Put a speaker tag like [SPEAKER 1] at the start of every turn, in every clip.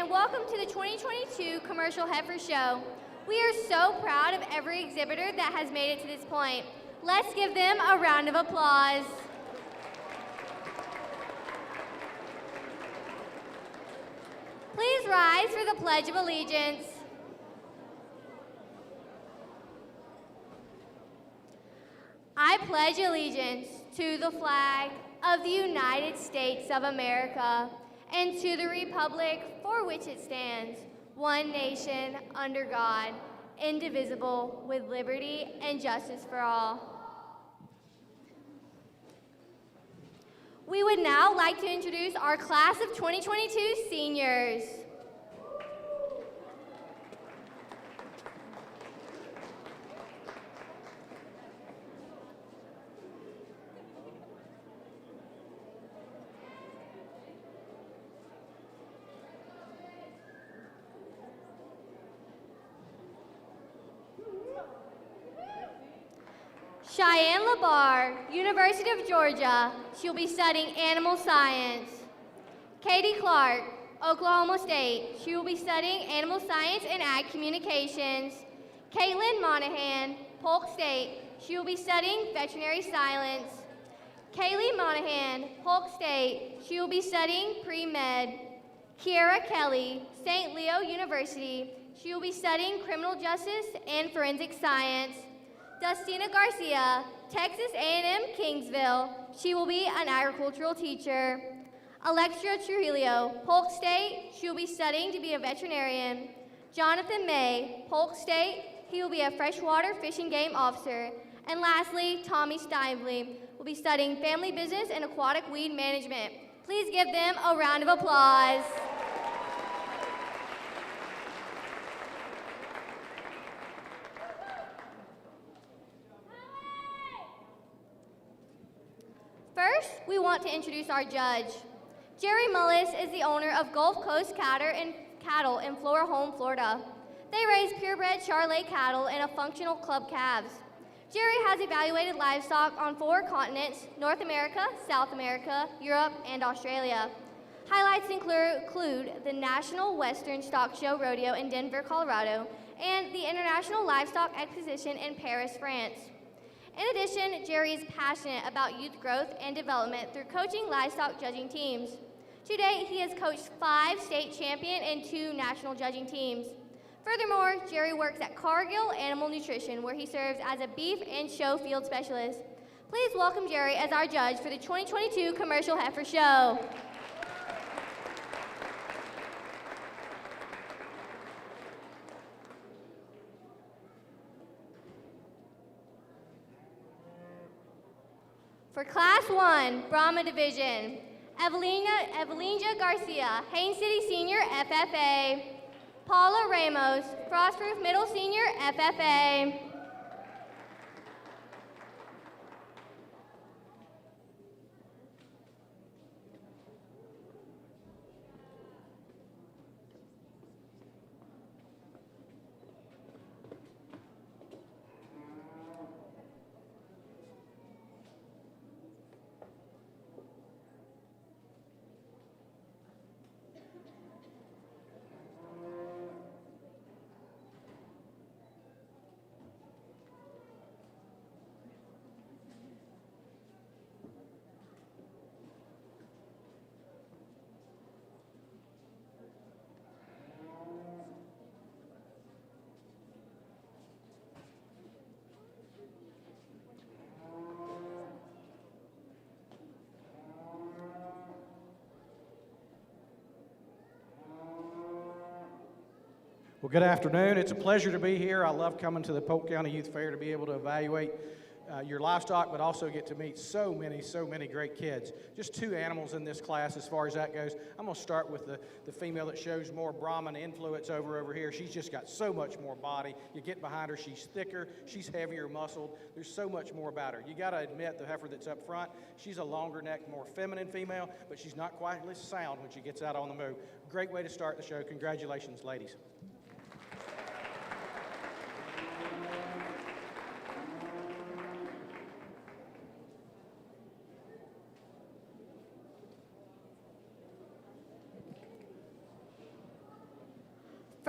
[SPEAKER 1] and welcome to the 2022 Commercial Heifer Show. We are so proud of every exhibitor that has made it to this point. Let's give them a round of applause. Please rise for the Pledge of Allegiance. I pledge allegiance to the flag of the United States of America and to the republic for which it stands, one nation, under God, indivisible, with liberty and justice for all. We would now like to introduce our class of 2022 seniors. Cheyenne Labar, University of Georgia. She'll be studying animal science. Katie Clark, Oklahoma State. She will be studying animal science and ag communications. Caitlin Monahan, Polk State. She will be studying veterinary science. Kaylee Monahan, Polk State. She will be studying pre-med. Kiara Kelly, St. Leo University. She will be studying criminal justice and forensic science. Dustina Garcia, Texas A&M Kingsville. She will be an agricultural teacher. Alexia Trujillo, Polk State. She will be studying to be a veterinarian. Jonathan May, Polk State. He will be a freshwater fish and game officer. And lastly, Tommy Steinbley will be studying family business and aquatic weed management. Please give them a round of applause. First, we want to introduce our judge. Jerry Mullis is the owner of Gulf Coast Cattle in Flora Home, Florida. They raise purebred Charolais cattle and a functional club calves. Jerry has evaluated livestock on 4 continents: North America, South America, Europe, and Australia. Highlights include the National Western Stock Show Rodeo in Denver, Colorado, and the International Livestock Exposition in Paris, France. In addition, Jerry is passionate about youth growth and development through coaching livestock judging teams. To date, he has coached 5 state champion and 2 national judging teams. Furthermore, Jerry works at Cargill Animal Nutrition, where he serves as a beef and show field specialist. Please welcome Jerry as our judge for the 2022 Commercial Heifer Show. For Class 1, Brahman Division, Evelina Garcia, Haines City Senior, FFA. Paula Ramos, Frostproof Middle Senior, FFA.
[SPEAKER 2] Well, good afternoon. It's a pleasure to be here. I love coming to the Polk County Youth Fair to be able to evaluate your livestock, but also get to meet so many great kids. Just 2 animals in this class as far as that goes. I'm going to start with the female that shows more Brahman influence over here. She's just got so much more body. You get behind her, she's thicker, she's heavier muscled. There's so much more about her. You got to admit, the heifer that's up front, she's a longer neck, more feminine female, but she's not quite as sound when she gets out on the move. Great way to start the show. Congratulations, ladies.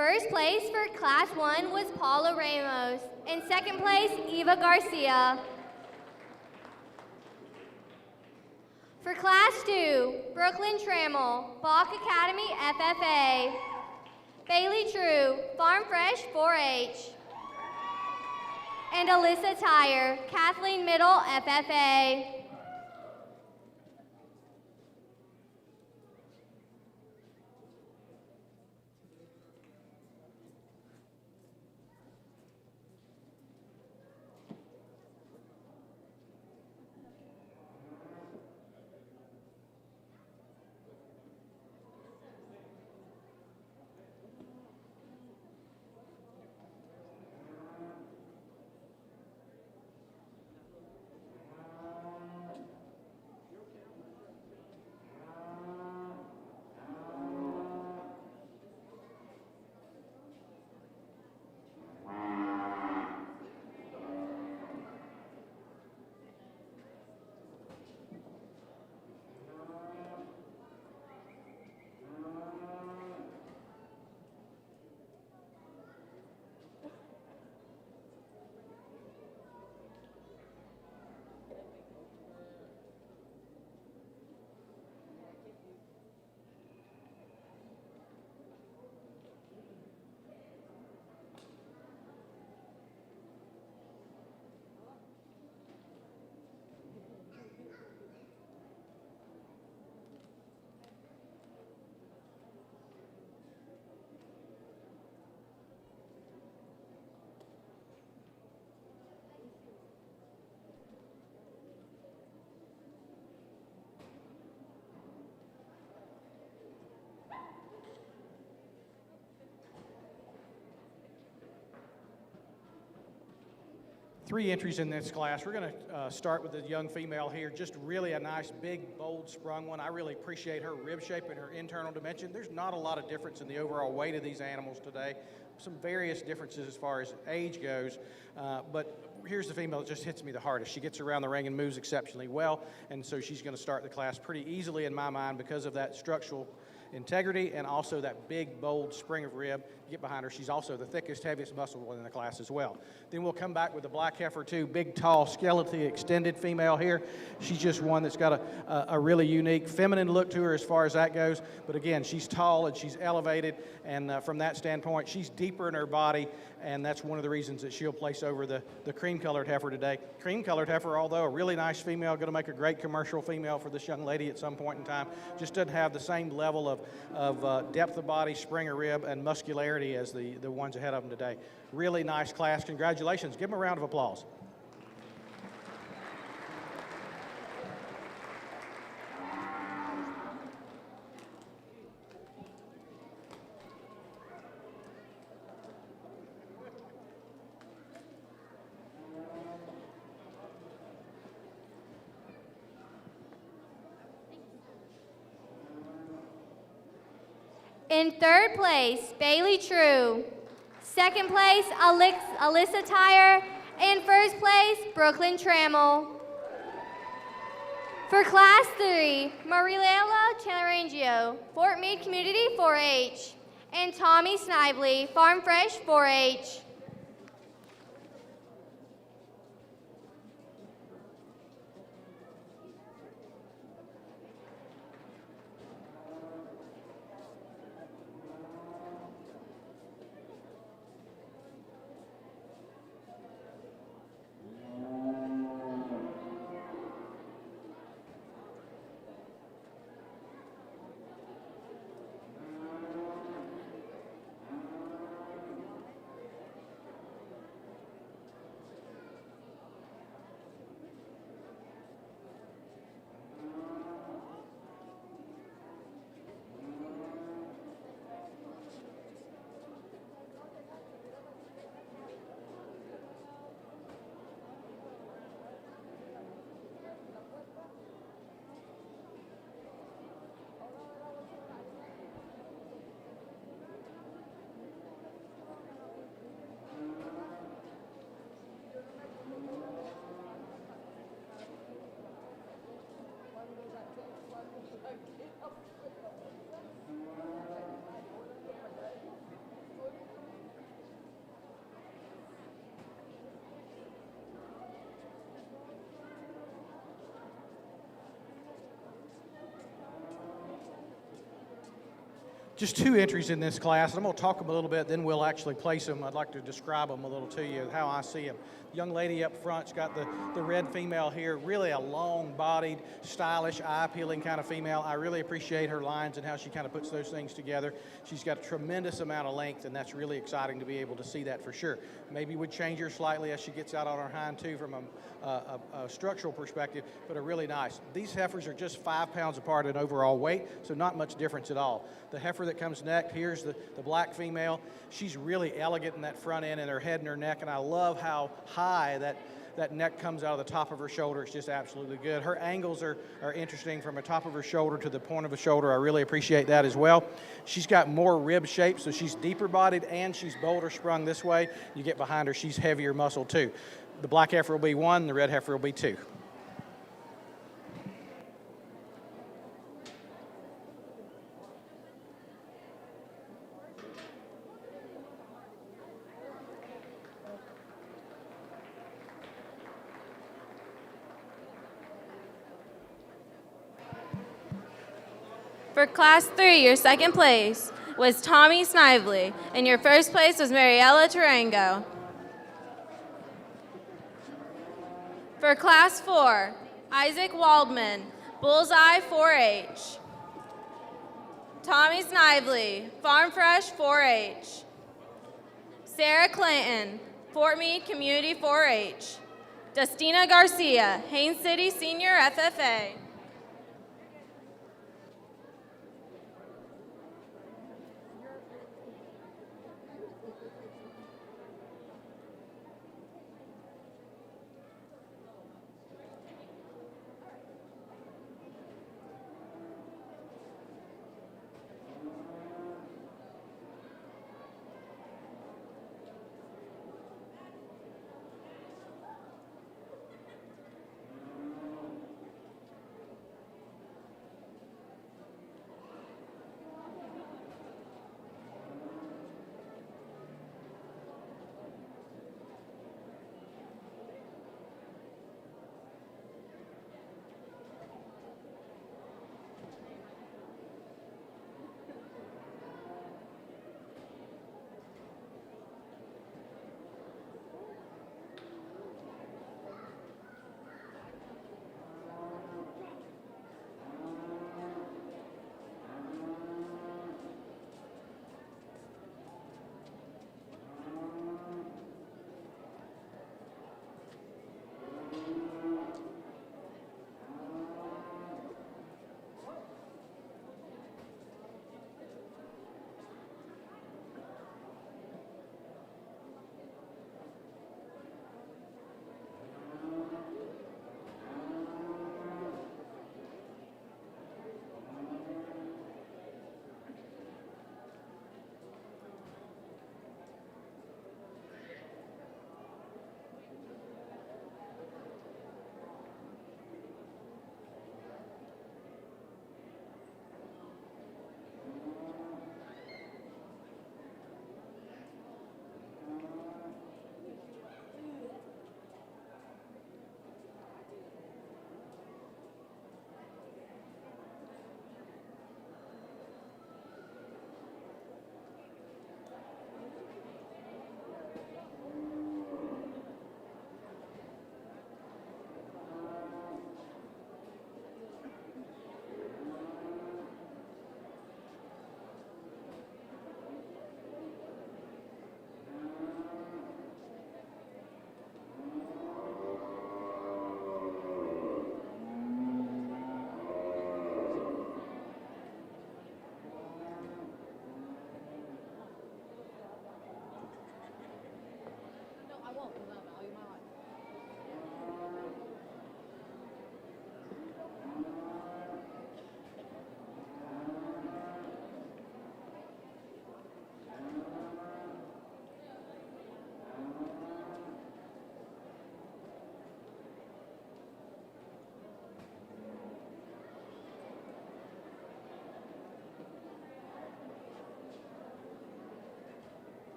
[SPEAKER 1] First place for Class 1 was Paula Ramos, and second place, Eva Garcia. For Class 2, Brooklyn Trammell, Bach Academy FFA. Bailey True, Farm Fresh 4-H. And Alyssa Tyre, Kathleen Middle FFA.
[SPEAKER 2] Three entries in this class. We're going to start with the young female here. Just really a nice, big, bold sprung one. I really appreciate her rib shape and her internal dimension. There's not a lot of difference in the overall weight of these animals today. Some various differences as far as age goes, but here's the female that just hits me the hardest. She gets around the ring and moves exceptionally well, and so she's going to start the class pretty easily in my mind because of that structural integrity and also that big, bold spring of rib. Get behind her. She's also the thickest, heaviest muscle one in the class as well. Then we'll come back with the black heifer too. Big, tall, skeletally extended female here. She's just one that's got a really unique feminine look to her as far as that goes. But again, she's tall and she's elevated, and from that standpoint, she's deeper in her body, and that's one of the reasons that she'll place over the cream-colored heifer today. Cream-colored heifer, although a really nice female, going to make a great commercial female for this young lady at some point in time, just doesn't have the same level of depth of body, spring of rib, and muscularity as the ones ahead of them today. Really nice class. Congratulations. Give them a round of applause.
[SPEAKER 1] In third place, Bailey True. Second place, Alyssa Tyre. And first place, Brooklyn Trammell. For Class 3, Mariela Telerangio, Fort Meade Community 4-H. And Tommy Snively, Farm Fresh 4-H.
[SPEAKER 2] Just 2 entries in this class. I'm going to talk them a little bit, then we'll actually place them. I'd like to describe them a little to you, how I see them. Young lady up front's got the red female here, really a long-bodied, stylish, eye-appealing kind of female. I really appreciate her lines and how she kind of puts those things together. She's got a tremendous amount of length, and that's really exciting to be able to see that for sure. Maybe would change her slightly as she gets out on her hind too from a structural perspective, but are really nice. These heifers are just 5 pounds apart in overall weight, so not much difference at all. The heifer that comes next, here's the black female. She's really elegant in that front end and her head and her neck, and I love how high that neck comes out of the top of her shoulder. It's just absolutely good. Her angles are interesting from the top of her shoulder to the point of the shoulder. I really appreciate that as well. She's got more rib shape, so she's deeper bodied and she's bolder sprung this way. You get behind her, she's heavier muscle too. The black heifer will be 1, the red heifer will be 2.
[SPEAKER 3] For Class 3, your second place was Tommy Snively, and your first place was Mariella Tarango. For Class 4, Isaac Waldman, Bullseye 4-H. Tommy Snively, Farm Fresh 4-H. Sarah Clinton, Fort Meade Community 4-H. Dustina Garcia, Haines City Senior FFA.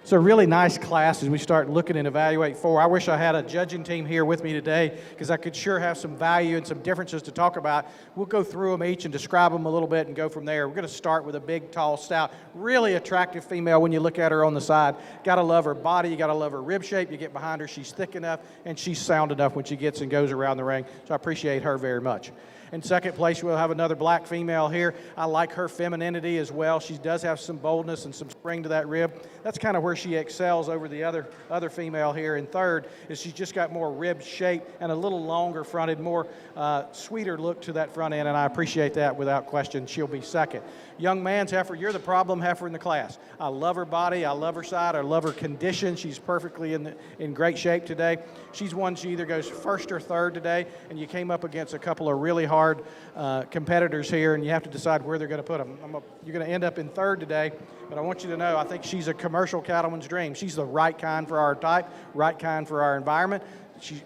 [SPEAKER 2] It's a really nice class as we start looking and evaluate for. I wish I had a judging team here with me today because I could sure have some value and some differences to talk about. We'll go through them each and describe them a little bit and go from there. We're going to start with a big, tall, stout, really attractive female when you look at her on the side. Got to love her body. You got to love her rib shape. You get behind her. She's thick enough and she's sound enough when she gets and goes around the ring. So I appreciate her very much. In second place, we'll have another black female here. I like her femininity as well. She does have some boldness and some spring to that rib. That's kind of where she excels over the other female here. And third is she's just got more rib shape and a little longer fronted, more sweeter look to that front end, and I appreciate that without question. She'll be second. Young man's heifer, you're the problem heifer in the class. I love her body. I love her side. I love her condition. She's perfectly in great shape today. She's one, she either goes first or third today, and you came up against a couple of really hard competitors here, and you have to decide where they're going to put them. You're going to end up in third today, but I want you to know I think she's a commercial cattleman's dream. She's the right kind for our type, right kind for our environment.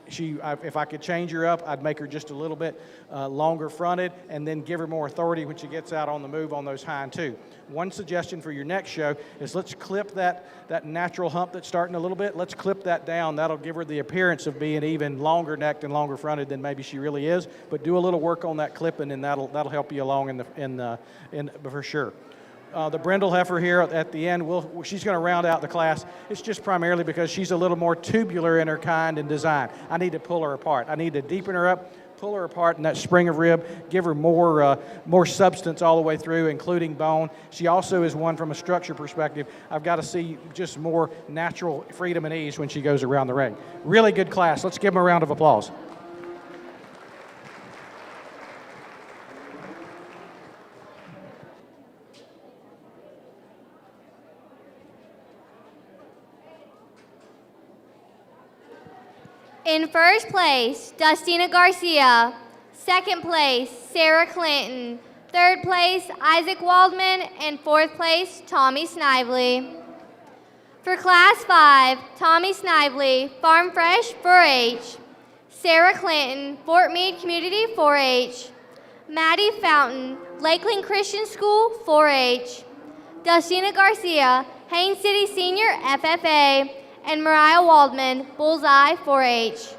[SPEAKER 2] If I could change her up, I'd make her just a little bit longer fronted and then give her more authority when she gets out on the move on those hind two. One suggestion for your next show is let's clip that natural hump that's starting a little bit. Let's clip that down. That'll give her the appearance of being even longer necked and longer fronted than maybe she really is. But do a little work on that clipping, and that'll help you along for sure. The brindle heifer here at the end, she's going to round out the class. It's just primarily because she's a little more tubular in her kind and design. I need to pull her apart. I need to deepen her up, pull her apart in that spring of rib, give her more substance all the way through, including bone. She also is one from a structure perspective. I've got to see just more natural freedom and ease when she goes around the ring. Really good class. Let's give them a round of applause.
[SPEAKER 1] In first place, Dustina Garcia. Second place, Sarah Clinton. Third place, Isaac Waldman. And fourth place, Tommy Snively. For Class 5, Tommy Snively, Farm Fresh 4-H. Sarah Clinton, Fort Meade Community 4-H. Maddie Fountain, Lakeland Christian School 4-H. Dustina Garcia, Haines City Senior FFA. And Mariah Waldman, Bullseye 4-H.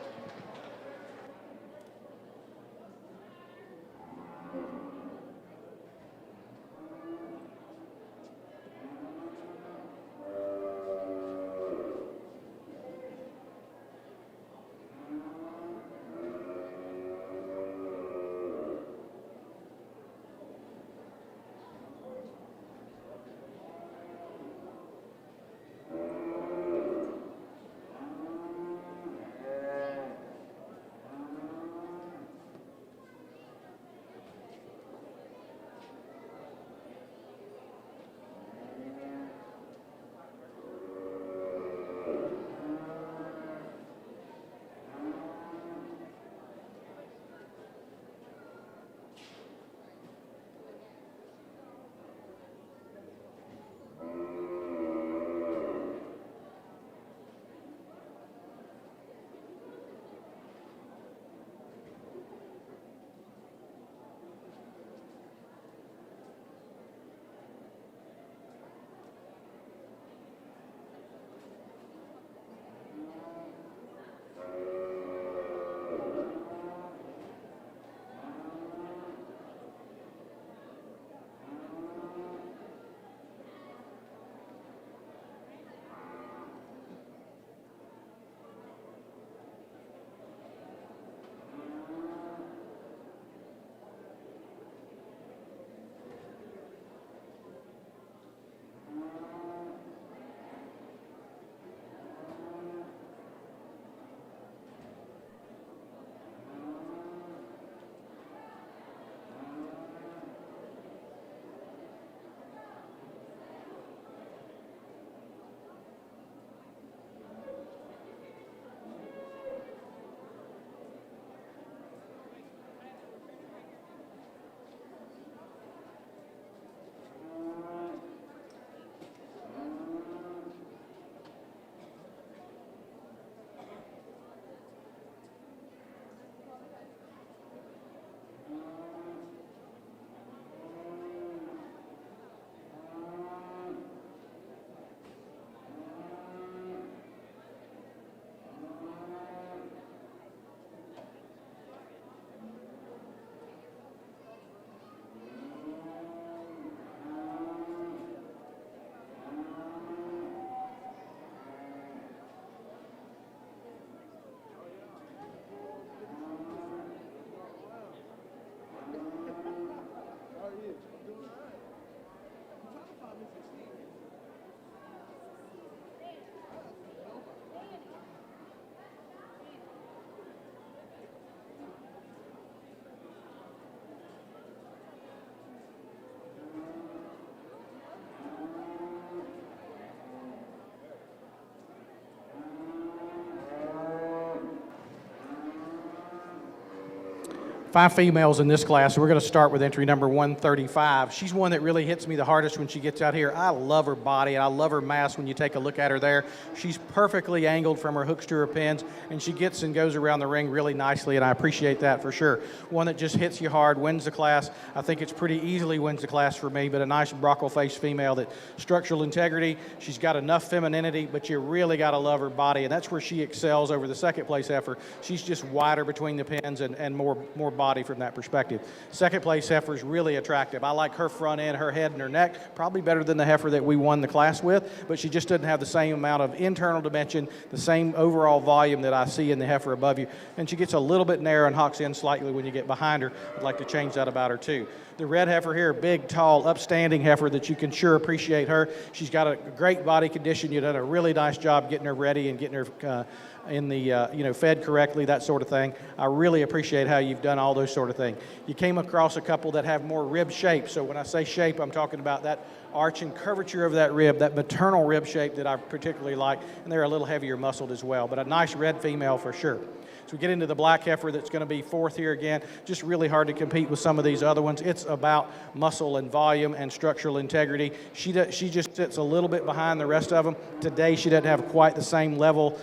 [SPEAKER 2] 5 females in this class. We're going to start with entry number 135. She's one that really hits me the hardest when she gets out here. I love her body, and I love her mass when you take a look at her there. She's perfectly angled from her hooks to her pins, and she gets and goes around the ring really nicely, and I appreciate that for sure. One that just hits you hard, wins the class. I think it's pretty easily wins the class for me, but a nice brockle-faced female that structural integrity. She's got enough femininity, but you really got to love her body, and that's where she excels over the second place heifer. She's just wider between the pins and more body from that perspective. Second place heifer is really attractive. I like her front end, her head, and her neck, probably better than the heifer that we won the class with, but she just doesn't have the same amount of internal dimension, the same overall volume that I see in the heifer above you, and she gets a little bit narrow and hocks in slightly when you get behind her. I'd like to change that about her too. The red heifer here, big, tall, upstanding heifer that you can sure appreciate her. She's got a great body condition. You've done a really nice job getting her ready and getting her in the, fed correctly, that sort of thing. I really appreciate how you've done all those sort of things. You came across a couple that have more rib shape. So when I say shape, I'm talking about that arch and curvature of that rib, that maternal rib shape that I particularly like, and they're a little heavier muscled as well, but a nice red female for sure. So we get into the black heifer that's going to be fourth here again. Just really hard to compete with some of these other ones. It's about muscle and volume and structural integrity. She just sits a little bit behind the rest of them. Today she doesn't have quite the same level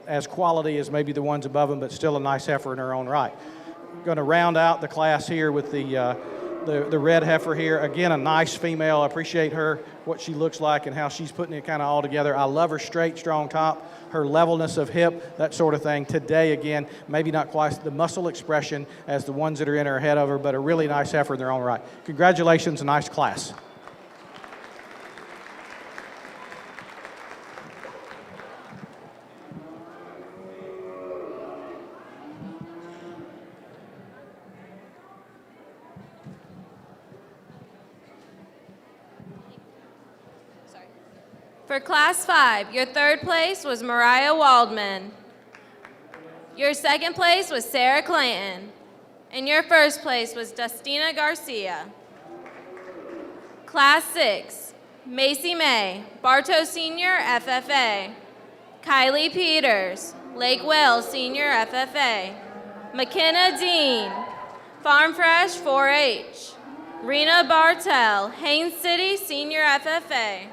[SPEAKER 2] as quality as maybe the ones above them, but still a nice heifer in her own right. Going to round out the class here with the red heifer here. Again, a nice female. I appreciate her, what she looks like and how she's putting it kind of all together. I love her straight, strong top, her levelness of hip, that sort of thing. Today, again, maybe not quite the muscle expression as the ones that are in her ahead of her, but a really nice heifer in their own right. Congratulations, a nice class.
[SPEAKER 3] For Class 5, your third place was Mariah Waldman. Your second place was Sarah Clanton. And your first place was Dustina Garcia. Class 6, Macy May, Bartow Senior, FFA. Kylie Peters, Lake Wales Senior, FFA. McKenna Dean, Farm Fresh 4-H. Rena Bartell, Haines City Senior, FFA.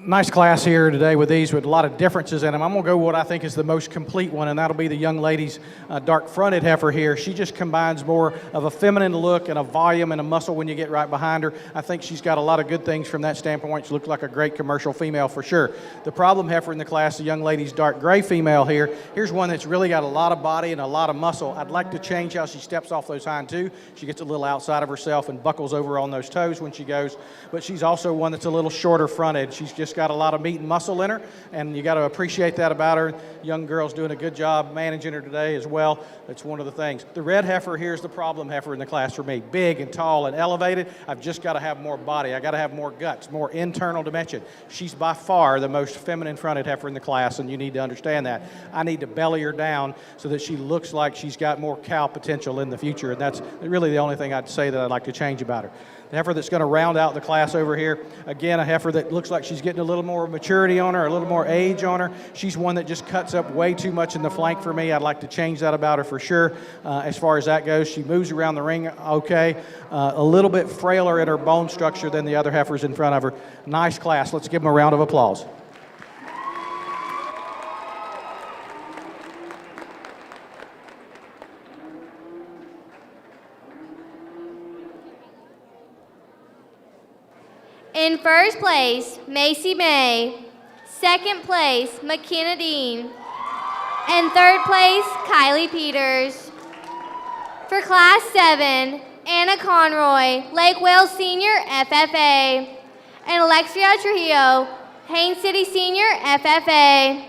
[SPEAKER 2] Nice class here today with these with a lot of differences in them. I'm going to go what I think is the most complete one, and that'll be the young lady's dark-fronted heifer here. She just combines more of a feminine look and a volume and a muscle when you get right behind her. I think she's got a lot of good things from that standpoint. She looks like a great commercial female for sure. The problem heifer in the class, the young lady's dark gray female here. Here's one that's really got a lot of body and a lot of muscle. I'd like to change how she steps off those hind two. She gets a little outside of herself and buckles over on those toes when she goes, but she's also one that's a little shorter fronted. She's just got a lot of meat and muscle in her, and you got to appreciate that about her. Young girl's doing a good job managing her today as well. That's one of the things. The red heifer here is the problem heifer in the class for me. Big and tall and elevated. I've just got to have more body. I got to have more guts, more internal dimension. She's by far the most feminine fronted heifer in the class, and you need to understand that. I need to belly her down so that she looks like she's got more cow potential in the future, and that's really the only thing I'd say that I'd like to change about her. The heifer that's going to round out the class over here, again, a heifer that looks like she's getting a little more maturity on her, a little more age on her. She's one that just cuts up way too much in the flank for me. I'd like to change that about her for sure. As far as that goes, she moves around the ring okay. A little bit frailer in her bone structure than the other heifers in front of her. Nice class. Let's give them a round of applause.
[SPEAKER 1] In first place, Macy May. Second place, McKenna Dean. And third place, Kylie Peters. For Class 7, Anna Conroy, Lake Wales Senior, FFA. And Alexia Trujillo, Haines City Senior, FFA.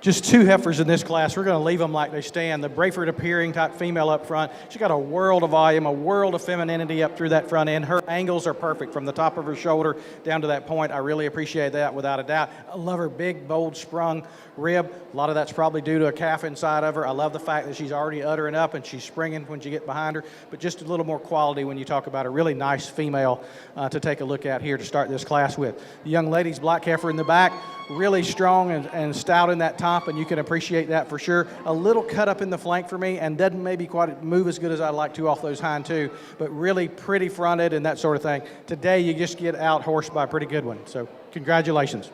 [SPEAKER 2] Just two heifers in this class. We're going to leave them like they stand. The Brayford appearing type female up front. She's got a world of volume, a world of femininity up through that front end. Her angles are perfect from the top of her shoulder down to that point. I really appreciate that without a doubt. I love her big, bold, sprung rib. A lot of that's probably due to a calf inside of her. I love the fact that she's already uttering up and she's springing when you get behind her, but just a little more quality when you talk about a really nice female to take a look at here to start this class with. The young lady's black heifer in the back, really strong and stout in that top, and you can appreciate that for sure. A little cut up in the flank for me and doesn't maybe quite move as good as I'd like to off those hind two, but really pretty fronted and that sort of thing. Today you just get out horsed by a pretty good one, so congratulations.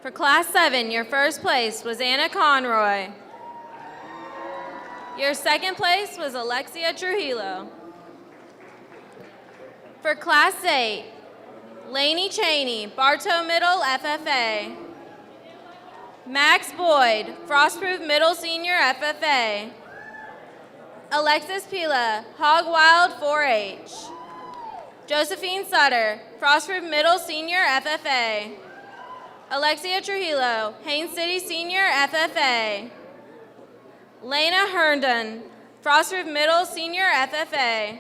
[SPEAKER 3] For Class 7, your first place was Anna Conroy. Your second place was Alexia Trujillo. For Class 8, Lainey Cheney, Bartow Middle, FFA. Max Boyd, Frostproof Middle Senior, FFA. Alexis Pila, Hog Wild 4-H. Josephine Sutter, Frostproof Middle Senior, FFA. Alexia Trujillo, Haines City Senior, FFA. Lena Herndon, Frostproof Middle Senior, FFA.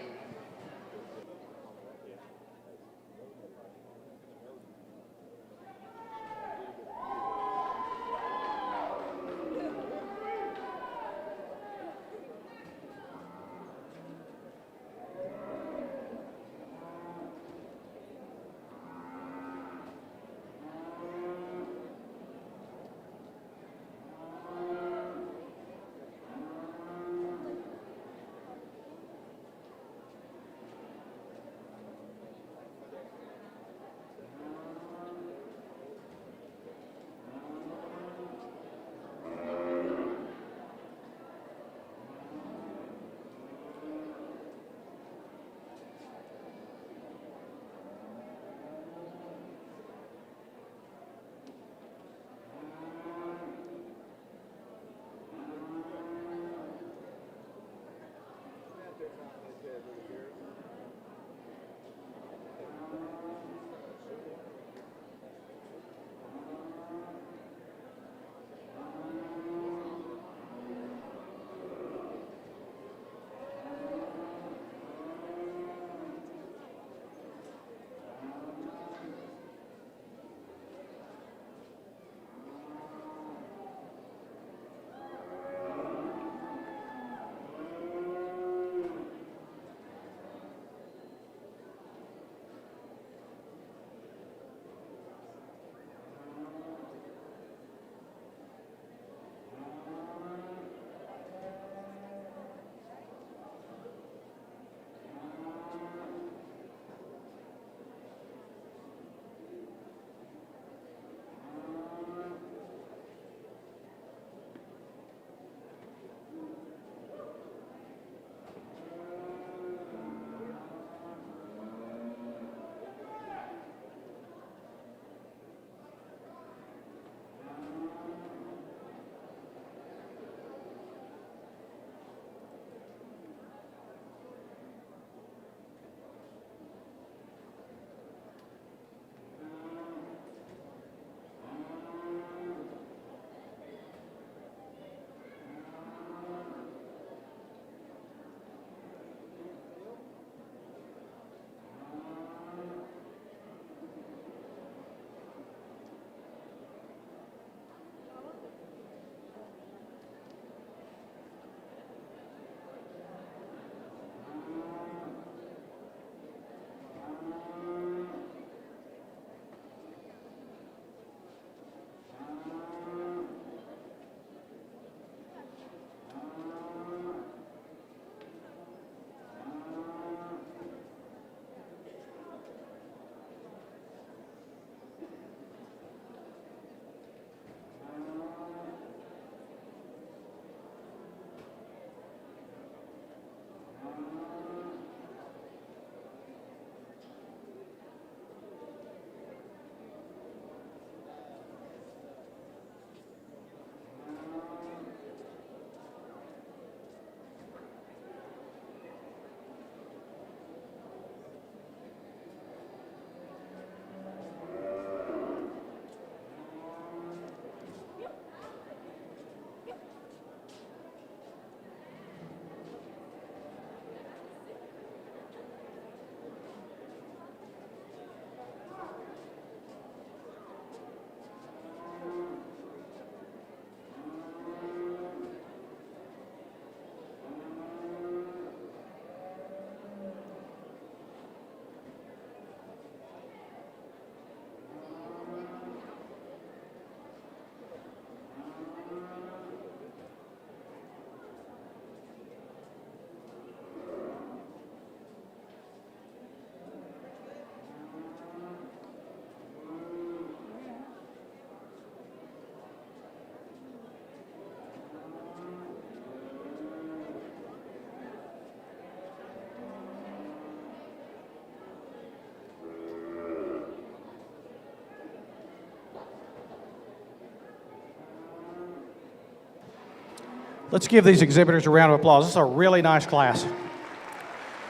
[SPEAKER 2] Let's give these exhibitors a round of applause. This is a really nice class.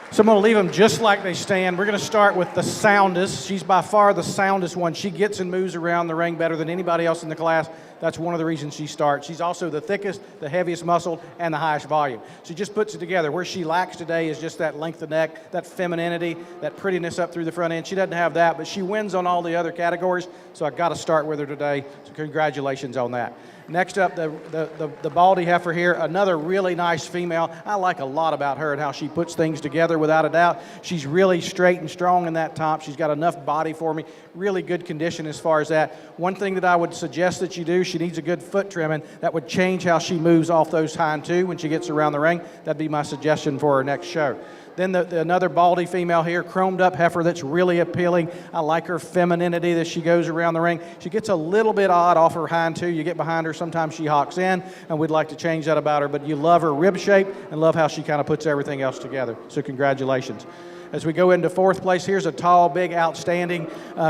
[SPEAKER 2] So I'm going to leave them just like they stand. We're going to start with the soundest. She's by far the soundest one. She gets and moves around the ring better than anybody else in the class. That's one of the reasons she starts. She's also the thickest, the heaviest muscled, and the highest volume. She just puts it together. Where she lacks today is just that length of neck, that femininity, that prettiness up through the front end. She doesn't have that, but she wins on all the other categories, so I've got to start with her today. So congratulations on that. Next up, the Baldy Heifer here, another really nice female. I like a lot about her and how she puts things together without a doubt. She's really straight and strong in that top. She's got enough body for me, really good condition as far as that. One thing that I would suggest that you do, she needs a good foot trimming. That would change how she moves off those hind two when she gets around the ring. That'd be my suggestion for her next show. Then another Baldy female here, chromed up heifer that's really appealing. I like her femininity that she goes around the ring. She gets a little bit odd off her hind two. You get behind her, sometimes she hawks in, and we'd like to change that about her. But you love her rib shape and love how she kind of puts everything else together. So congratulations. As we go into fourth place, here's a tall, big, outstanding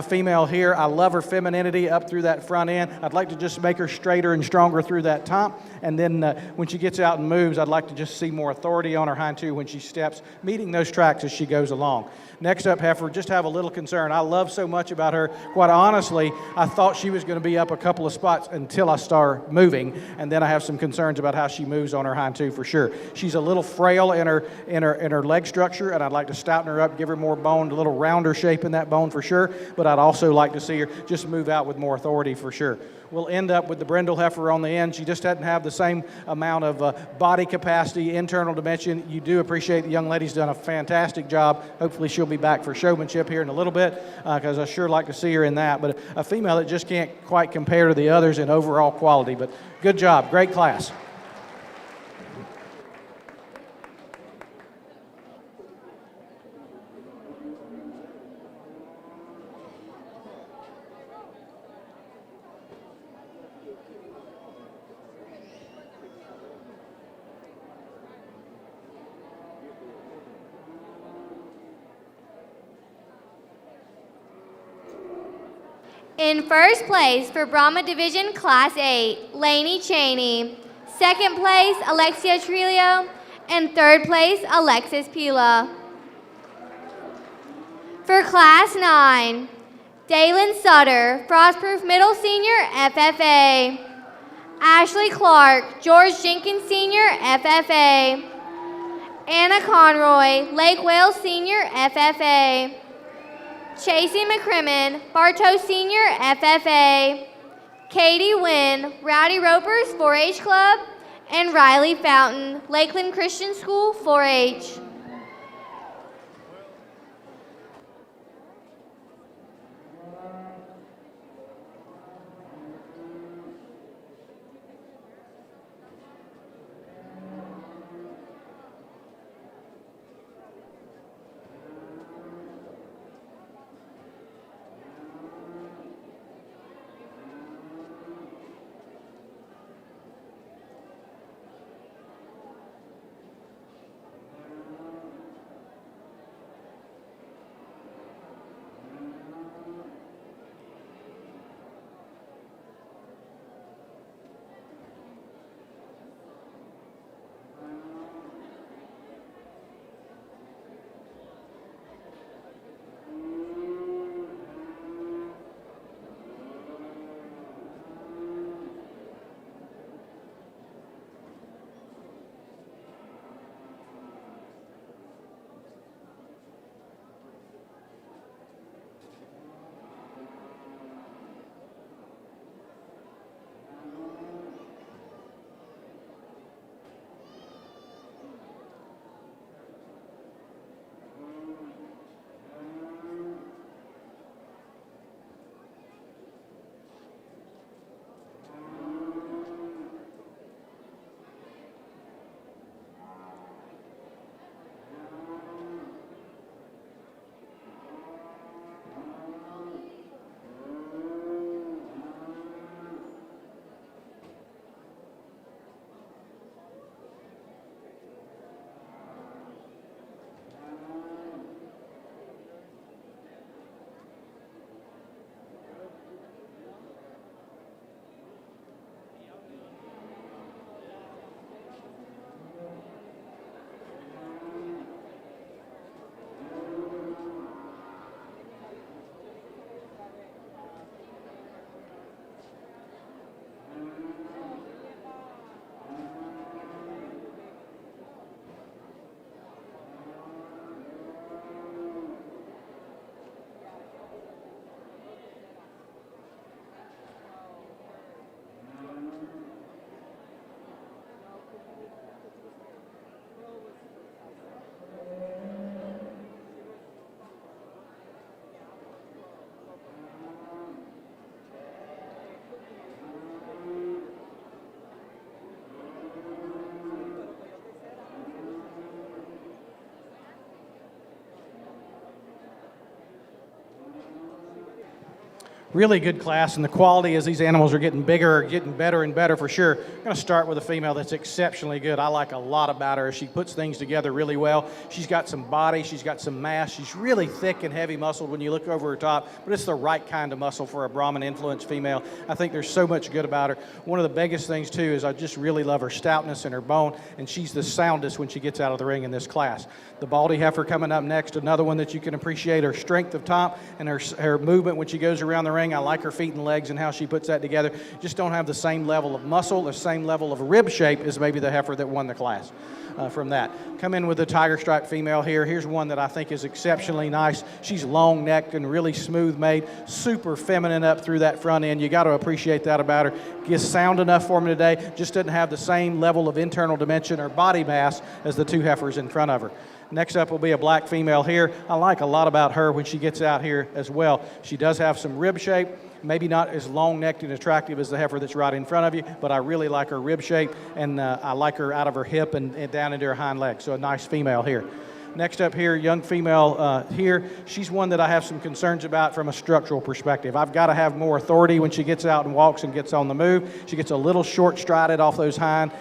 [SPEAKER 2] female here. I love her femininity up through that front end. I'd like to just make her straighter and stronger through that top. And then when she gets out and moves, I'd like to just see more authority on her hind two when she steps, meeting those tracks as she goes along. Next up, heifer, just have a little concern. I love so much about her. Quite honestly, I thought she was going to be up a couple of spots until I start moving, and then I have some concerns about how she moves on her hind two for sure. She's a little frail in her leg structure, and I'd like to stouten her up, give her more bone, a little rounder shape in that bone for sure, but I'd also like to see her just move out with more authority for sure. We'll end up with the brindle heifer on the end. She just doesn't have the same amount of body capacity, internal dimension. You do appreciate the young lady's done a fantastic job. Hopefully she'll be back for showmanship here in a little bit because I sure like to see her in that. But a female that just can't quite compare to the others in overall quality. But good job. Great class.
[SPEAKER 1] In first place for Brahman Division Class 8, Lainey Cheney. Second place, Alexia Trillo. And third place, Alexis Pila. For Class 9, Dalen Sutter, Frostproof Middle Senior, FFA. Ashley Clark, George Jenkins Senior, FFA. Anna Conroy, Lake Wales Senior, FFA. Chasey McCrimmon, Bartow Senior, FFA. Katie Wynn, Rowdy Ropers 4-H Club. And Riley Fountain, Lakeland Christian School 4-H.
[SPEAKER 2] Really good class, and the quality as these animals are getting bigger are getting better and better for sure. I'm going to start with a female that's exceptionally good. I like a lot about her. She puts things together really well. She's got some body, she's got some mass. She's really thick and heavy muscled when you look over her top, but it's the right kind of muscle for a Brahman influenced female. I think there's so much good about her. One of the biggest things too is I just really love her stoutness and her bone, and she's the soundest when she gets out of the ring in this class. The Baldy Heifer coming up next, another one that you can appreciate her strength of top and her movement when she goes around the ring. I like her feet and legs and how she puts that together. Just don't have the same level of muscle, the same level of rib shape as maybe the heifer that won the class from that. Come in with the tiger stripe female here. Here's one that I think is exceptionally nice. She's long-necked and really smooth-made, super feminine up through that front end. You got to appreciate that about her. Gets sound enough for me today, just doesn't have the same level of internal dimension or body mass as the two heifers in front of her. Next up will be a black female here. I like a lot about her when she gets out here as well. She does have some rib shape, maybe not as long-necked and attractive as the heifer that's right in front of you, but I really like her rib shape, and I like her out of her hip and down into her hind leg, so a nice female here. Next up here, young female here. She's one that I have some concerns about from a structural perspective. I've got to have more authority when she gets out and walks and gets on the move. She gets a little short-strided off those hind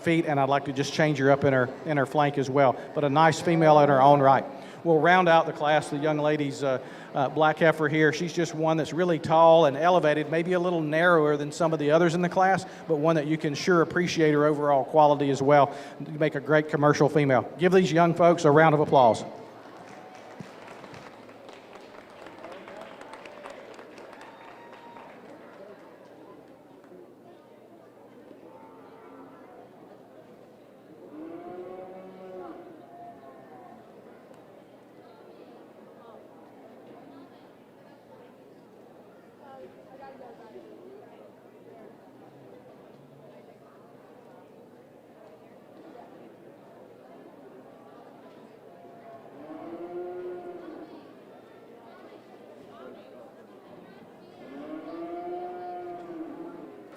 [SPEAKER 2] feet, and I'd like to just change her up in her flank as well. But a nice female in her own right. We'll round out the class, the young lady's black heifer here. She's just one that's really tall and elevated, maybe a little narrower than some of the others in the class, but one that you can sure appreciate her overall quality as well. Make a great commercial female. Give these young folks a round of applause.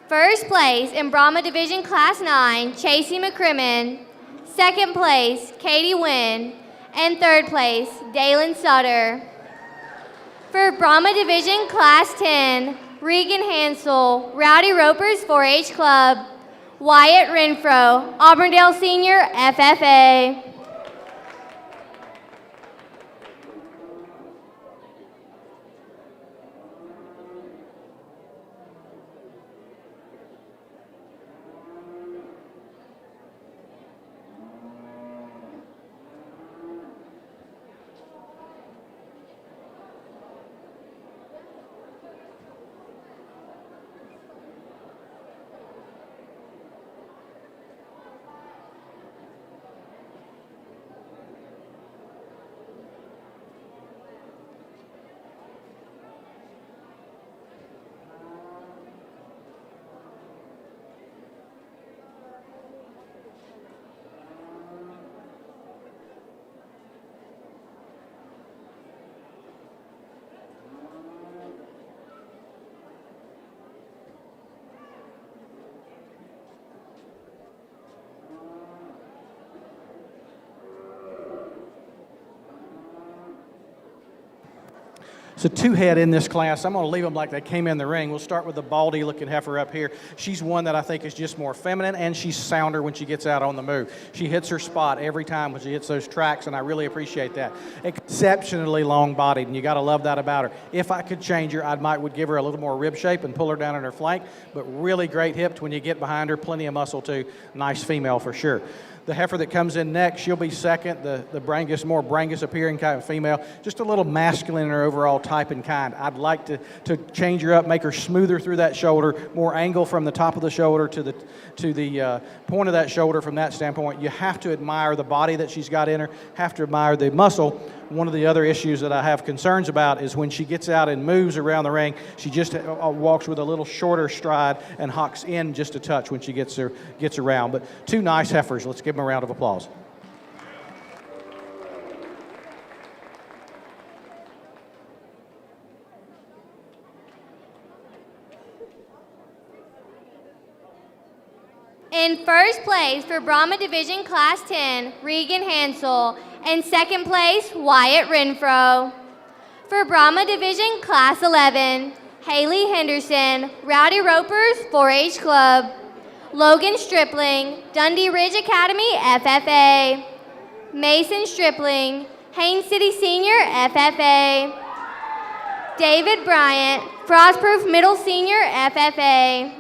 [SPEAKER 1] First place in Brahma Division Class 9, Chasey McCrimmon. Second place, Katie Wynn. And third place, Dalen Sutter. For Brahma Division Class 10, Regan Hansel, Rowdy Ropers 4-H Club. Wyatt Renfro, Auburndale Senior, FFA. So two head in this class. I'm going to leave them like they came in the ring. We'll start with the baldy looking heifer up here. She's one that I think is just more feminine, and she's sounder when she gets out on the move. She hits her spot every time when she hits those tracks, and I really appreciate that. Exceptionally long bodied, and you got to love that about her. If I could change her, would give her a little more rib shape and pull her down in her flank, but really great hipped when you get behind her. Plenty of muscle too. Nice female for sure. The heifer that comes in next, she'll be second, the Brangus, more Brangus appearing kind of female, just a little masculine in her overall type and kind. I'd like to change her up, make her smoother through that shoulder, more angle from the top of the shoulder to the point of that shoulder from that standpoint. You have to admire the body that she's got in her, have to admire the muscle. One of the other issues that I have concerns about is when she gets out and moves around the ring, she just walks with a little shorter stride and hocks in just a touch when she gets around. But two nice heifers. Let's give them a round of applause. In first place for Brahma Division Class 10, Regan Hansel. And second place, Wyatt Renfro. For Brahma Division Class 11, Haley Henderson, Rowdy Ropers 4-H Club. Logan Stripling, Dundee Ridge Academy FFA. Mason Stripling, Haines City Senior FFA. David Bryant, Frostproof Middle Senior FFA.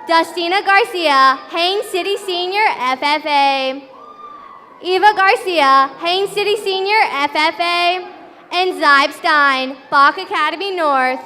[SPEAKER 1] Dustina Garcia, Haines City Senior FFA. Eva Garcia, Haines City Senior FFA. And Zybe Stein, Bach Academy North.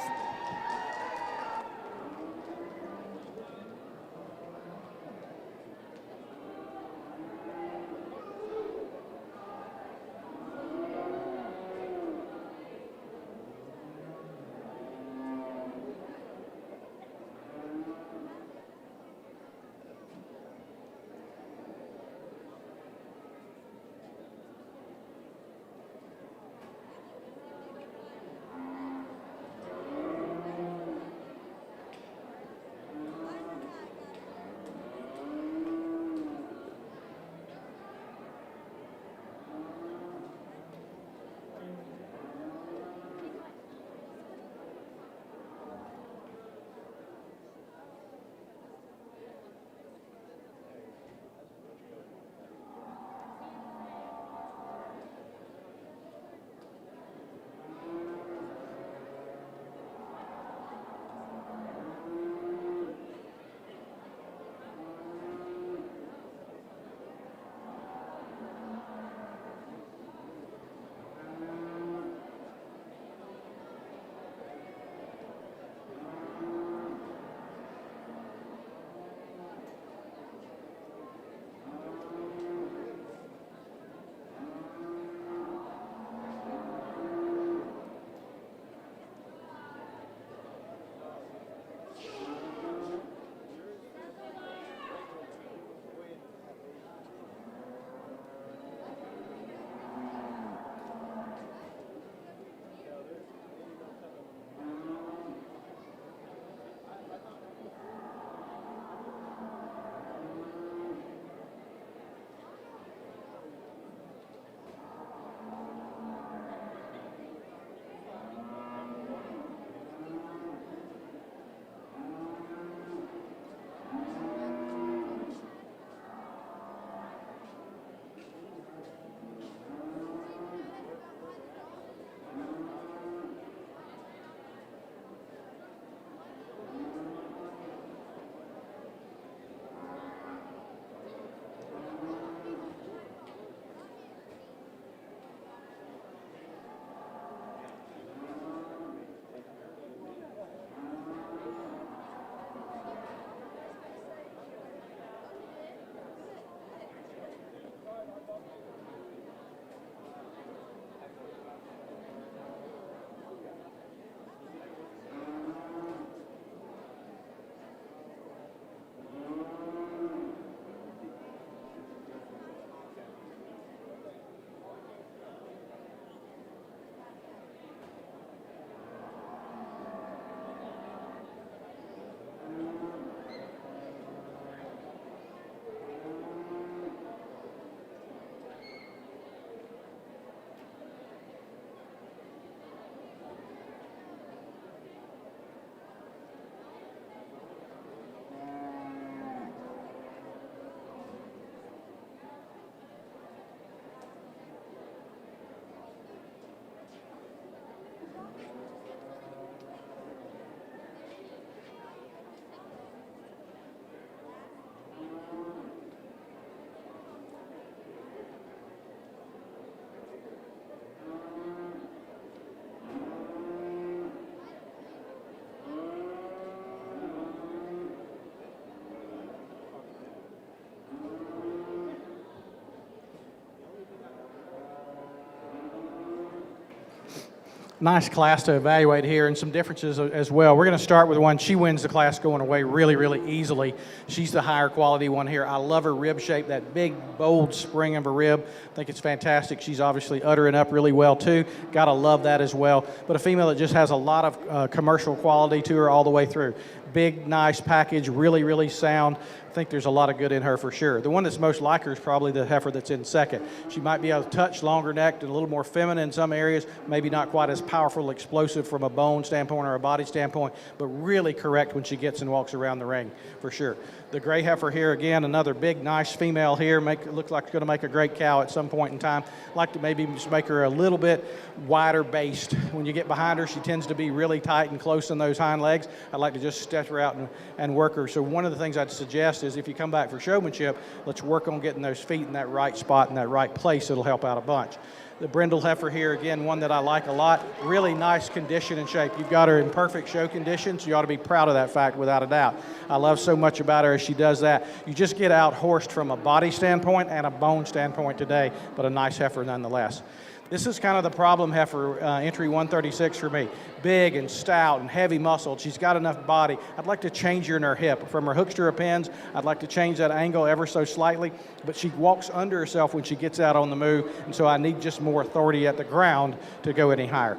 [SPEAKER 2] Nice class to evaluate here, and some differences as well. We're going to start with one. She wins the class going away really, really easily. She's the higher quality one here. I love her rib shape, that big, bold spring of a rib. I think it's fantastic. She's obviously uttering up really well, too. Got to love that as well. But a female that just has a lot of commercial quality to her all the way through. big, nice package, really, really sound. I think there's a lot of good in her for sure. The one that's most like her is probably the heifer that's in second. She might be a touch longer necked and a little more feminine in some areas, maybe not quite as powerful, explosive from a bone standpoint or a body standpoint, but really correct when she gets and walks around the ring for sure. The gray heifer here, again, another big, nice female here. Looks like it's going to make a great cow at some point in time. I'd like to maybe just make her a little bit wider based. When you get behind her, she tends to be really tight and close in those hind legs. I'd like to just stretch her out and work her. So one of the things I'd suggest is if you come back for showmanship, let's work on getting those feet in that right spot, in that right place. It'll help out a bunch. The brindle heifer here, again, one that I like a lot. Really nice condition and shape. You've got her in perfect show condition, so you ought to be proud of that fact without a doubt. I love so much about her as she does that. You just get out-horsed from a body standpoint and a bone standpoint today, but a nice heifer nonetheless. This is kind of the problem heifer, entry 136 for me. Big and stout and heavy muscled. She's got enough body. I'd like to change her in her hip. From her hooks to her pins, I'd like to change that angle ever so slightly, but she walks under herself when she gets out on the move, and so I need just more authority at the ground to go any higher.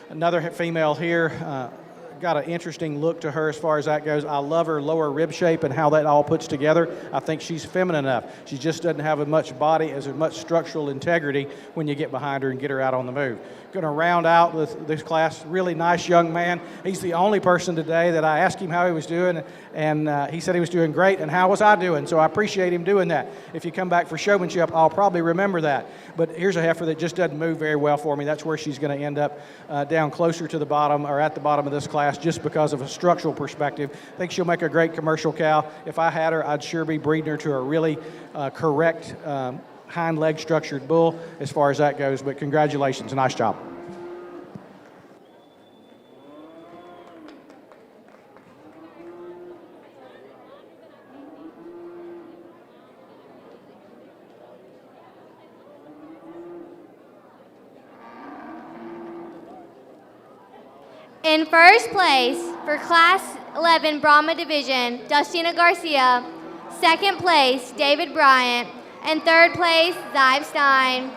[SPEAKER 2] Another female here, got an interesting look to her as far as that goes. I love her lower rib shape and how that all puts together. I think she's feminine enough. She just doesn't have as much body, as much structural integrity when you get behind her and get her out on the move. Going to round out this class, really nice young man. He's the only person today that I asked him how he was doing, and he said he was doing great, and how was I doing? So I appreciate him doing that. If you come back for showmanship, I'll probably remember that. But here's a heifer that just doesn't move very well for me. That's where she's going to end up down closer to the bottom or at the bottom of this class just because of a structural perspective. I think she'll make a great commercial cow. If I had her, I'd sure be breeding her to a really correct hind leg structured bull as far as that goes. But congratulations, nice job.
[SPEAKER 1] In first place for Class 11 Brahman Division, Dustina Garcia. Second place, David Bryant. And third place, Zive Stein.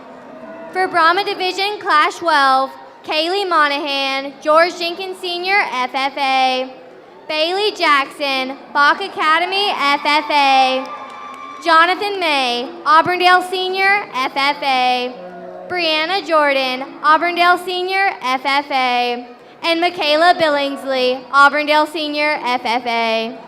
[SPEAKER 1] For Brahman Division, Class 12, Kaylee Monahan, George Jenkins Sr., FFA. Bailey Jackson, Bach Academy, FFA. Jonathan May, Auburndale Sr., FFA. Brianna Jordan, Auburndale Sr., FFA. And Michaela Billingsley, Auburndale Senior, FFA.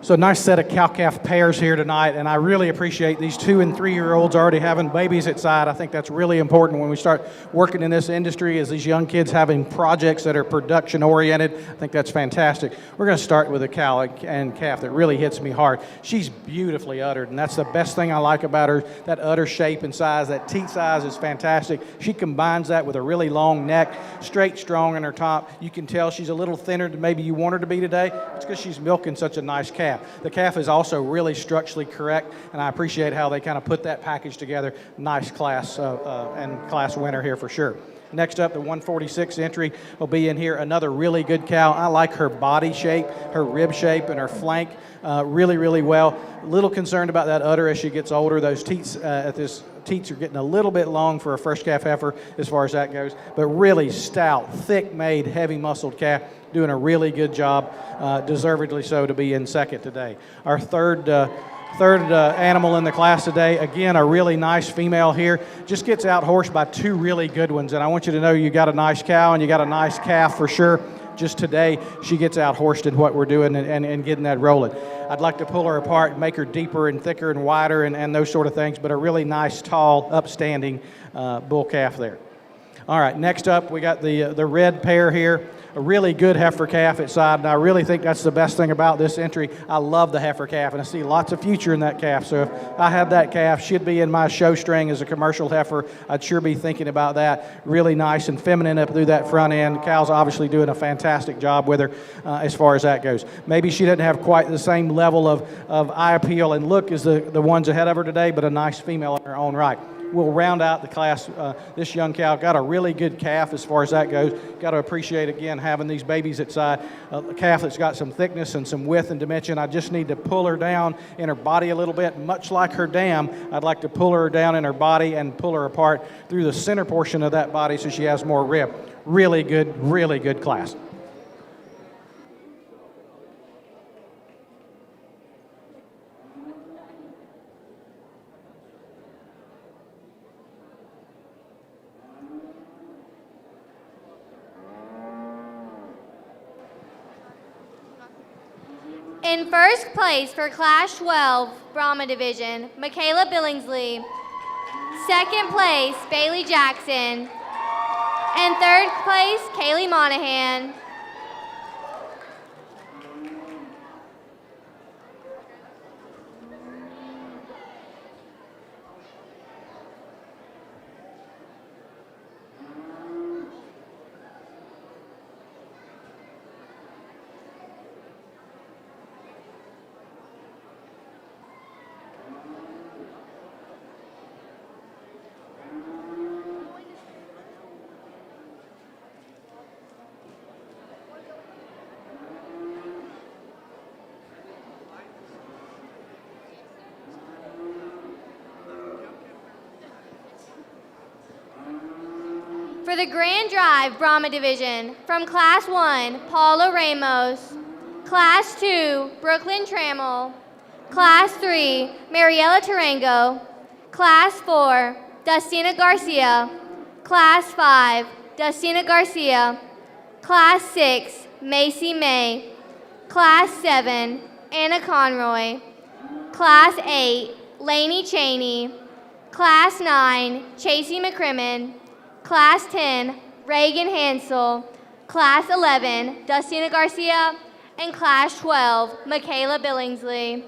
[SPEAKER 2] So a nice set of cow-calf pairs here tonight, and I really appreciate these 2- and 3-year-olds already having babies at side. I think that's really important when we start working in this industry, is these young kids having projects that are production-oriented. I think that's fantastic. We're going to start with a cow and calf that really hits me hard. She's beautifully uddered, and that's the best thing I like about her, that udder shape and size. That teat size is fantastic. She combines that with a really long neck, straight, strong in her top. You can tell she's a little thinner than maybe you want her to be today. It's because she's milking such a nice calf. The calf is also really structurally correct, and I appreciate how they kind of put that package together. Nice class and class winner here for sure. Next up, the 146 entry will be in here. Another really good cow. I like her body shape, her rib shape, and her flank really, really well. A little concerned about that udder as she gets older. Those teats teats are getting a little bit long for a first calf heifer as far as that goes, but really stout, thick-made, heavy-muscled calf, doing a really good job, deservedly so, to be in second today. Our third animal in the class today, again, a really nice female here, just gets out-horsed by 2 really good ones, and I want you to know you got a nice cow and you got a nice calf for sure. Just today, she gets out-horsed in what we're doing and getting that rolling. I'd like to pull her apart and make her deeper and thicker and wider and those sort of things, but a really nice, tall, upstanding bull calf there. All right, next up, we got the red pair here. A really good heifer calf at side, and I really think that's the best thing about this entry. I love the heifer calf, and I see lots of future in that calf. So if I had that calf, she'd be in my show string as a commercial heifer. I'd sure be thinking about that. Really nice and feminine up through that front end. The cow's obviously doing a fantastic job with her as far as that goes. Maybe she doesn't have quite the same level of eye appeal and look as the ones ahead of her today, but a nice female in her own right. We'll round out the class. This young cow got a really good calf as far as that goes. Got to appreciate, again, having these babies at side. A calf that's got some thickness and some width and dimension. I just need to pull her down in her body a little bit. Much like her dam, I'd like to pull her down in her body and pull her apart through the center portion of that body so she has more rib. Really good class.
[SPEAKER 1] In first place for Class 12, Brahman Division, Michaela Billingsley. Second place, Bailey Jackson. And third place, Kaylee Monahan. For the Grand Drive Brahma Division, from Class 1, Paula Ramos. Class 2, Brooklyn Trammell. Class 3, Mariela Tarango. Class 4, Dustina Garcia. Class 5, Dustina Garcia. Class 6, Macy May. Class 7, Anna Conroy. Class 8, Lainey Cheney. Class 9, Chasey McCrimmon. Class 10, Reagan Hansel. Class 11, Dustina Garcia. And Class 12, Michaela Billingsley.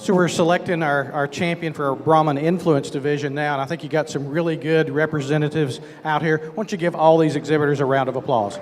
[SPEAKER 2] So we're selecting our champion for our Brahman Influence division now, and I think you got some really good representatives out here. Why don't you give all these exhibitors a round of applause?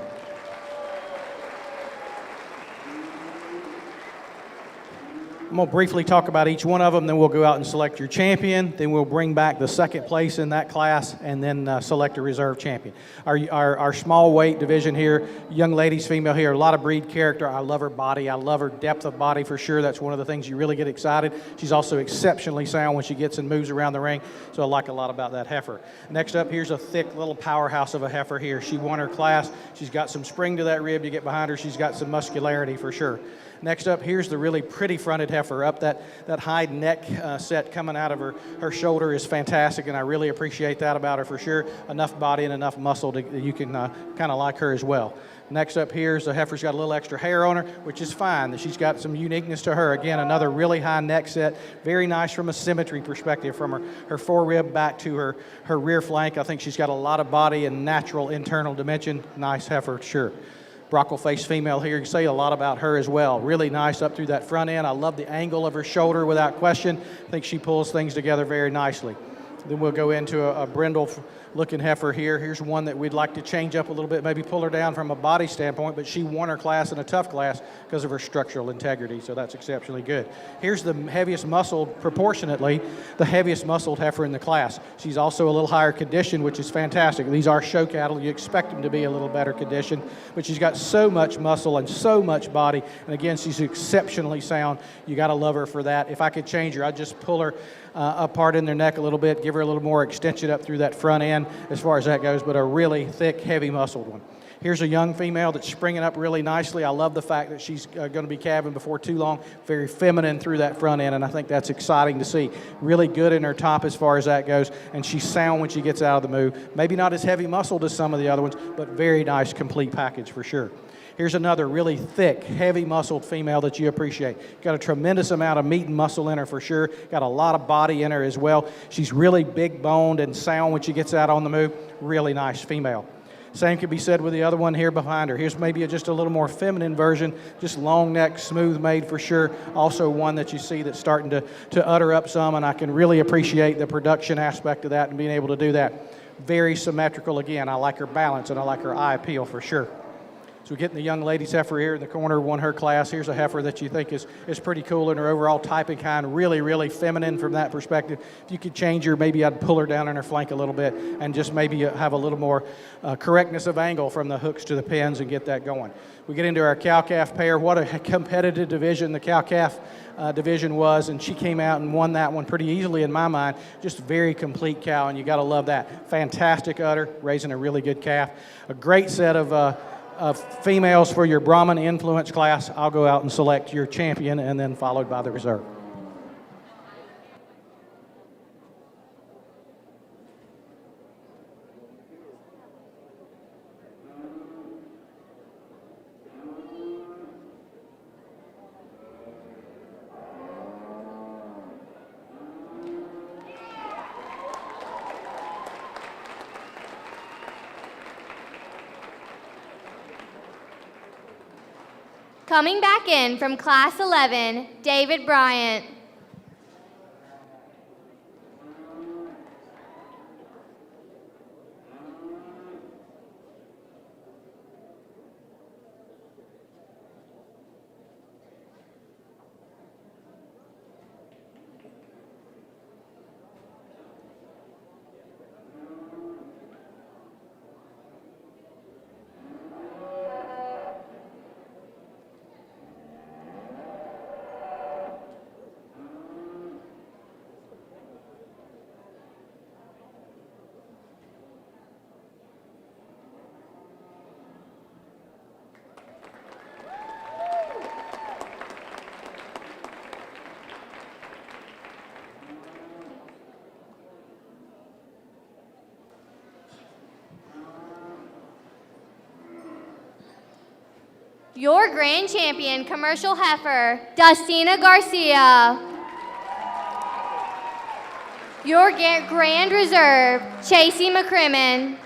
[SPEAKER 2] I'm going to briefly talk about each one of them, then we'll go out and select your champion, then we'll bring back the second place in that class, and then select a reserve champion. Our small weight division here, young ladies, female here, a lot of breed character. I love her body. I love her depth of body for sure. That's one of the things you really get excited. She's also exceptionally sound when she gets and moves around the ring, so I like a lot about that heifer. Next up, here's a thick little powerhouse of a heifer here. She won her class. She's got some spring to that rib. You get behind her, she's got some muscularity for sure. Next up, here's the really pretty fronted heifer. Up that high neck set coming out of her shoulder is fantastic, and I really appreciate that about her for sure. Enough body and enough muscle that you can kind of like her as well. Next up here is the heifer's got a little extra hair on her, which is fine. She's got some uniqueness to her. Again, another really high neck set. Very nice from a symmetry perspective, from her forerib back to her rear flank. I think she's got a lot of body and natural internal dimension. Nice heifer, sure. Brockle-faced female here, you can say a lot about her as well. Really nice up through that front end. I love the angle of her shoulder without question. I think she pulls things together very nicely. Then we'll go into a brindle-looking heifer here. Here's one that we'd like to change up a little bit, maybe pull her down from a body standpoint, but she won her class in a tough class because of her structural integrity, so that's exceptionally good. Here's the heaviest muscled, proportionately, the heaviest muscled heifer in the class. She's also a little higher conditioned, which is fantastic. These are show cattle. You expect them to be a little better conditioned, but she's got so much muscle and so much body, and again, she's exceptionally sound. You got to love her for that. If I could change her, I'd just pull her apart in their neck a little bit, give her a little more extension up through that front end as far as that goes, but a really thick, heavy muscled one. Here's a young female that's springing up really nicely. I love the fact that she's going to be calving before too long. Very feminine through that front end, and I think that's exciting to see. Really good in her top as far as that goes, and she's sound when she gets out of the move. Maybe not as heavy muscled as some of the other ones, but very nice, complete package for sure. Here's another really thick, heavy muscled female that you appreciate. Got a tremendous amount of meat and muscle in her for sure. Got a lot of body in her as well. She's really big boned and sound when she gets out on the move. Really nice female. Same could be said with the other one here behind her. Here's maybe just a little more feminine version, just long neck, smooth made for sure. Also one that you see that's starting to utter up some, and I can really appreciate the production aspect of that and being able to do that. Very symmetrical again. I like her balance and I like her eye appeal for sure. So we're getting the young lady's heifer here in the corner, won her class. Here's a heifer that you think is pretty cool in her overall type and kind, really, really feminine from that perspective. If you could change her, maybe I'd pull her down on her flank a little bit and just maybe have a little more correctness of angle from the hooks to the pins and get that going. We get into our cow-calf pair. What a competitive division the cow-calf division was, and she came out and won that one pretty easily in my mind. Just a very complete cow, and you got to love that. Fantastic udder, raising a really good calf. A great set of females for your Brahman Influence class. I'll go out and select your champion and then followed by the reserve.
[SPEAKER 1] Coming back in from Class 11, David Bryant. Your grand champion, commercial heifer, Dustina Garcia. Your grand reserve, Chasey McCrimmon.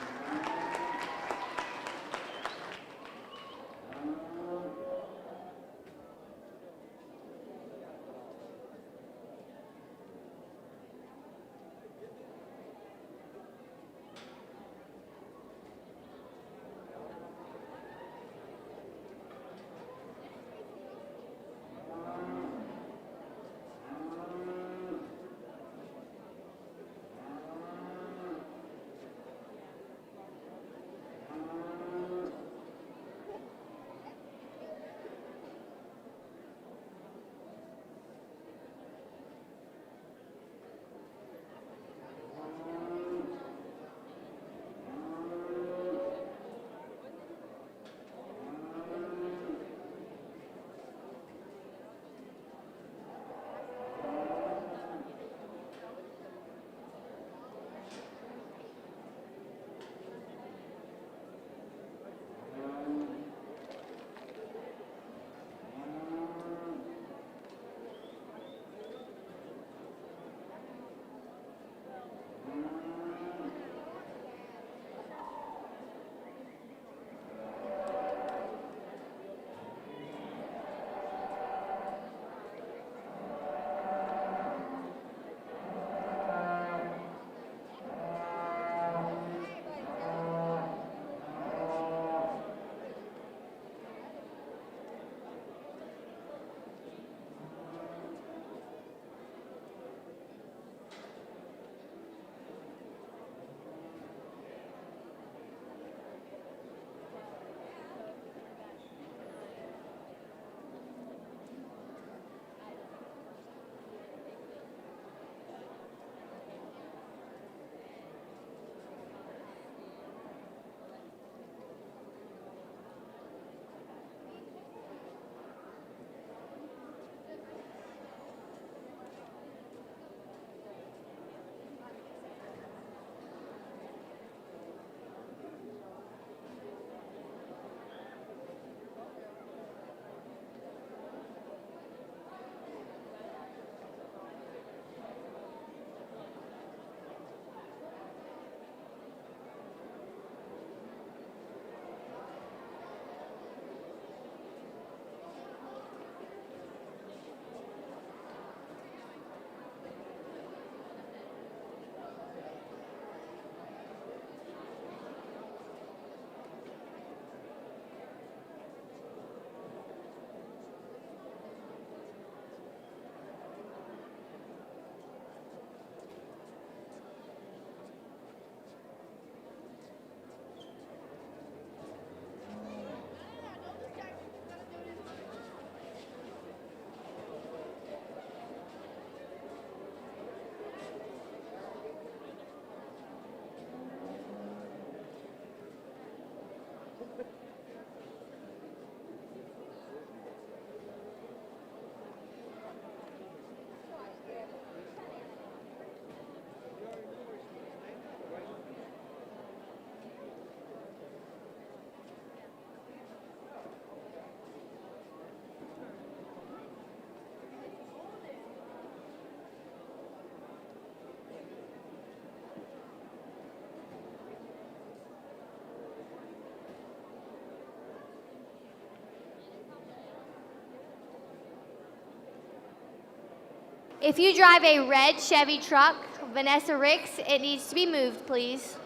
[SPEAKER 1] If you drive a red Chevy truck, Vanessa Ricks, it needs to be moved, please.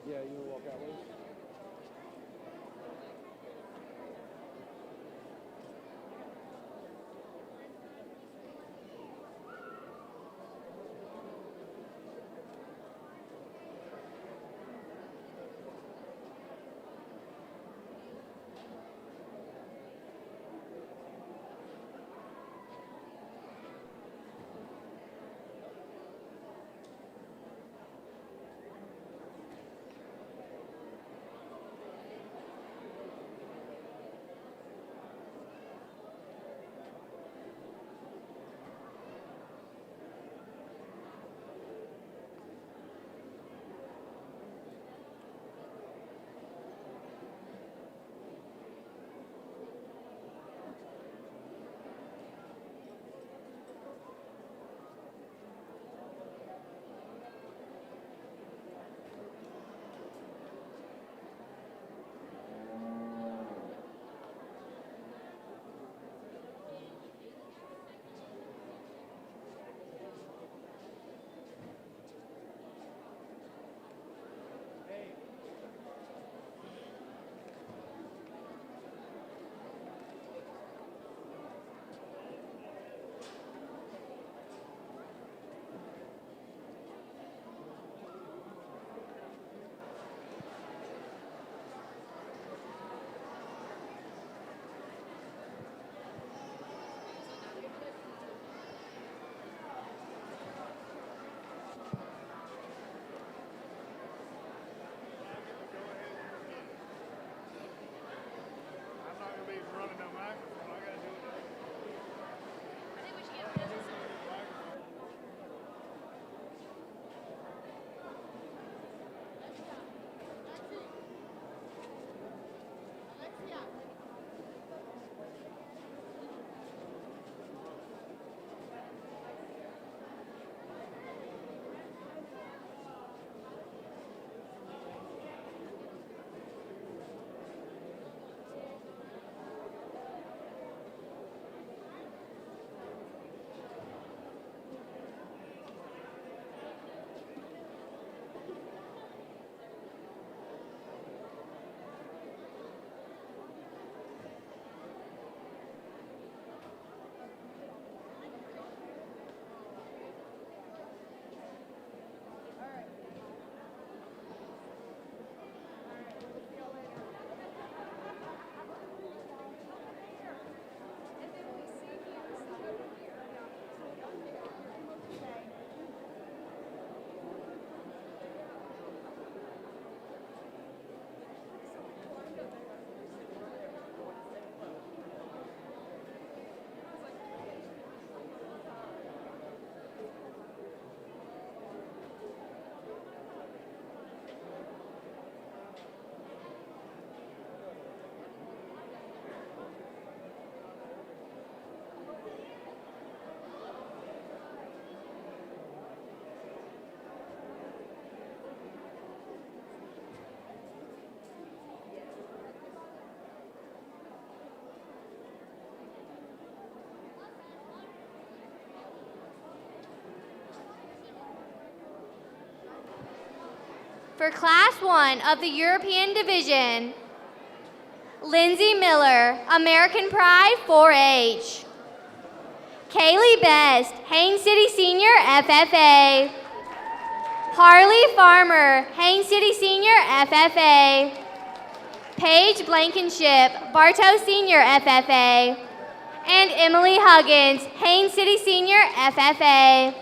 [SPEAKER 2] Yeah, you want to walk out with us?
[SPEAKER 1] For Class 1 of the European Division, Lindsay Miller, American Pride 4-H. Kaylee Best, Haines City Senior FFA. Harley Farmer, Haines City Senior FFA. Paige Blankenship, Bartow Senior FFA. And Emily Huggins, Haines City Senior FFA.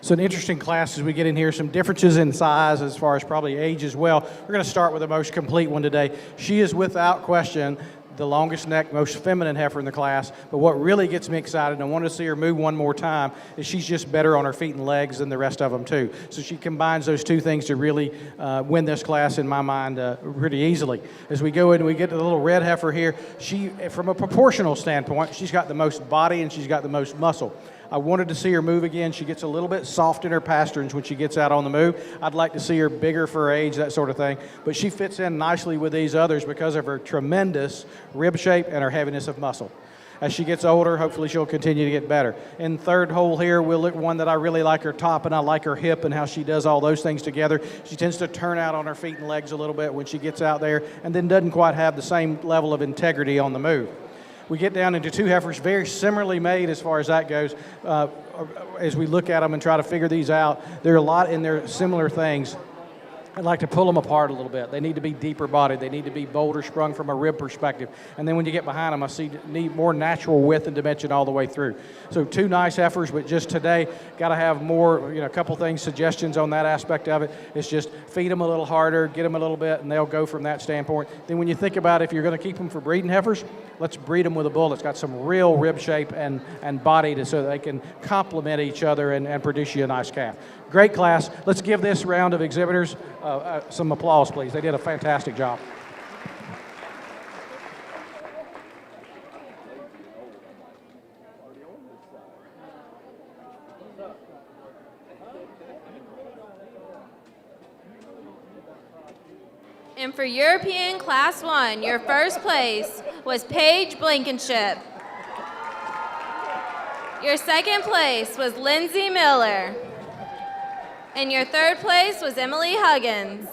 [SPEAKER 2] So an interesting class as we get in here, some differences in size as far as probably age as well. We're going to start with the most complete one today. She is without question the longest neck, most feminine heifer in the class, but what really gets me excited, and I wanted to see her move one more time, is she's just better on her feet and legs than the rest of them too. So she combines those two things to really win this class in my mind pretty easily. As we go in, we get to the little red heifer here. She, from a proportional standpoint, she's got the most body and she's got the most muscle. I wanted to see her move again. She gets a little bit soft in her pasterns when she gets out on the move. I'd like to see her bigger for her age, that sort of thing. But she fits in nicely with these others because of her tremendous rib shape and her heaviness of muscle. As she gets older, hopefully she'll continue to get better. In third hole here, we'll look at one that I really like her top, and I like her hip and how she does all those things together. She tends to turn out on her feet and legs a little bit when she gets out there, and then doesn't quite have the same level of integrity on the move. We get down into two heifers very similarly made as far as that goes. As we look at them and try to figure these out, there are a lot in there similar things. I'd like to pull them apart a little bit. They need to be deeper bodied. They need to be bolder sprung from a rib perspective. And then when you get behind them, I see need more natural width and dimension all the way through. So two nice heifers, but just today, got to have more, a couple things, suggestions on that aspect of it. It's just feed them a little harder, get them a little bit, and they'll go from that standpoint. Then when you think about if you're going to keep them for breeding heifers, let's breed them with a bull that's got some real rib shape and body so that they can complement each other and produce you a nice calf. Great class. Let's give this round of exhibitors some applause, please. They did a fantastic job.
[SPEAKER 3] And for European Class 1, your first place was Paige Blankenship. Your second place was Lindsay Miller. And your third place was Emily Huggins.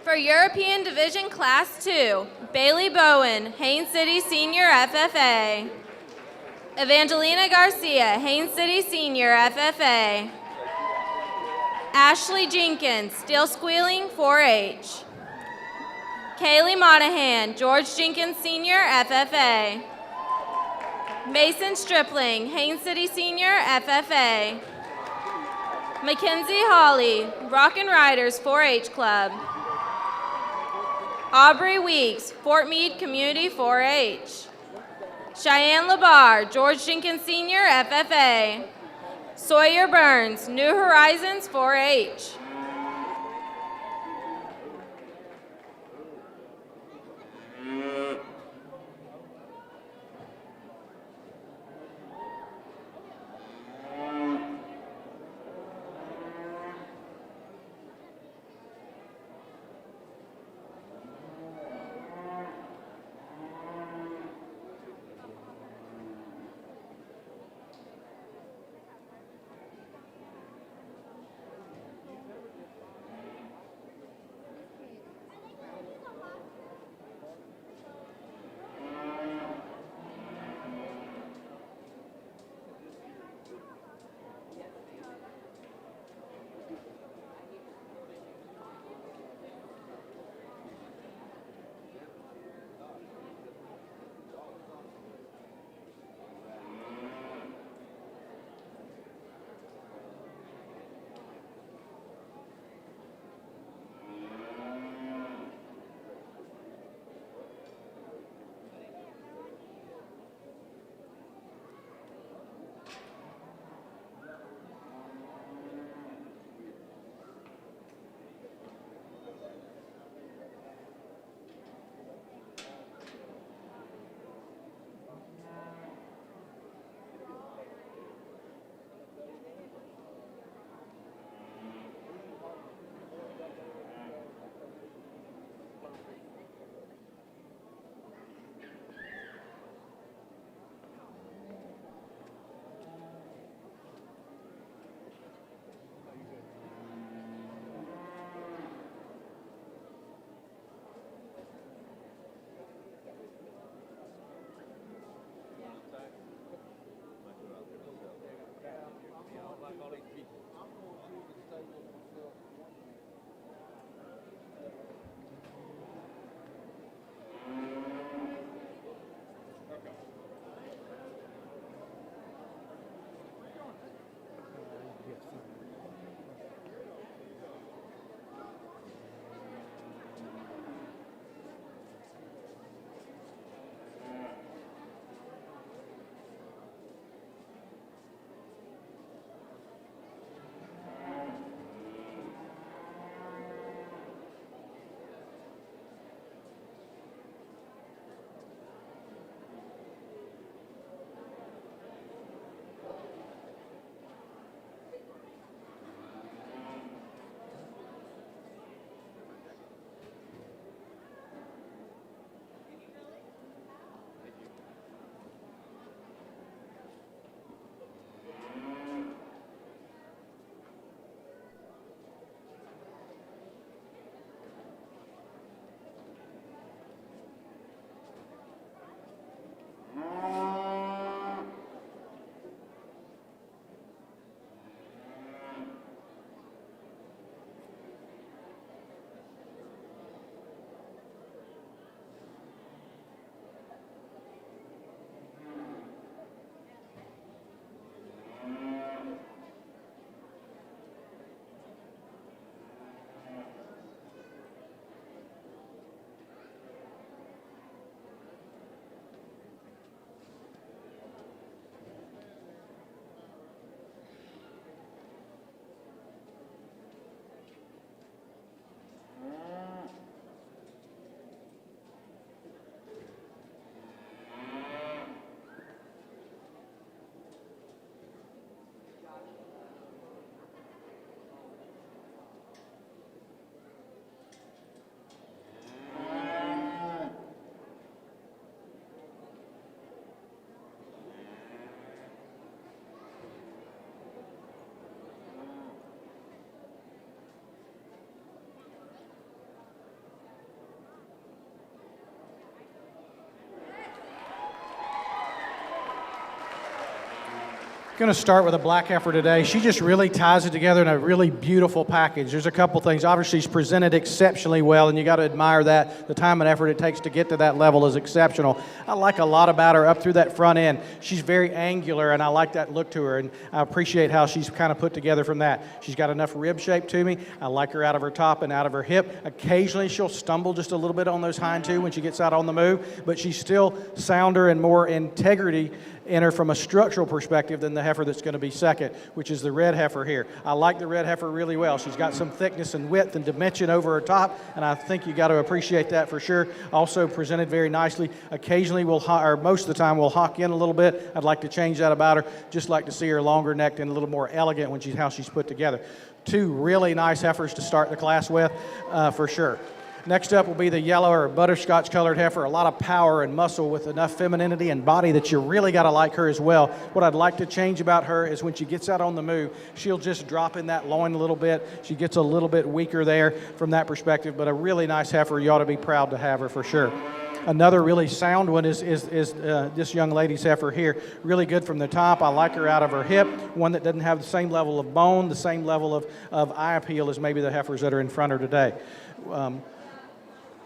[SPEAKER 3] For European Division Class 2, Bailey Bowen, Haines City Senior FFA. Evangelina Garcia, Haines City Senior FFA. Ashley Jenkins, Steel Squealing 4-H. Kaylee Monahan, George Jenkins Senior FFA. Mason Stripling, Haines City Senior FFA. Mackenzie Hawley, Rockin' Riders 4-H Club. Aubrey Weeks, Fort Meade Community 4-H. Cheyenne Labar, George Jenkins Senior FFA. Sawyer Burns, New Horizons 4-H.
[SPEAKER 2] going to start with a black heifer today. She just really ties it together in a really beautiful package. There's a couple things. Obviously, she's presented exceptionally well, and you got to admire that. The time and effort it takes to get to that level is exceptional. I like a lot about her up through that front end. She's very angular, and I like that look to her, and I appreciate how she's kind of put together from that. She's got enough rib shape to me. I like her out of her top and out of her hip. Occasionally, she'll stumble just a little bit on those hind two when she gets out on the move, but she's still sounder and more integrity in her from a structural perspective than the heifer that's going to be second, which is the red heifer here. I like the red heifer really well. She's got some thickness and width and dimension over her top, and I think you got to appreciate that for sure. Also presented very nicely. Occasionally or most of the time we'll hawk in a little bit. I'd like to change that about her. Just like to see her longer necked and a little more elegant when how she's put together. Two really nice heifers to start the class with, for sure. Next up will be the yellow or butterscotch colored heifer, a lot of power and muscle with enough femininity and body that you really got to like her as well. What I'd like to change about her is when she gets out on the move, she'll just drop in that loin a little bit. She gets a little bit weaker there from that perspective, but a really nice heifer. You ought to be proud to have her for sure. Another really sound one is this young lady's heifer here. Really good from the top. I like her out of her hip, one that doesn't have the same level of bone, the same level of eye appeal as maybe the heifers that are in front of her today.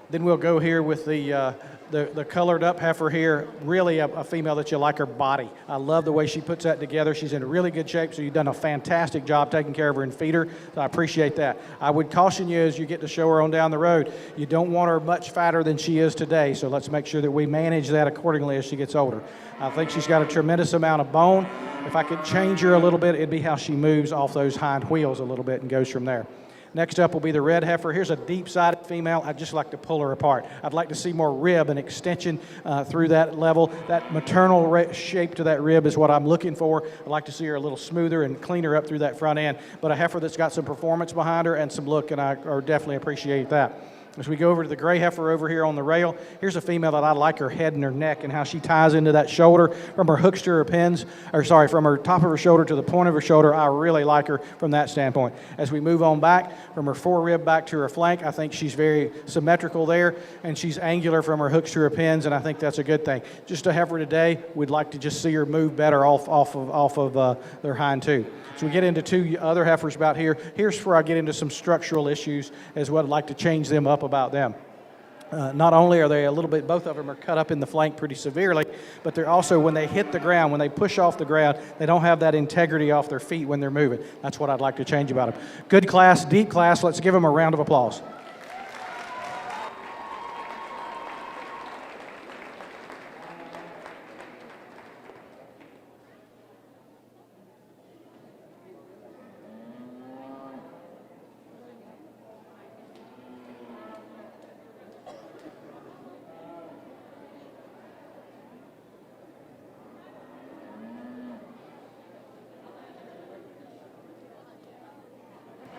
[SPEAKER 2] Then we'll go here with the colored up heifer here, really a female that you like her body. I love the way she puts that together. She's in really good shape, so you've done a fantastic job taking care of her and feed her, so I appreciate that. I would caution you as you get to show her on down the road, you don't want her much fatter than she is today, so let's make sure that we manage that accordingly as she gets older. I think she's got a tremendous amount of bone. If I could change her a little bit, it'd be how she moves off those hind wheels a little bit and goes from there. Next up will be the red heifer. Here's a deep-sided female. I'd just like to pull her apart. I'd like to see more rib and extension through that level. That maternal shape to that rib is what I'm looking for. I'd like to see her a little smoother and cleaner up through that front end. But a heifer that's got some performance behind her and some look, and I definitely appreciate that. As we go over to the gray heifer over here on the rail, here's a female that I like her head and her neck and how she ties into that shoulder from her hooks to her pins, from her top of her shoulder to the point of her shoulder. I really like her from that standpoint. As we move on back, from her forerib back to her flank, I think she's very symmetrical there, and she's angular from her hooks to her pins, and I think that's a good thing. Just a heifer today, we'd like to just see her move better off of their hind two. So we get into two other heifers about here. Here's where I get into some structural issues as well. I'd like to change them up about them. Not only are they a little bit, both of them are cut up in the flank pretty severely, but they're also, when they hit the ground, when they push off the ground, they don't have that integrity off their feet when they're moving. That's what I'd like to change about them. Good class, deep class. Let's give them a round of applause.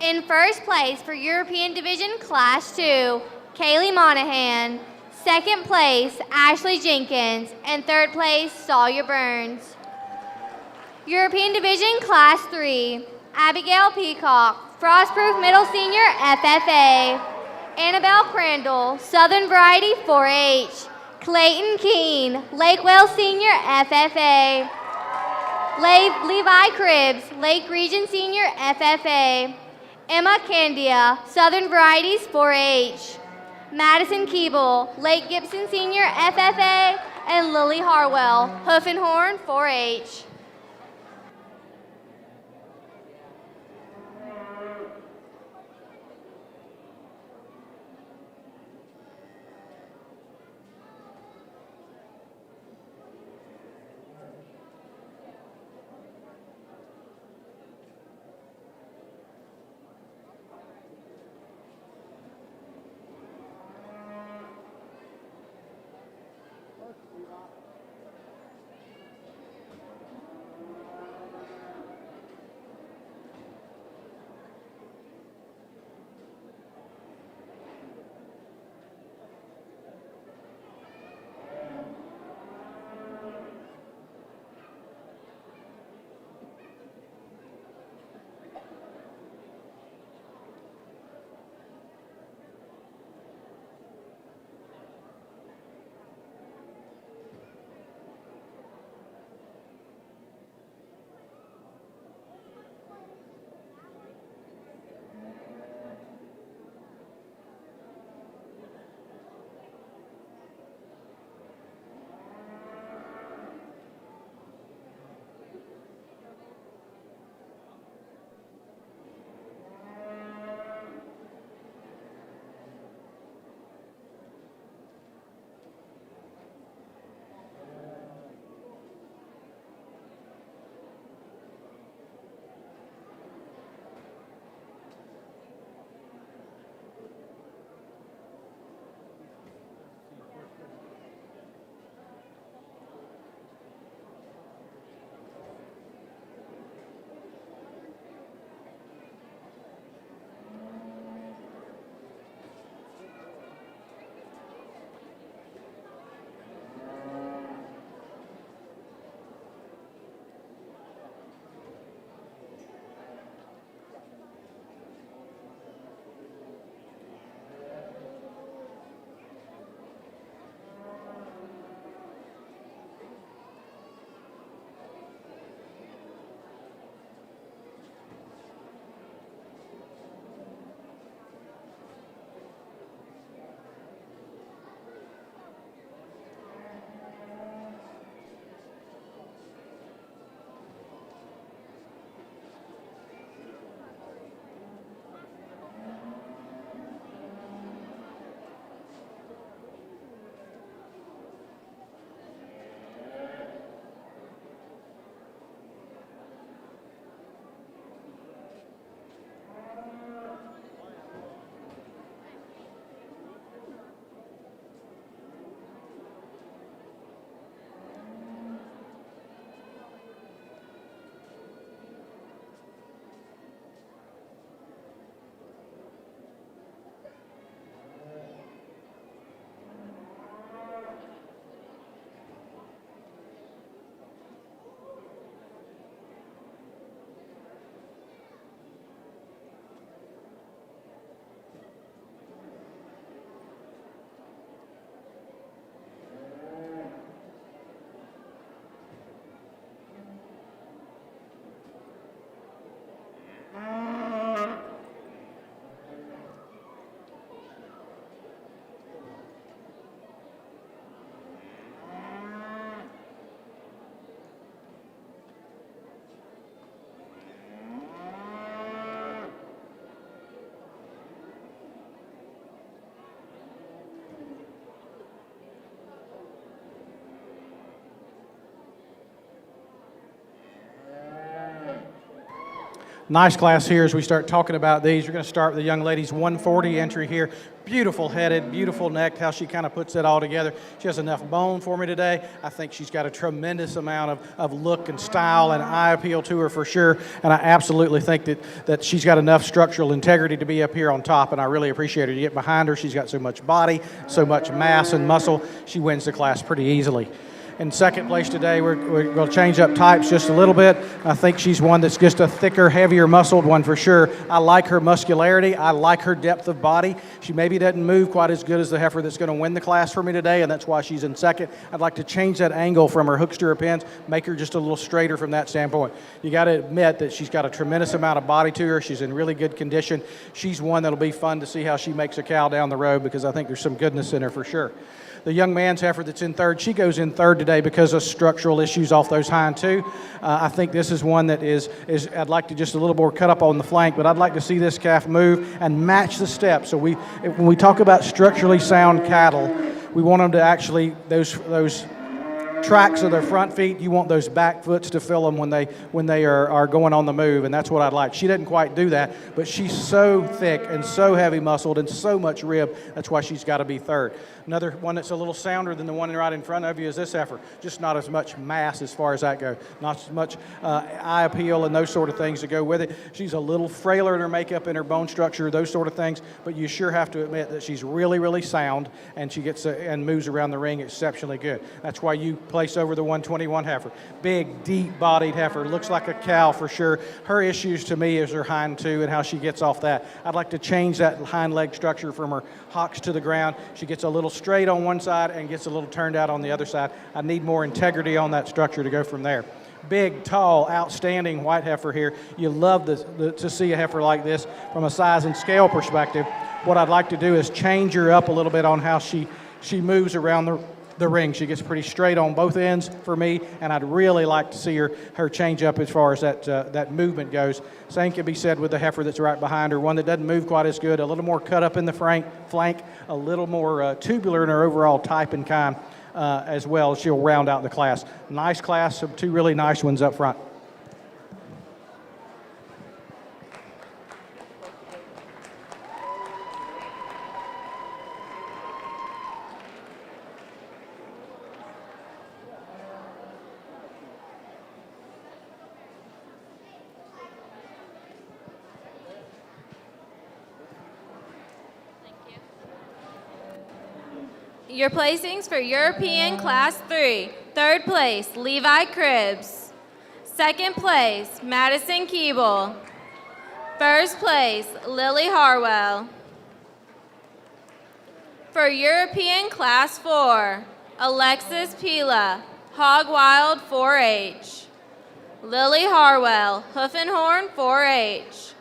[SPEAKER 1] In first place for European Division Class 2, Kaylee Monahan. Second place, Ashley Jenkins. And third place, Sawyer Burns. European Division Class 3, Abigail Peacock, Frostproof Middle Senior FFA. Annabelle Crandall, Southern Variety 4-H. Clayton Keene, Lakewell Senior FFA. Levi Cribbs, Lake Region Senior FFA. Emma Candia, Southern Varieties 4-H. Madison Keeble, Lake Gibson Senior FFA. And Lily Harwell, Hoof and Horn 4-H.
[SPEAKER 2] Nice class here as we start talking about these. We're going to start with the young lady's 140 entry here. Beautiful headed, beautiful necked, how she kind of puts it all together. She has enough bone for me today. I think she's got a tremendous amount of look and style and eye appeal to her for sure. And I absolutely think that she's got enough structural integrity to be up here on top, and I really appreciate her. You get behind her, she's got so much body, so much mass and muscle. She wins the class pretty easily. In second place today, we're going to change up types just a little bit. I think she's one that's just a thicker, heavier, muscled one for sure. I like her muscularity. I like her depth of body. She maybe doesn't move quite as good as the heifer that's going to win the class for me today, and that's why she's in second. I'd like to change that angle from her hooks to her pins, make her just a little straighter from that standpoint. You got to admit that she's got a tremendous amount of body to her. She's in really good condition. She's one that'll be fun to see how she makes a cow down the road, because I think there's some goodness in her for sure. The young man's heifer that's in third, she goes in third today because of structural issues off those hind two. I think this is one that is I'd like to just a little more cut up on the flank, but I'd like to see this calf move and match the steps. So when we talk about structurally sound cattle, we want them to actually, those tracks of their front feet, you want those back foots to fill them when they are going on the move, and that's what I'd like. She doesn't quite do that, but she's so thick and so heavy muscled and so much rib, that's why she's got to be third. Another one that's a little sounder than the one right in front of you is this heifer. Just not as much mass as far as that goes. Not as much eye appeal and those sort of things to go with it. She's a little frailer in her makeup and her bone structure, those sort of things, but you sure have to admit that she's really, really sound, and she gets and moves around the ring exceptionally good. That's why you place over the 121 heifer. Big, deep-bodied heifer. Looks like a cow for sure. Her issues to me is her hind two and how she gets off that. I'd like to change that hind leg structure from her hocks to the ground. She gets a little straight on one side and gets a little turned out on the other side. I need more integrity on that structure to go from there. Big, tall, outstanding white heifer here. You love to see a heifer like this from a size and scale perspective. What I'd like to do is change her up a little bit on how she moves around the ring. She gets pretty straight on both ends for me, and I'd really like to see her change up as far as that movement goes. Same can be said with the heifer that's right behind her, one that doesn't move quite as good, a little more cut up in the flank, a little more tubular in her overall type and kind as well. She'll round out the class. Nice class, some two really nice ones up front.
[SPEAKER 3] Your placings for European Class 3. Third place, Levi Cribbs. Second place, Madison Keeble. First place, Lily Harwell. For European Class 4, Alexis Pila, Hog Wild 4-H. Lily Harwell, Hoof and Horn 4-H.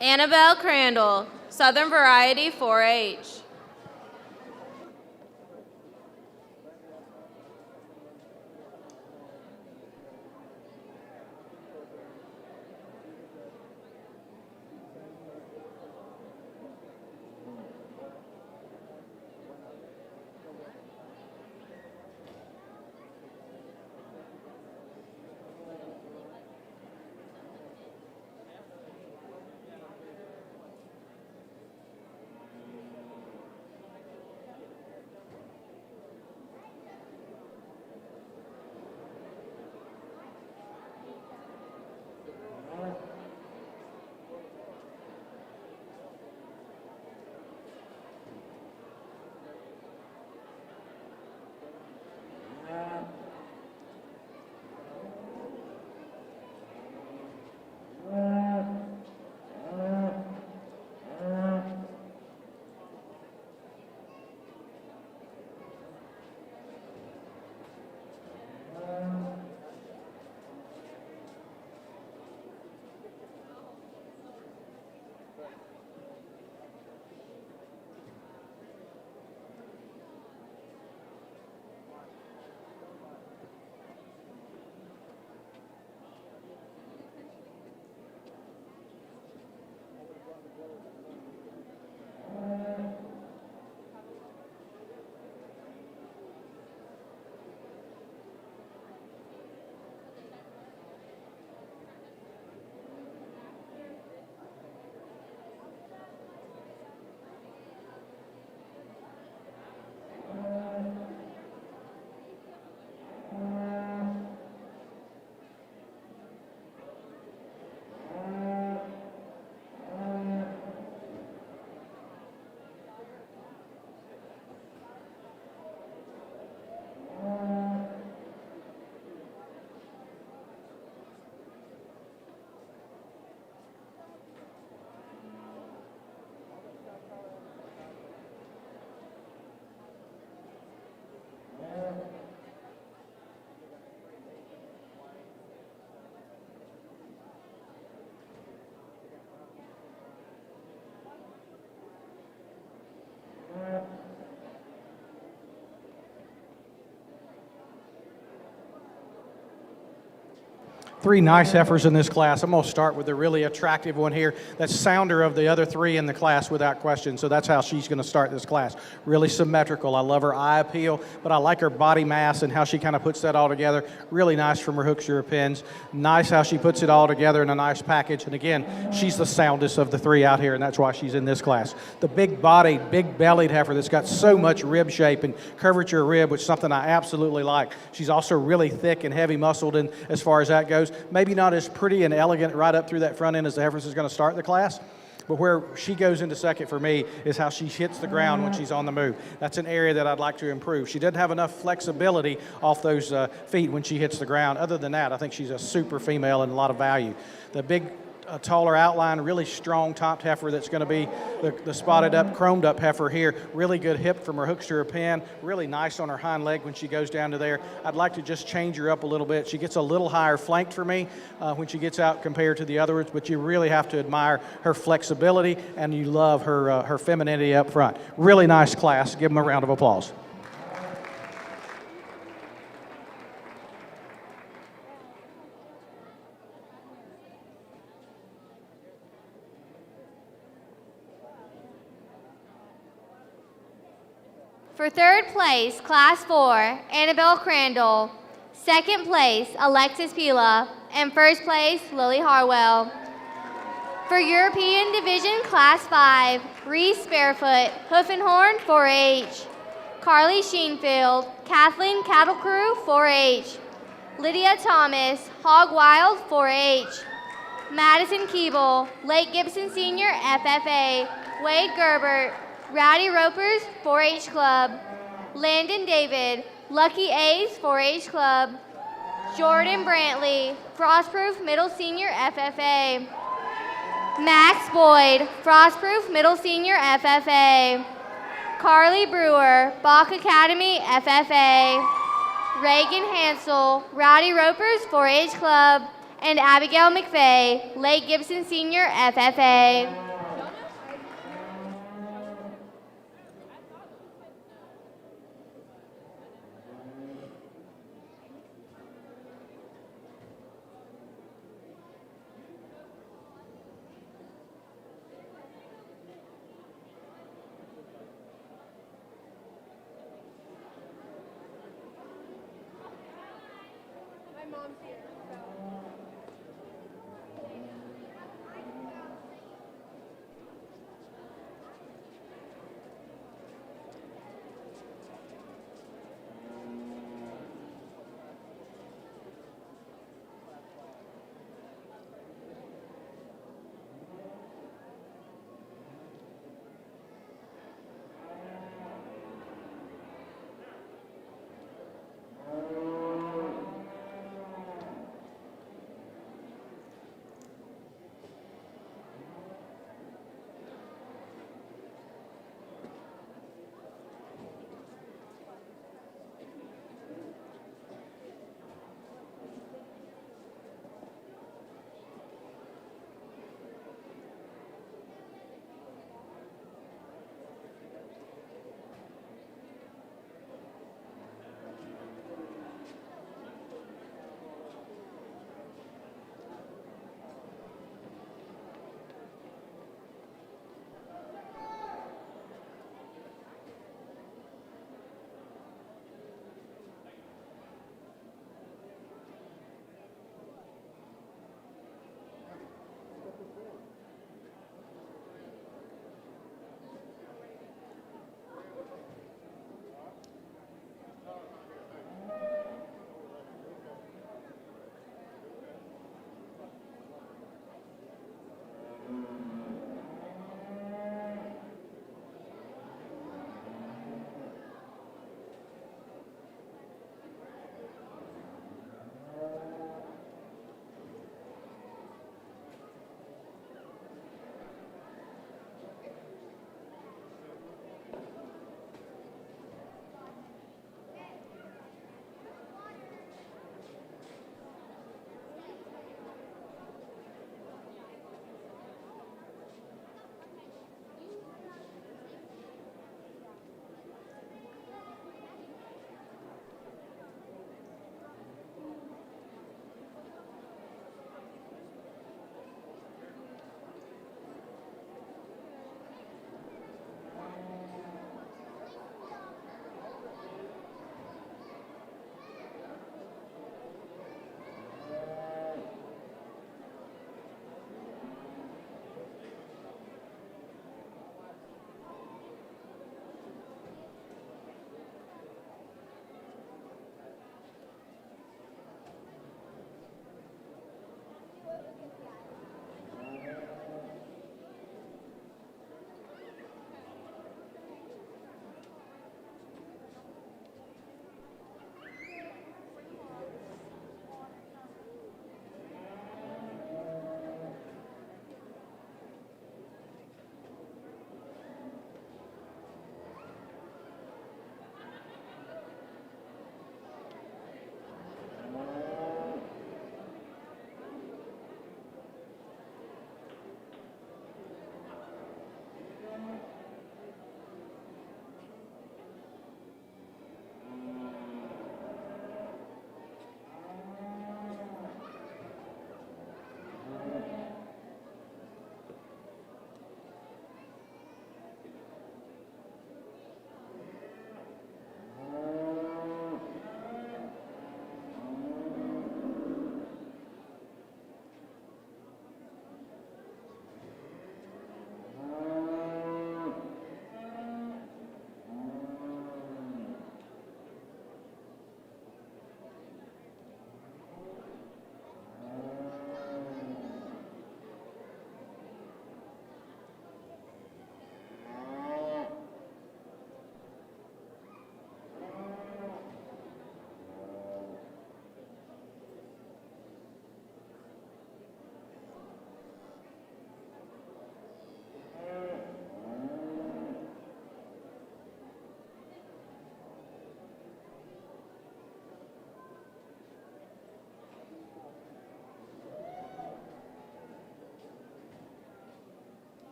[SPEAKER 3] Annabelle Crandall, Southern Variety 4-H.
[SPEAKER 2] Three nice heifers in this class. I'm going to start with the really attractive one here. That's sounder of the other three in the class without question. So that's how she's going to start this class. Really symmetrical. I love her eye appeal, but I like her body mass and how she kind of puts that all together. Really nice from her hooks to her pins. Nice how she puts it all together in a nice package. And again, she's the soundest of the three out here, and that's why she's in this class. The big-bodied, big-bellied heifer that's got so much rib shape and curvature of rib, which is something I absolutely like. She's also really thick and heavy-muscled, and as far as that goes, maybe not as pretty and elegant right up through that front end as the heifer is going to start the class, but where she goes into second for me is how she hits the ground when she's on the move. That's an area that I'd like to improve. She doesn't have enough flexibility off those feet when she hits the ground. Other than that, I think she's a super female and a lot of value. The big, taller outline, really strong topped heifer that's going to be the spotted up, chromed up heifer here. Really good hip from her hooks to her pin. Really nice on her hind leg when she goes down to there. I'd like to just change her up a little bit. She gets a little higher flanked for me when she gets out compared to the others, but you really have to admire her flexibility and you love her femininity up front. Really nice class. Give them a round of applause.
[SPEAKER 1] For third place, Class 4, Annabelle Crandall. Second place, Alexis Pila. And first place, Lily Harwell. For European Division Class 5, Reese Barefoot, Hoof and Horn, 4-H. Carly Sheenfield, Kathleen Cattle Crew, 4-H. Lydia Thomas, Hog Wild, 4-H. Madison Keeble, Lake Gibson Senior, FFA. Wade Gerbert, Rowdy Ropers, 4-H Club. Landon David, Lucky A's, 4-H Club. Jordan Brantley, Frostproof Middle Senior, FFA. Max Boyd, Frostproof Middle Senior, FFA. Carly Brewer, Bach Academy, FFA. Reagan Hansel, Rowdy Ropers, 4-H Club. And Abigail McVeigh, Lake Gibson Senior, FFA.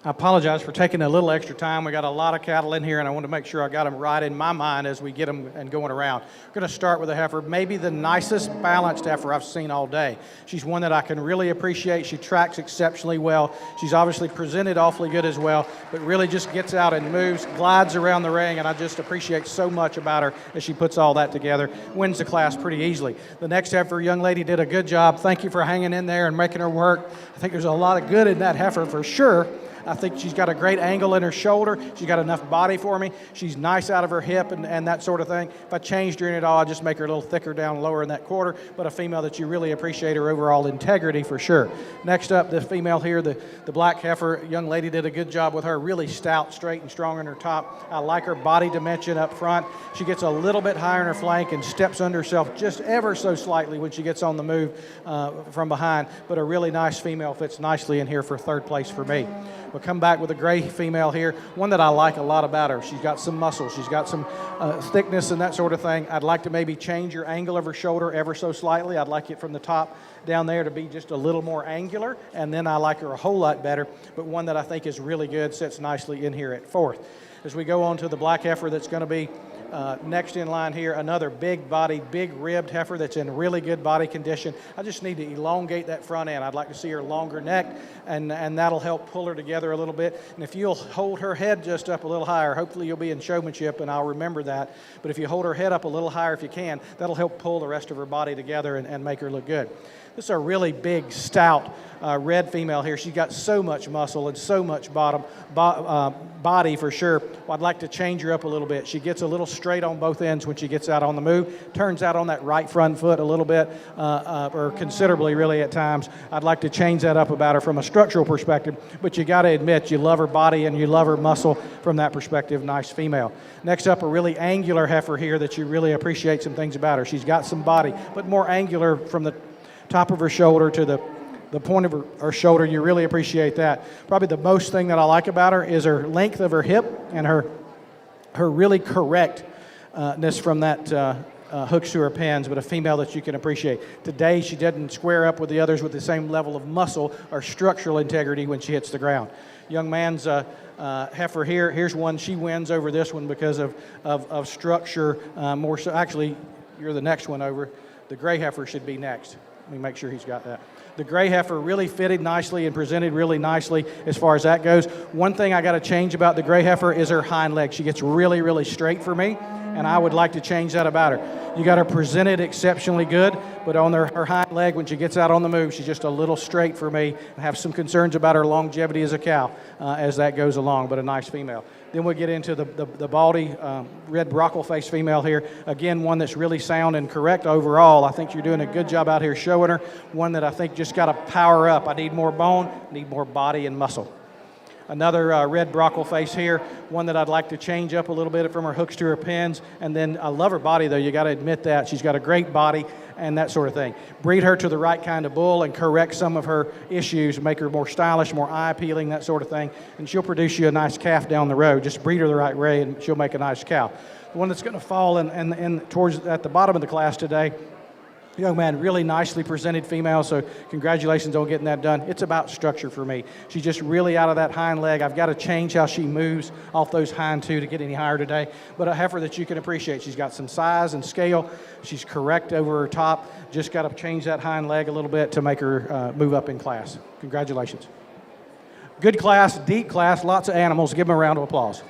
[SPEAKER 2] I apologize for taking a little extra time. We got a lot of cattle in here, and I want to make sure I got them right in my mind as we get them and going around. We're going to start with a heifer, maybe the nicest balanced heifer I've seen all day. She's one that I can really appreciate. She tracks exceptionally well. She's obviously presented awfully good as well, but really just gets out and moves, glides around the ring, and I just appreciate so much about her as she puts all that together. Wins the class pretty easily. The next heifer, young lady, did a good job. Thank you for hanging in there and making her work. I think there's a lot of good in that heifer for sure. I think she's got a great angle in her shoulder. She's got enough body for me. She's nice out of her hip and that sort of thing. If I changed her in at all, I'd just make her a little thicker down lower in that quarter, but a female that you really appreciate her overall integrity for sure. Next up, the female here, the black heifer, young lady did a good job with her. Really stout, straight, and strong in her top. I like her body dimension up front. She gets a little bit higher in her flank and steps under herself just ever so slightly when she gets on the move from behind, but a really nice female, fits nicely in here for third place for me. We'll come back with a gray female here, one that I like a lot about her. She's got some muscle, she's got some thickness and that sort of thing. I'd like to maybe change your angle of her shoulder ever so slightly. I'd like it from the top down there to be just a little more angular, and then I like her a whole lot better, but one that I think is really good, sits nicely in here at fourth. As we go on to the black heifer that's going to be next in line here, another big-bodied, big-ribbed heifer that's in really good body condition. I just need to elongate that front end. I'd like to see her longer neck, and that'll help pull her together a little bit. And if you'll hold her head just up a little higher, hopefully you'll be in showmanship, and I'll remember that. But if you hold her head up a little higher if you can, that'll help pull the rest of her body together and make her look good. This is a really big, stout red female here. She's got so much muscle and so much body for sure. Well, I'd like to change her up a little bit. She gets a little straight on both ends when she gets out on the move. Turns out on that right front foot a little bit, or considerably really at times. I'd like to change that up about her from a structural perspective, but you got to admit you love her body and you love her muscle from that perspective. Nice female. Next up, a really angular heifer here that you really appreciate some things about her. She's got some body, but more angular from the top of her shoulder to the point of her shoulder. You really appreciate that. Probably the most thing that I like about her is her length of her hip and her really correctness from that hooks to her pins, but a female that you can appreciate. Today, she didn't square up with the others with the same level of muscle or structural integrity when she hits the ground. Young man's heifer here. Here's one. She wins over this one because of structure more so. Actually, you're the next one over. The gray heifer should be next. Let me make sure he's got that. The gray heifer really fitted nicely and presented really nicely as far as that goes. One thing I got to change about the gray heifer is her hind leg. She gets really, really straight for me, and I would like to change that about her. You got her presented exceptionally good, but on her hind leg, when she gets out on the move, she's just a little straight for me. I have some concerns about her longevity as a cow as that goes along, but a nice female. Then we'll get into the baldy, red brockle-faced female here. Again, one that's really sound and correct overall. I think you're doing a good job out here showing her. One that I think just got to power up. I need more bone, need more body and muscle. Another red brockle face here, one that I'd like to change up a little bit from her hooks to her pins. And then I love her body, though. You got to admit that. She's got a great body and that sort of thing. Breed her to the right kind of bull and correct some of her issues, make her more stylish, more eye-appealing, that sort of thing. And she'll produce you a nice calf down the road. Just breed her the right way, and she'll make a nice cow. The one that's going to fall in towards at the bottom of the class today, young man, really nicely presented female, so congratulations on getting that done. It's about structure for me. She's just really out of that hind leg. I've got to change how she moves off those hind two to get any higher today, but a heifer that you can appreciate. She's got some size and scale. She's correct over her top. Just got to change that hind leg a little bit to make her move up in class. Congratulations. Good class, deep class, lots of animals. Give them a round of applause.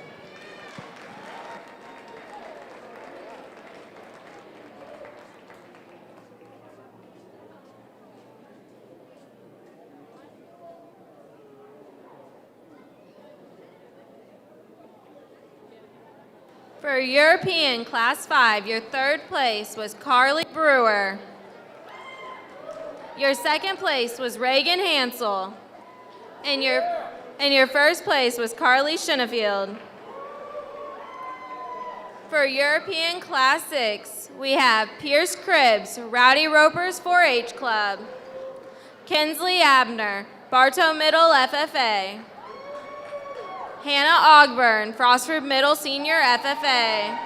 [SPEAKER 3] For European Class 5, your third place was Carly Brewer. Your second place was Reagan Hansel. And your first place was Carly Shinnefield. For European Class 6, we have Pierce Cribbs, Rowdy Ropers 4-H Club. Kinsley Abner, Bartow Middle FFA. Hannah Ogburn, Frostford Middle Senior FFA.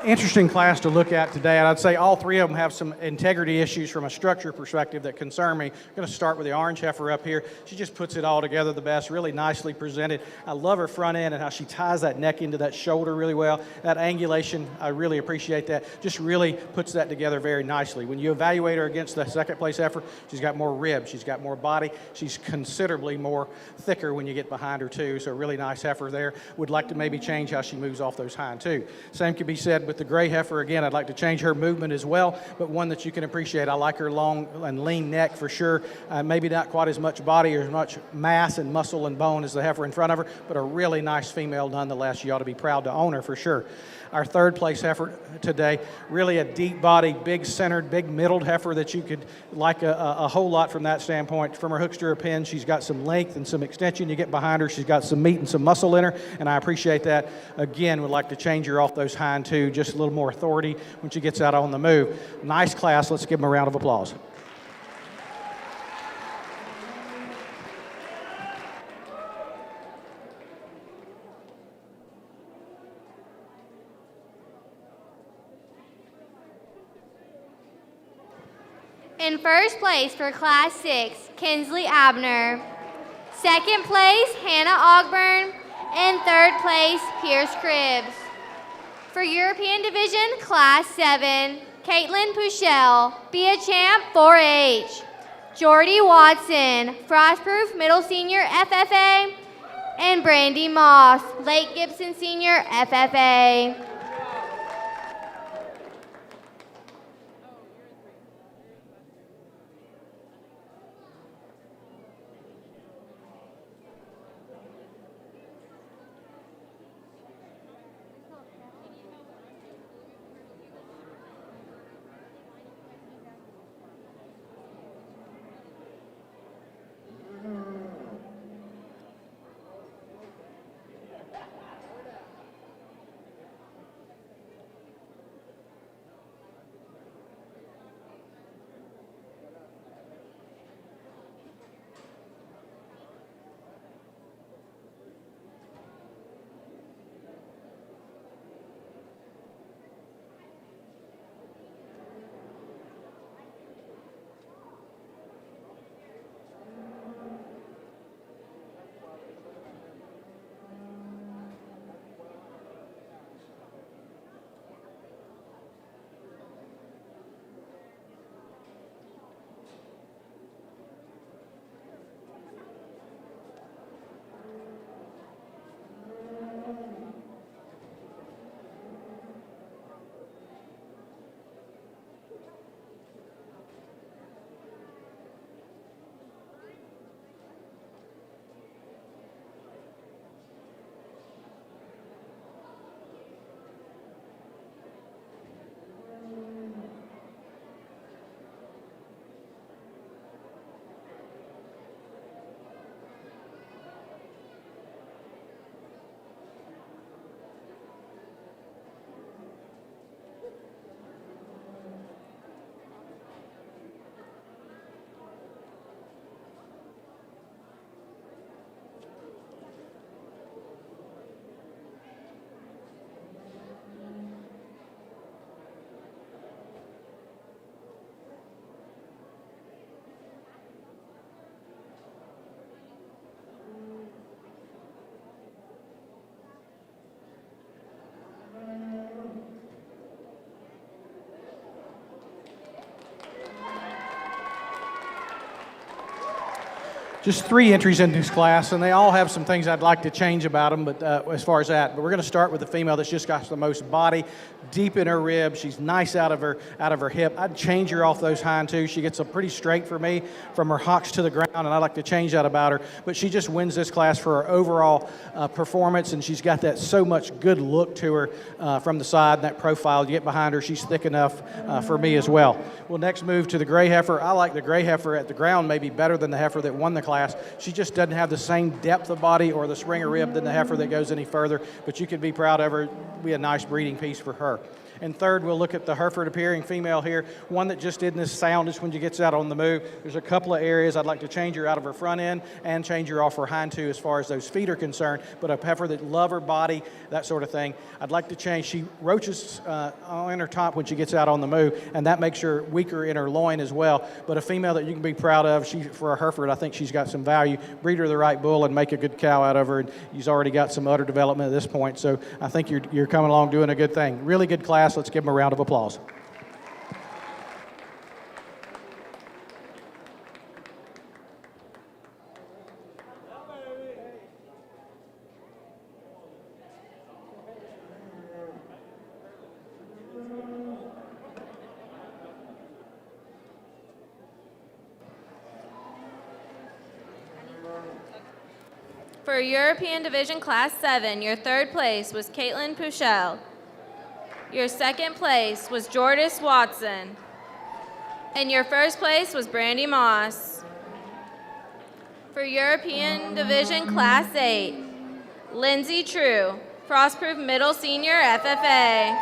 [SPEAKER 2] Interesting class to look at today, and I'd say all three of them have some integrity issues from a structure perspective that concern me. I'm going to start with the orange heifer up here. She just puts it all together the best, really nicely presented. I love her front end and how she ties that neck into that shoulder really well. That angulation, I really appreciate that. Just really puts that together very nicely. When you evaluate her against the second place heifer, she's got more ribs, she's got more body, she's considerably more thicker when you get behind her too, so a really nice heifer there. Would like to maybe change how she moves off those hind too. Same can be said with the gray heifer. Again, I'd like to change her movement as well, but one that you can appreciate. I like her long and lean neck for sure. Maybe not quite as much body or as much mass and muscle and bone as the heifer in front of her, but a really nice female nonetheless. You ought to be proud to own her for sure. Our third place heifer today, really a deep body, big centered, big middled heifer that you could like a whole lot from that standpoint. From her hooks to her pin, she's got some length and some extension. You get behind her, she's got some meat and some muscle in her, and I appreciate that. Again, would like to change her off those hind two, just a little more authority when she gets out on the move. Nice class. Let's give them a round of applause.
[SPEAKER 1] In first place for Class 6, Kinsley Abner. Second place, Hannah Ogburn. And third place, Pierce Cribbs. For European Division, Class 7, Caitlin Puchel. Be a Champ 4-H. Jordy Watson, Frostproof Middle Senior FFA. And Brandy Moss, Lake Gibson Senior FFA.
[SPEAKER 2] just 3 entries in this class, and they all have some things I'd like to change about them, but as far as that. But we're going to start with the female that's just got the most body, deep in her ribs. She's nice out of her hip. I'd change her off those hind two. She gets a pretty straight for me from her hocks to the ground, and I'd like to change that about her. But she just wins this class for her overall performance, and she's got that so much good look to her from the side, and that profile. You get behind her, she's thick enough for me as well. We'll next move to the gray heifer. I like the gray heifer at the ground maybe better than the heifer that won the class. She just doesn't have the same depth of body or the springer rib than the heifer that goes any further, but you could be proud of her. Be a nice breeding piece for her. And third, we'll look at the Hereford appearing female here, one that just isn't as sound as when she gets out on the move. There's a couple of areas I'd like to change her out of her front end and change her off her hind two as far as those feet are concerned, but a heifer that love her body, that sort of thing. I'd like to change. She roaches in her top when she gets out on the move, and that makes her weaker in her loin as well. But a female that you can be proud of, for a Hereford, I think she's got some value. Breed her the right bull and make a good cow out of her, and he's already got some udder development at this point, so I think you're coming along doing a good thing. Really good class. Let's give them a round of applause.
[SPEAKER 3] For European Division Class 7, your third place was Caitlin Puchel. Your second place was Jordis Watson. And your first place was Brandy Moss. For European Division Class 8, Lindsay True, Frostproof Middle Senior FFA.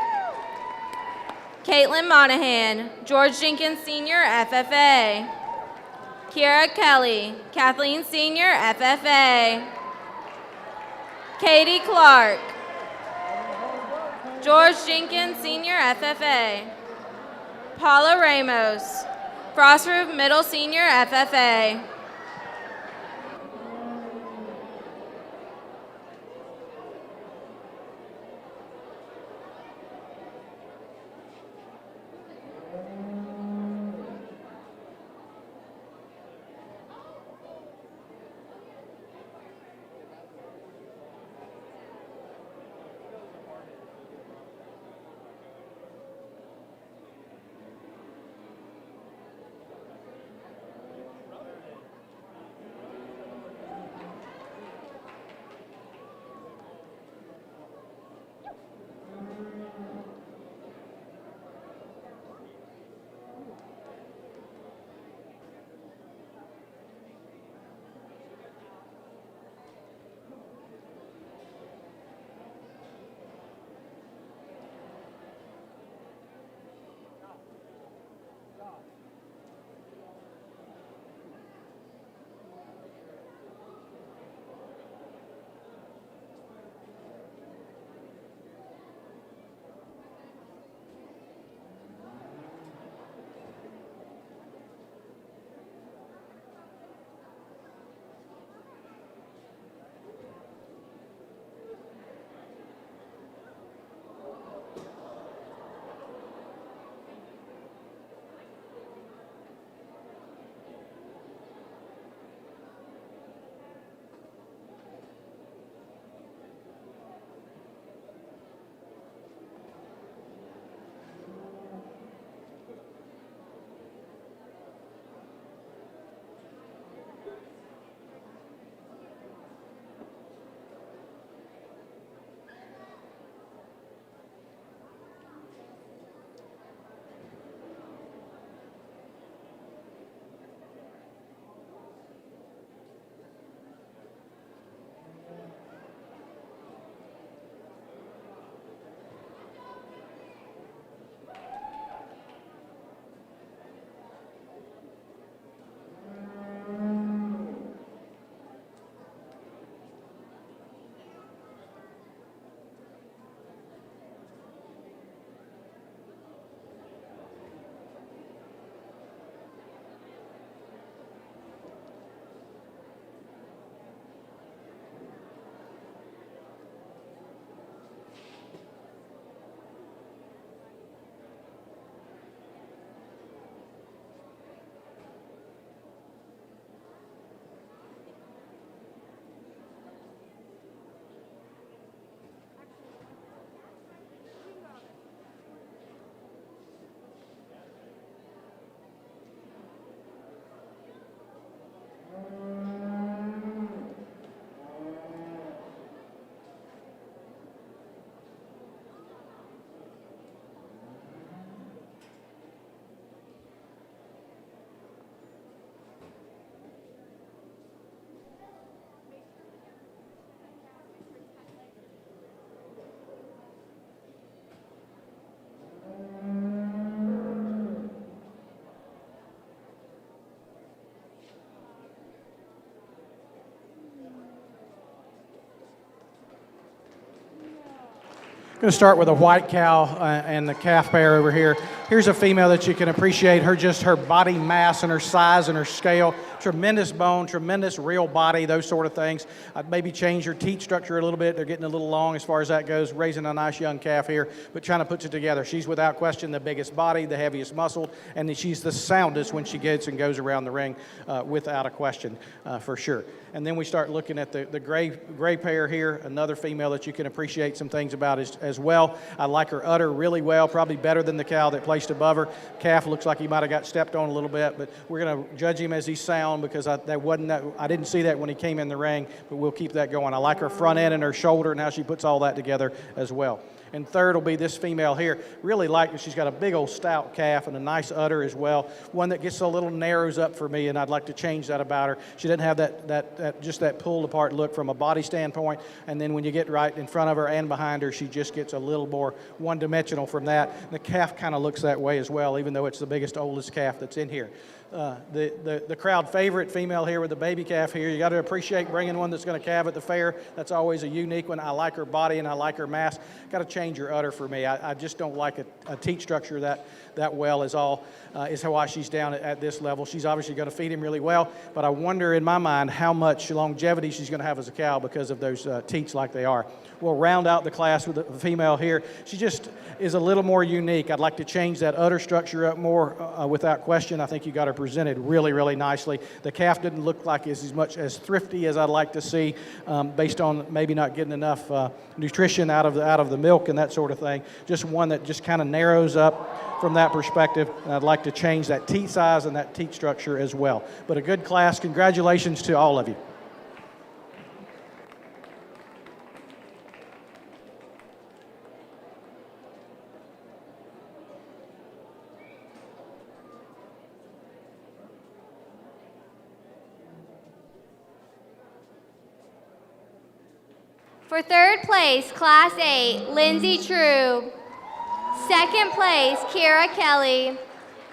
[SPEAKER 3] Caitlin Monahan, George Jenkins Senior FFA. Kiera Kelly, Kathleen Senior FFA. Katie Clark, George Jenkins Senior FFA. Paula Ramos, Frostproof Middle Senior FFA.
[SPEAKER 2] going to start with a white cow and the calf pair over here. Here's a female that you can appreciate her body mass and her size and her scale. Tremendous bone, tremendous real body, those sort of things. I'd maybe change her teat structure a little bit. They're getting a little long as far as that goes. Raising a nice young calf here, but trying to put it together. She's without question the biggest body, the heaviest muscle, and she's the soundest when she gets and goes around the ring, without a question, for sure. And then we start looking at the gray pair here, another female that you can appreciate some things about as well. I like her udder really well, probably better than the cow that placed above her. Calf looks like he might have got stepped on a little bit, but we're going to judge him as he's sound because I didn't see that when he came in the ring, but we'll keep that going. I like her front end and her shoulder and how she puts all that together as well. And third will be this female here. Really like her. She's got a big old stout calf and a nice udder as well. One that gets a little narrows up for me, and I'd like to change that about her. She doesn't have that pulled apart look from a body standpoint. And then when you get right in front of her and behind her, she just gets a little more one-dimensional from that. And the calf kind of looks that way as well, even though it's the biggest, oldest calf that's in here. The crowd favorite female here with the baby calf here. You got to appreciate bringing one that's going to calve at the fair. That's always a unique one. I like her body and I like her mass. Got to change her udder for me. I just don't like a teat structure that well is why she's down at this level. She's obviously going to feed him really well, but I wonder in my mind how much longevity she's going to have as a cow because of those teats like they are. We'll round out the class with a female here. She just is a little more unique. I'd like to change that udder structure up more without question. I think you got her presented really, really nicely. The calf didn't look like it's as much as thrifty as I'd like to see based on maybe not getting enough nutrition out of the milk and that sort of thing. Just one that just kind of narrows up from that perspective. And I'd like to change that teat size and that teat structure as well. But a good class. Congratulations to all of you.
[SPEAKER 1] For third place, Class 8, Lindsay True. Second place, Kira Kelly.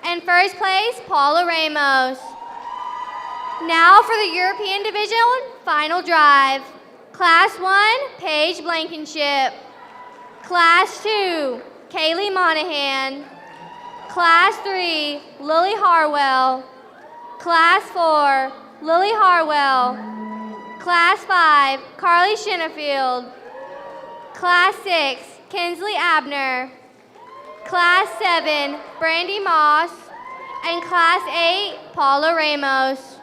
[SPEAKER 1] And first place, Paula Ramos. Now for the European Division Final Drive. Class 1, Paige Blankenship. Class 2, Kaylee Monahan. Class 3, Lily Harwell. Class 4, Lily Harwell. Class 5, Carly Shinnefield. Class 6, Kinsley Abner. Class 7, Brandy Moss. And Class 8, Paula Ramos.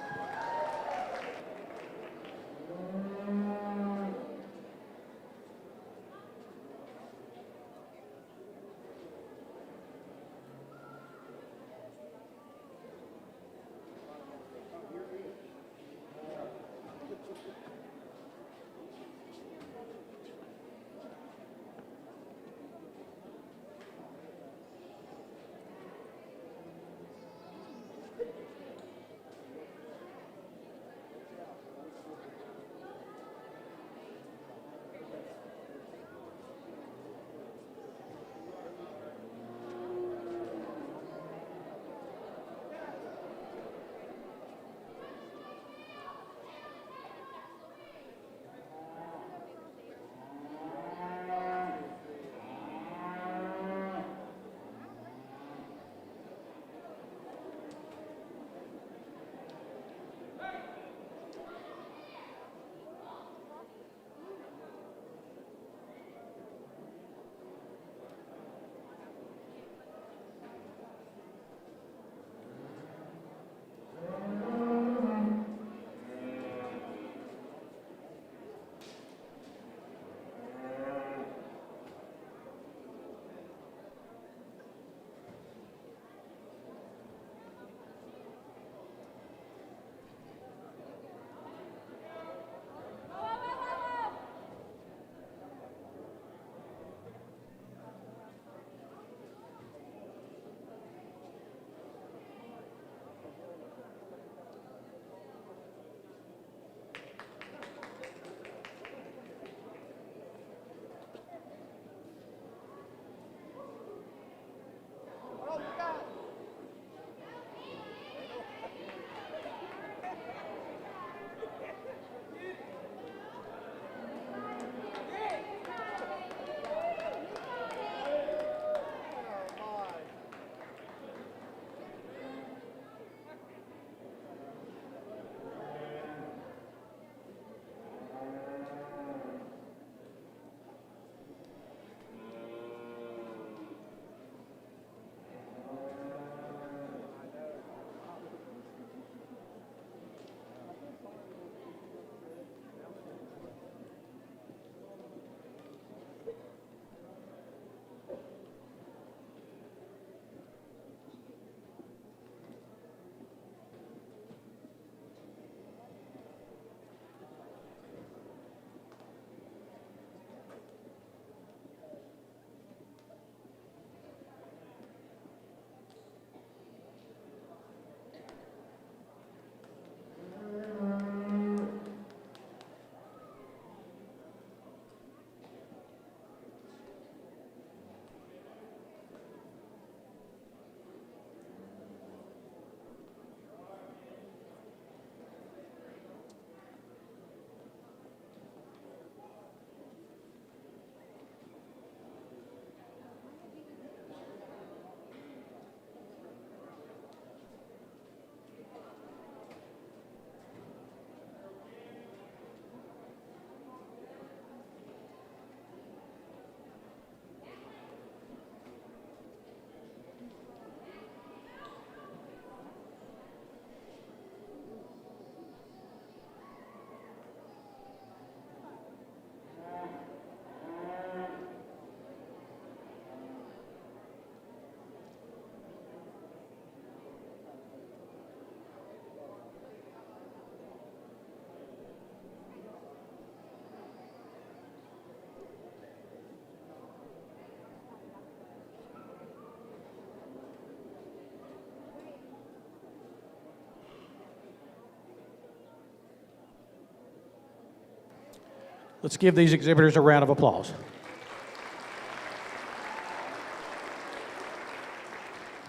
[SPEAKER 2] Let's give these exhibitors a round of applause.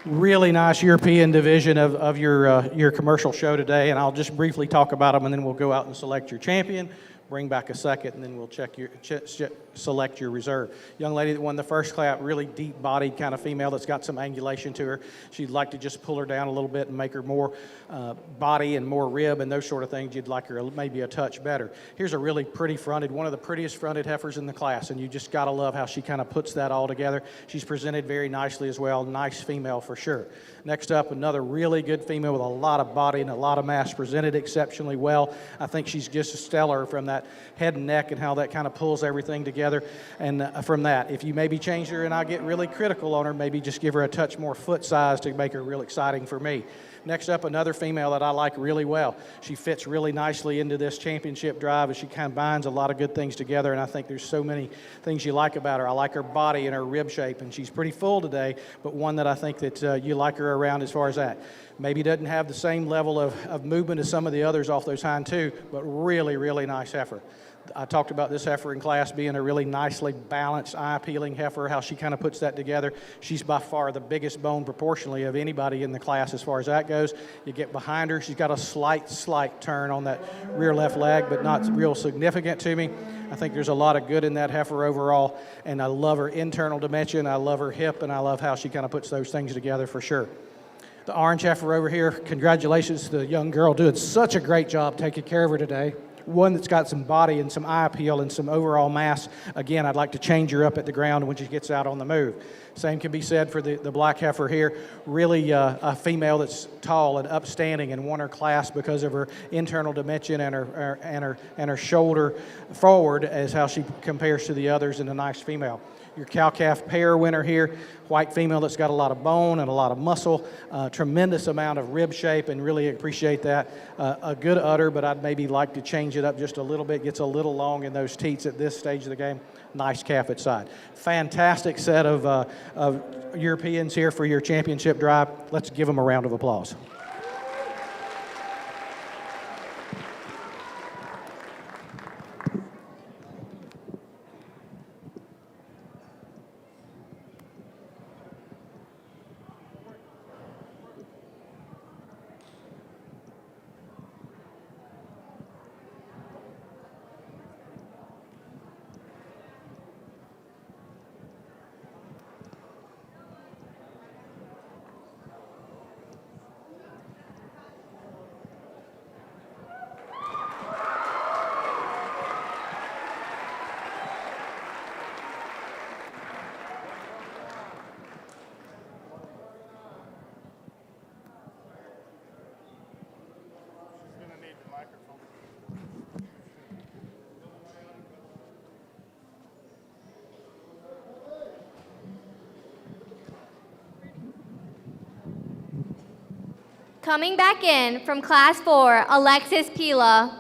[SPEAKER 2] Really nice European division of your commercial show today, and I'll just briefly talk about them, and then we'll go out and select your champion, bring back a second, and then we'll select your reserve. Young lady that won the first clap, really deep-bodied kind of female that's got some angulation to her. She'd like to just pull her down a little bit and make her more body and more rib and those sort of things. You'd like her maybe a touch better. Here's a really pretty fronted, one of the prettiest fronted heifers in the class, and you just got to love how she kind of puts that all together. She's presented very nicely as well. Nice female for sure. Next up, another really good female with a lot of body and a lot of mass, presented exceptionally well. I think she's just stellar from that head and neck and how that kind of pulls everything together. And from that, if you maybe change her and I get really critical on her, maybe just give her a touch more foot size to make her real exciting for me. Next up, another female that I like really well. She fits really nicely into this championship drive as she combines a lot of good things together, and I think there's so many things you like about her. I like her body and her rib shape, and she's pretty full today, but one that I think that you like her around as far as that. Maybe doesn't have the same level of movement as some of the others off those hind two, but really, really nice heifer. I talked about this heifer in class being a really nicely balanced, eye-appealing heifer, how she kind of puts that together. She's by far the biggest bone proportionally of anybody in the class as far as that goes. You get behind her, she's got a slight turn on that rear left leg, but not real significant to me. I think there's a lot of good in that heifer overall, and I love her internal dimension, I love her hip, and I love how she kind of puts those things together for sure. The orange heifer over here, congratulations to the young girl doing such a great job taking care of her today. One that's got some body and some eye appeal and some overall mass. Again, I'd like to change her up at the ground when she gets out on the move. Same can be said for the black heifer here. Really a female that's tall and upstanding and won her class because of her internal dimension and her shoulder forward as how she compares to the others, and a nice female. Your cow-calf pair winner here, white female that's got a lot of bone and a lot of muscle, tremendous amount of rib shape, and really appreciate that. A good udder, but I'd maybe like to change it up just a little bit. Gets a little long in those teats at this stage of the game. Nice calf at side. Fantastic set of Europeans here for your championship drive. Let's give them a round of applause.
[SPEAKER 1] Coming back in from Class 4, Alexis Pila.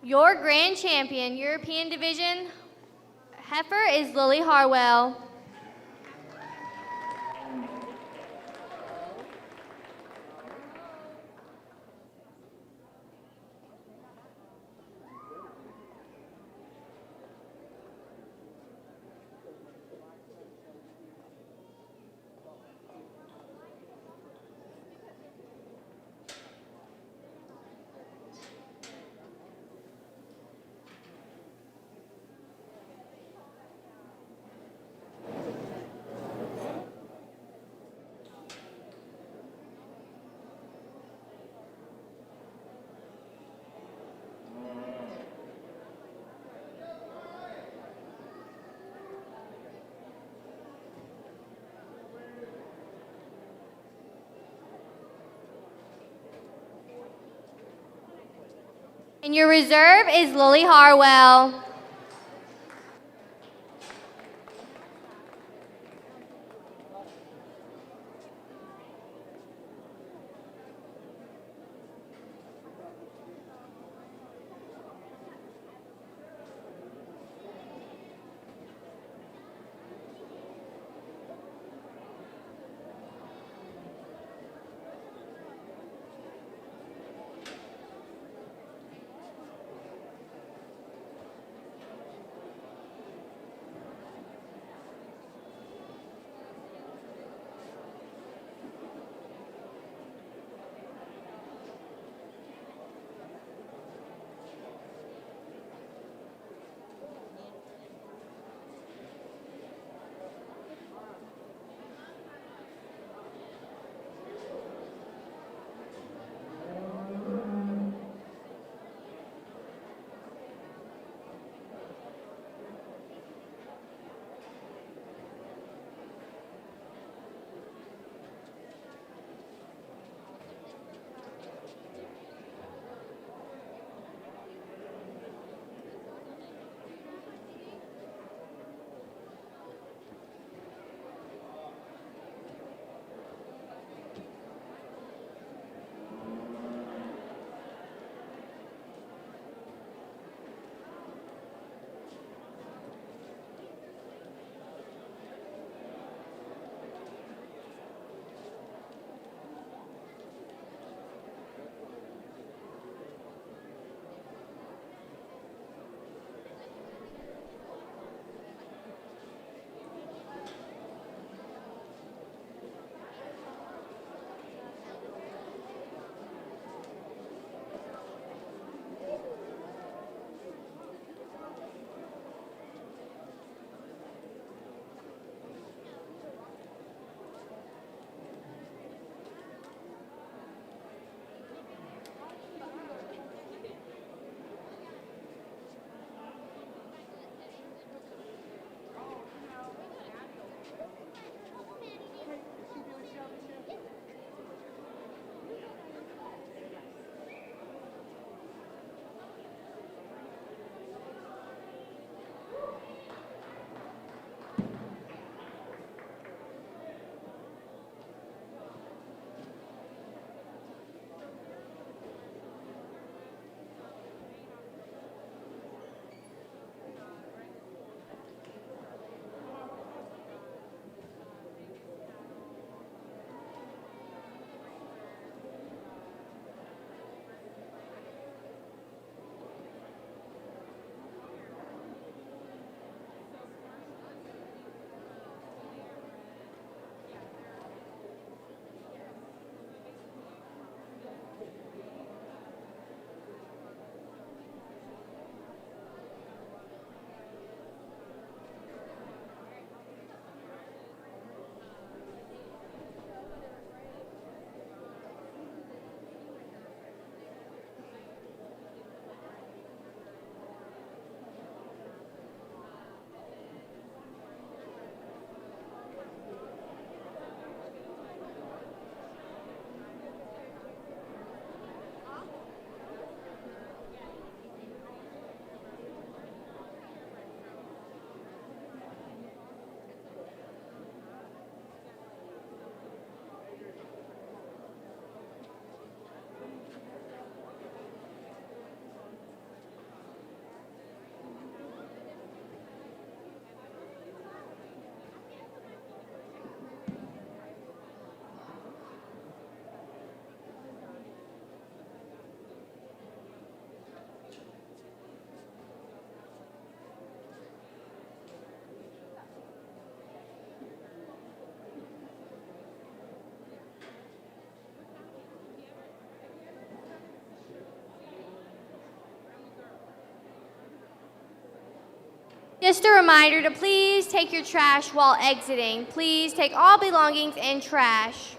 [SPEAKER 1] Your grand champion, European Division heifer, is Lily Harwell. And your reserve is Lily Harwell. Just a reminder to please take your trash while exiting. Please take all belongings and trash.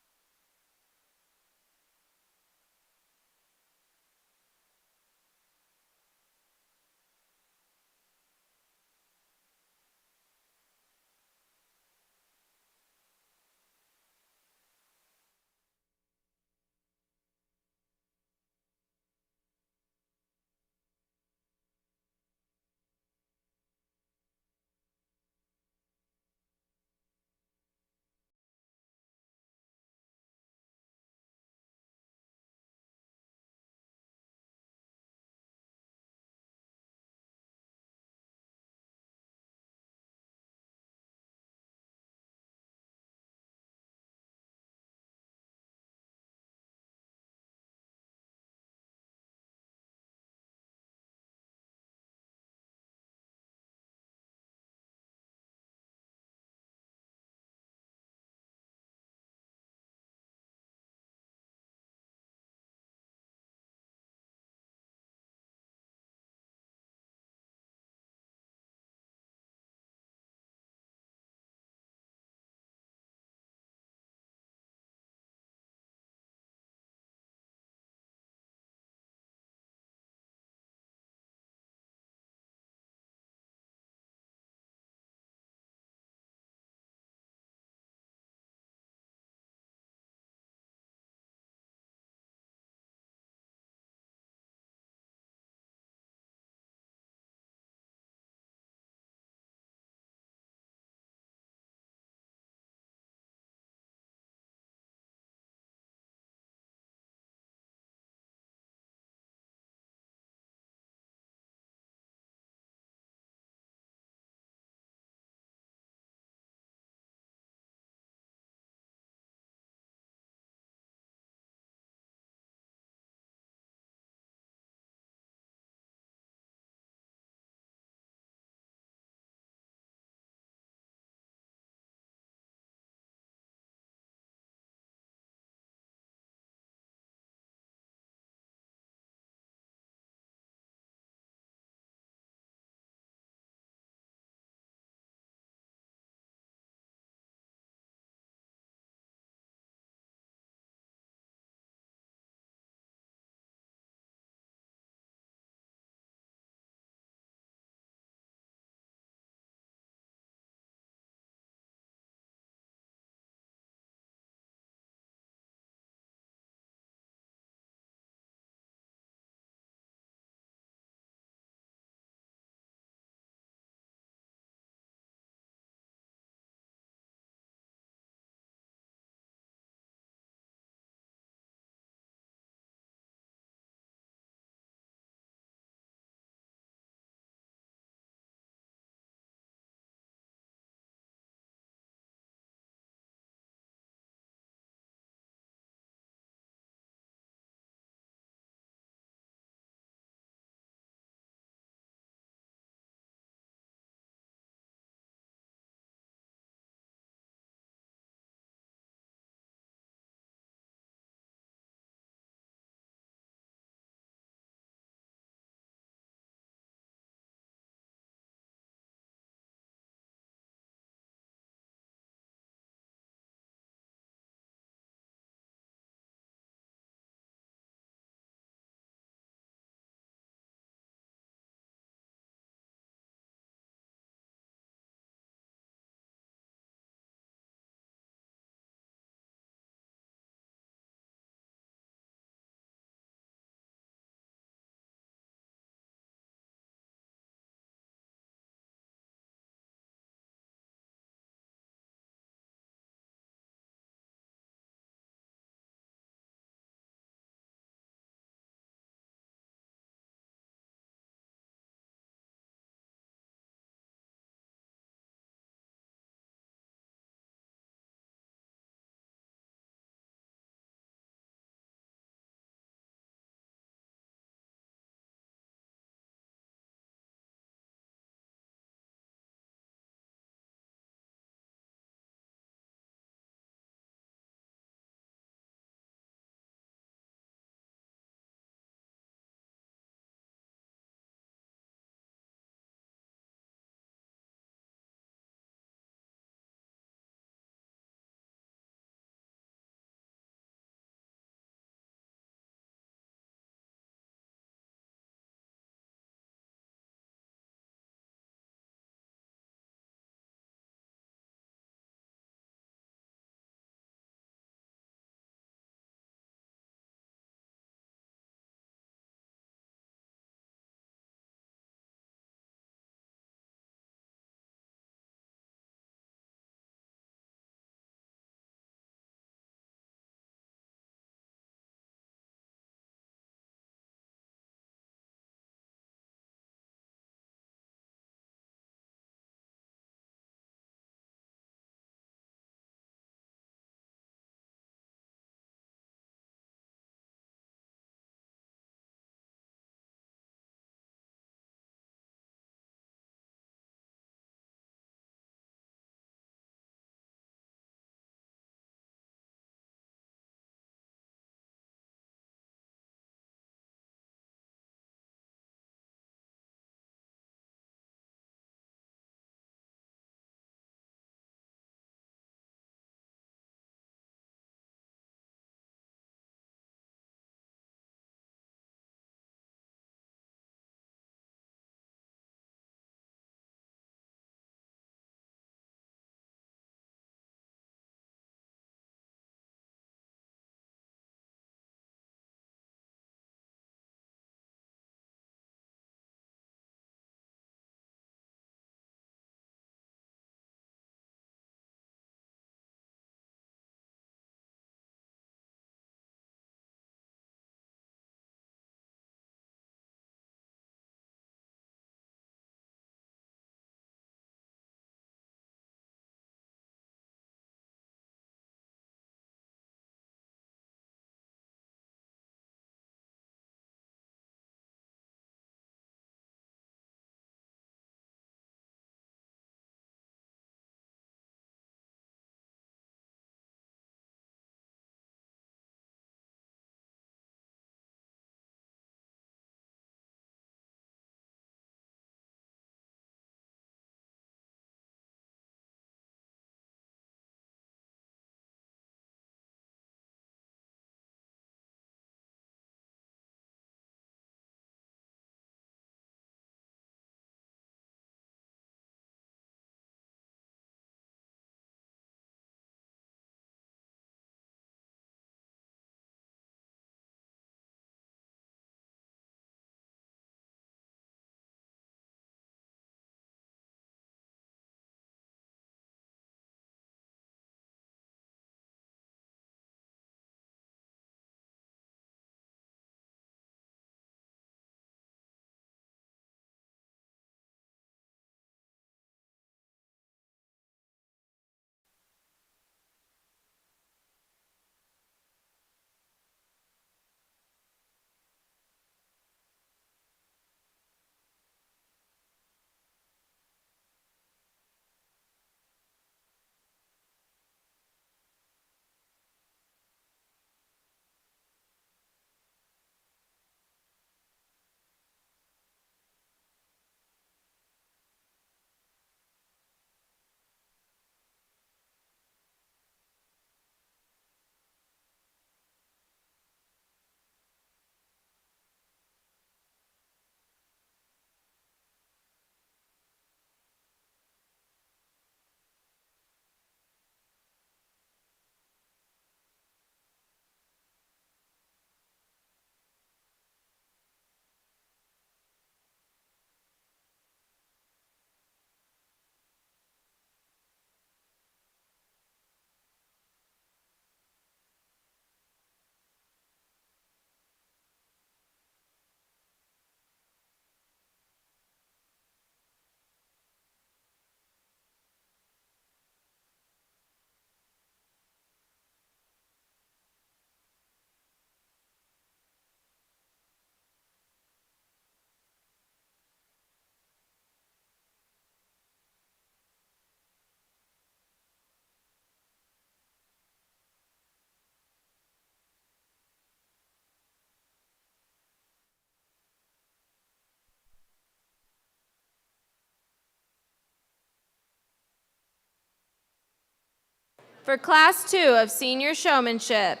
[SPEAKER 3] For Class 2 of Senior Showmanship,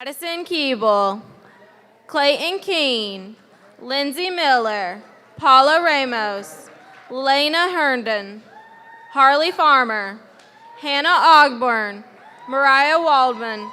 [SPEAKER 3] Madison Keeble, Clayton Keene, Lindsay Miller, Paula Ramos, Lena Herndon, Harley Farmer, Hannah Ogburn, Mariah Waldman,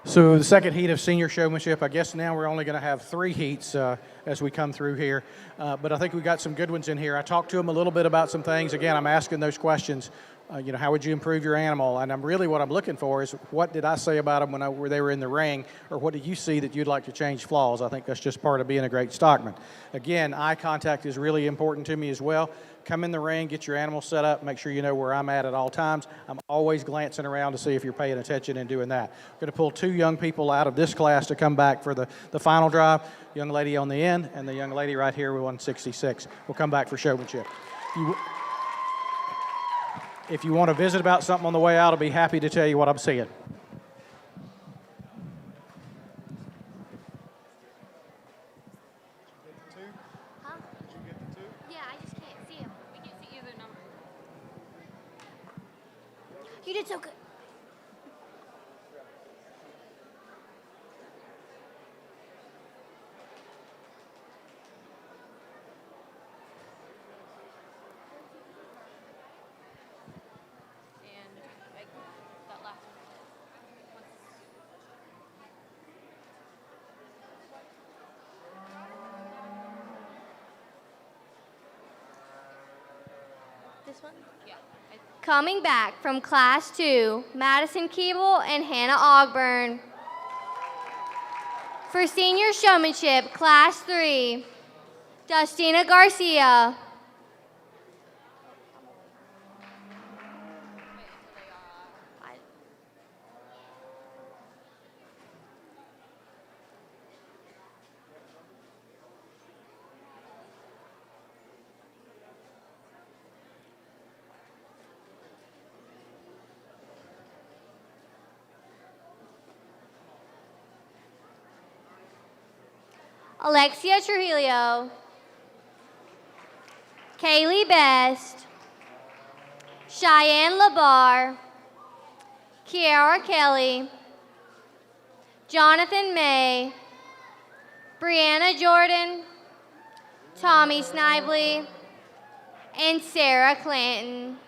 [SPEAKER 2] So the second heat of senior showmanship, I guess now we're only going to have 3 heats as we come through here. But I think we got some good ones in here. I talked to them a little bit about some things. Again, I'm asking those questions. How would you improve your animal? And what I'm looking for is what did I say about them when they were in the ring, or what do you see that you'd like to change flaws? I think that's just part of being a great stockman. Again, eye contact is really important to me as well. Come in the ring, get your animal set up, make sure you know where I'm at all times. I'm always glancing around to see if you're paying attention and doing that. I'm going to pull 2 young people out of this class to come back for the final drive. Young lady on the end and the young lady right here with 166. We'll come back for showmanship. If you want to visit about something on the way out, I'll be happy to tell you what I'm seeing.
[SPEAKER 1] Yeah, I just can't see him. We can't see either number. You did so good. This one? Yeah. Coming back from Class 2, Madison Keeble and Hannah Ogburn. For senior showmanship, Class 3, Dustina Garcia. Alexia Trujillo, Kaylee Best, Cheyenne Labar, Kiara Kelly, Jonathan May, Brianna Jordan, Tommy Snively, and Sarah Clanton.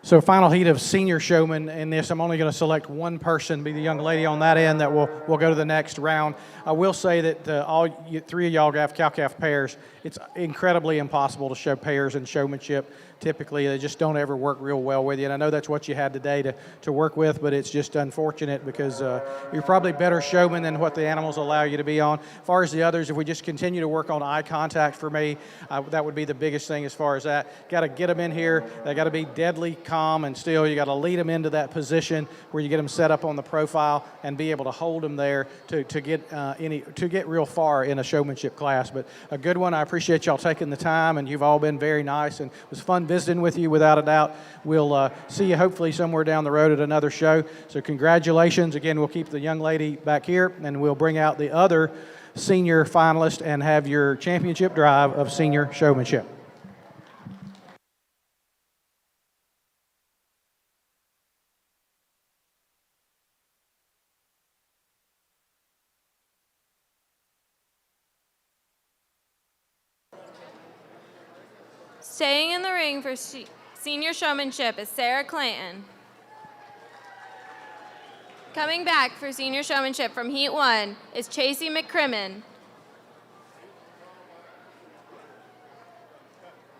[SPEAKER 2] So final heat of senior showmen in this. I'm only going to select one person, be the young lady on that end that will go to the next round. I will say that three of y'all have cow-calf pairs. It's incredibly impossible to show pairs in showmanship. Typically, they just don't ever work real well with you. And I know that's what you had today to work with, but it's just unfortunate because you're probably better showmen than what the animals allow you to be on. As far as the others, if we just continue to work on eye contact for me, that would be the biggest thing as far as that. Got to get them in here. They got to be deadly calm and still. You got to lead them into that position where you get them set up on the profile and be able to hold them there to get real far in a showmanship class. But a good one. I appreciate y'all taking the time, and you've all been very nice, and it was fun visiting with you without a doubt. We'll see you hopefully somewhere down the road at another show. So congratulations. Again, we'll keep the young lady back here, and we'll bring out the other senior finalist and have your championship drive of senior showmanship.
[SPEAKER 3] Staying in the ring for senior showmanship is Sarah Clanton. Coming back for senior showmanship from Heat 1 is Chasey McCrimmon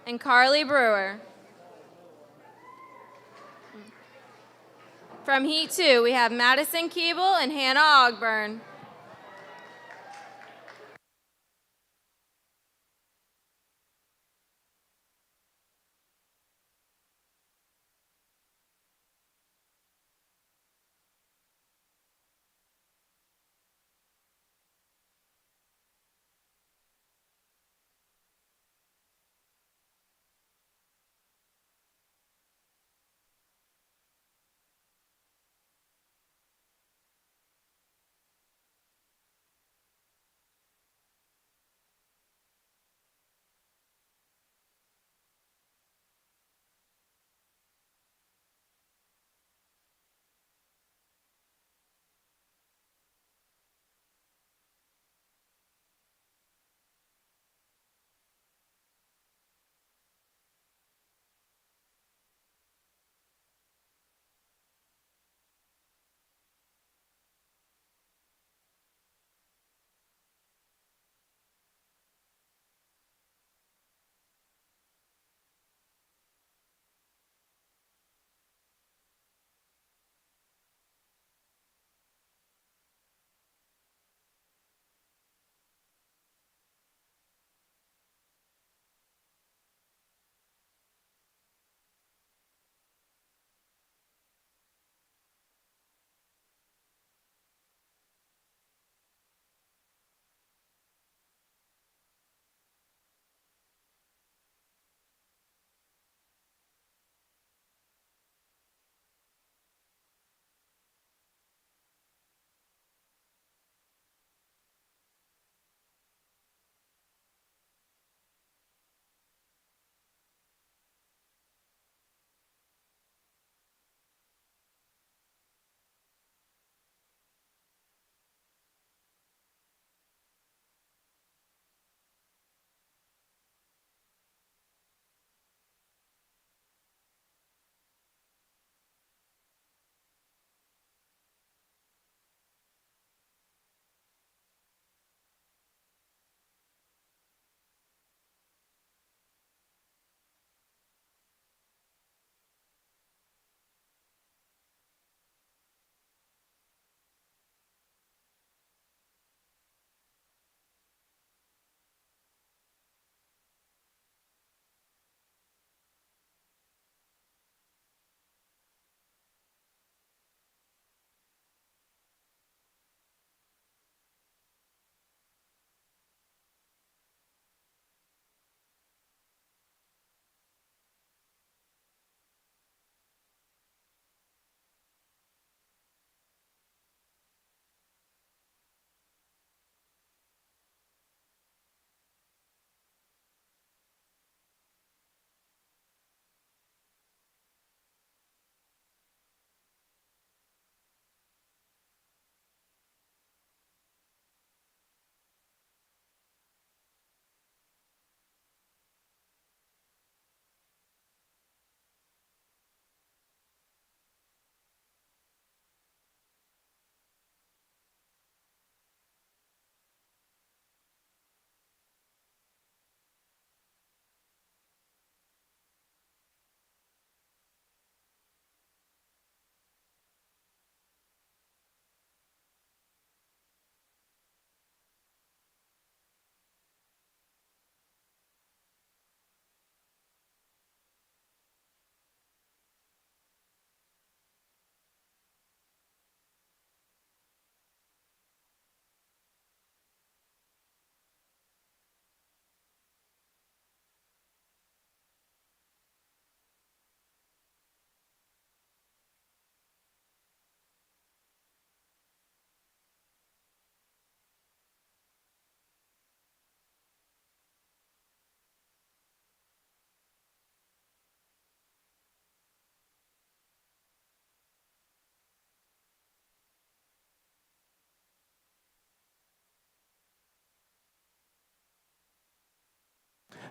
[SPEAKER 3] and Carly Brewer. From Heat 2, we have Madison Keeble and Hannah Ogburn.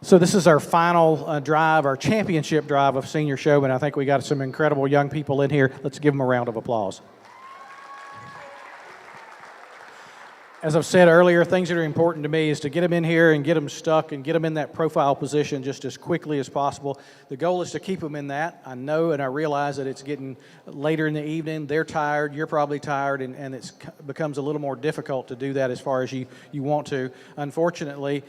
[SPEAKER 2] So this is our final drive, our championship drive of Senior Showman. I think we got some incredible young people in here. Let's give them a round of applause. As I've said earlier, things that are important to me is to get them in here and get them stuck and get them in that profile position just as quickly as possible. The goal is to keep them in that. I know and I realize that it's getting later in the evening. They're tired. You're probably tired, and it becomes a little more difficult to do that as far as you want to. Unfortunately,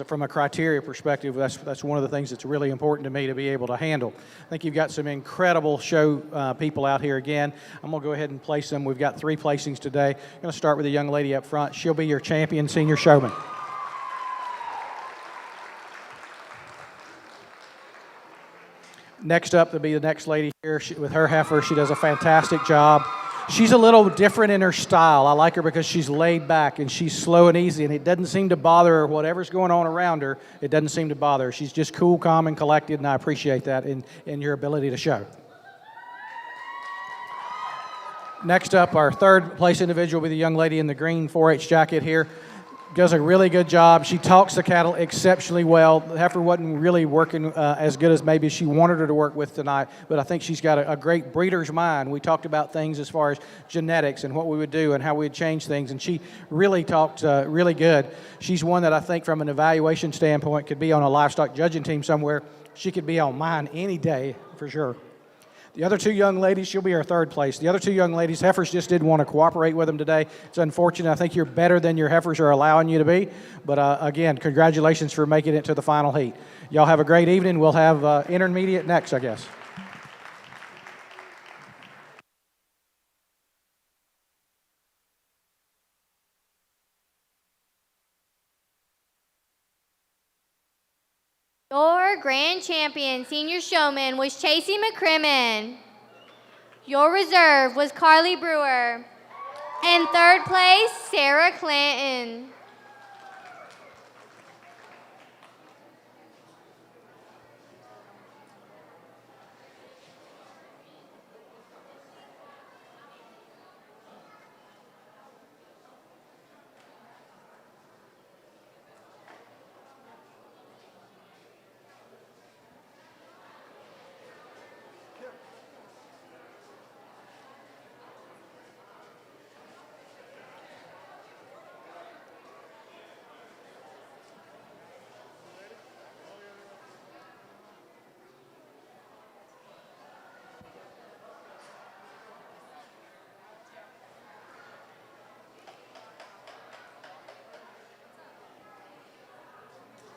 [SPEAKER 2] from a criteria perspective, that's one of the things that's really important to me to be able to handle. I think you've got some incredible show people out here again. I'm going to go ahead and place them. We've got 3 placings today. I'm going to start with the young lady up front. She'll be your champion senior showman. Next up, to be the next lady here with her heifer. She does a fantastic job. She's a little different in her style. I like her because she's laid back and she's slow and easy, and it doesn't seem to bother her. Whatever's going on around her, it doesn't seem to bother her. She's just cool, calm, and collected, and I appreciate that in your ability to show. Next up, our third place individual will be the young lady in the green 4-H jacket here. Does a really good job. She talks the cattle exceptionally well. The heifer wasn't really working as good as maybe she wanted her to work with tonight, but I think she's got a great breeder's mind. We talked about things as far as genetics and what we would do and how we'd change things, and she really talked really good. She's one that I think from an evaluation standpoint could be on a livestock judging team somewhere. She could be on mine any day for sure. The other 2 young ladies, she'll be our third place. The other 2 young ladies, heifers just didn't want to cooperate with them today. It's unfortunate. I think you're better than your heifers are allowing you to be. But again, congratulations for making it to the final heat. Y'all have a great evening. We'll have intermediate next, I guess.
[SPEAKER 1] Your grand champion senior showman was Chasey McCrimmon. Your reserve was Carly Brewer. And third place, Sarah Clinton.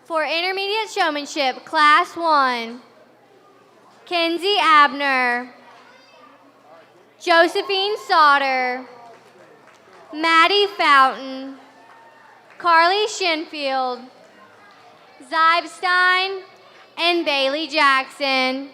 [SPEAKER 1] For intermediate showmanship, Class 1, Kenzie Abner, Josephine Sauter, Maddie Fountain, Carly Shinfield, Zybstein, and Bailey Jackson.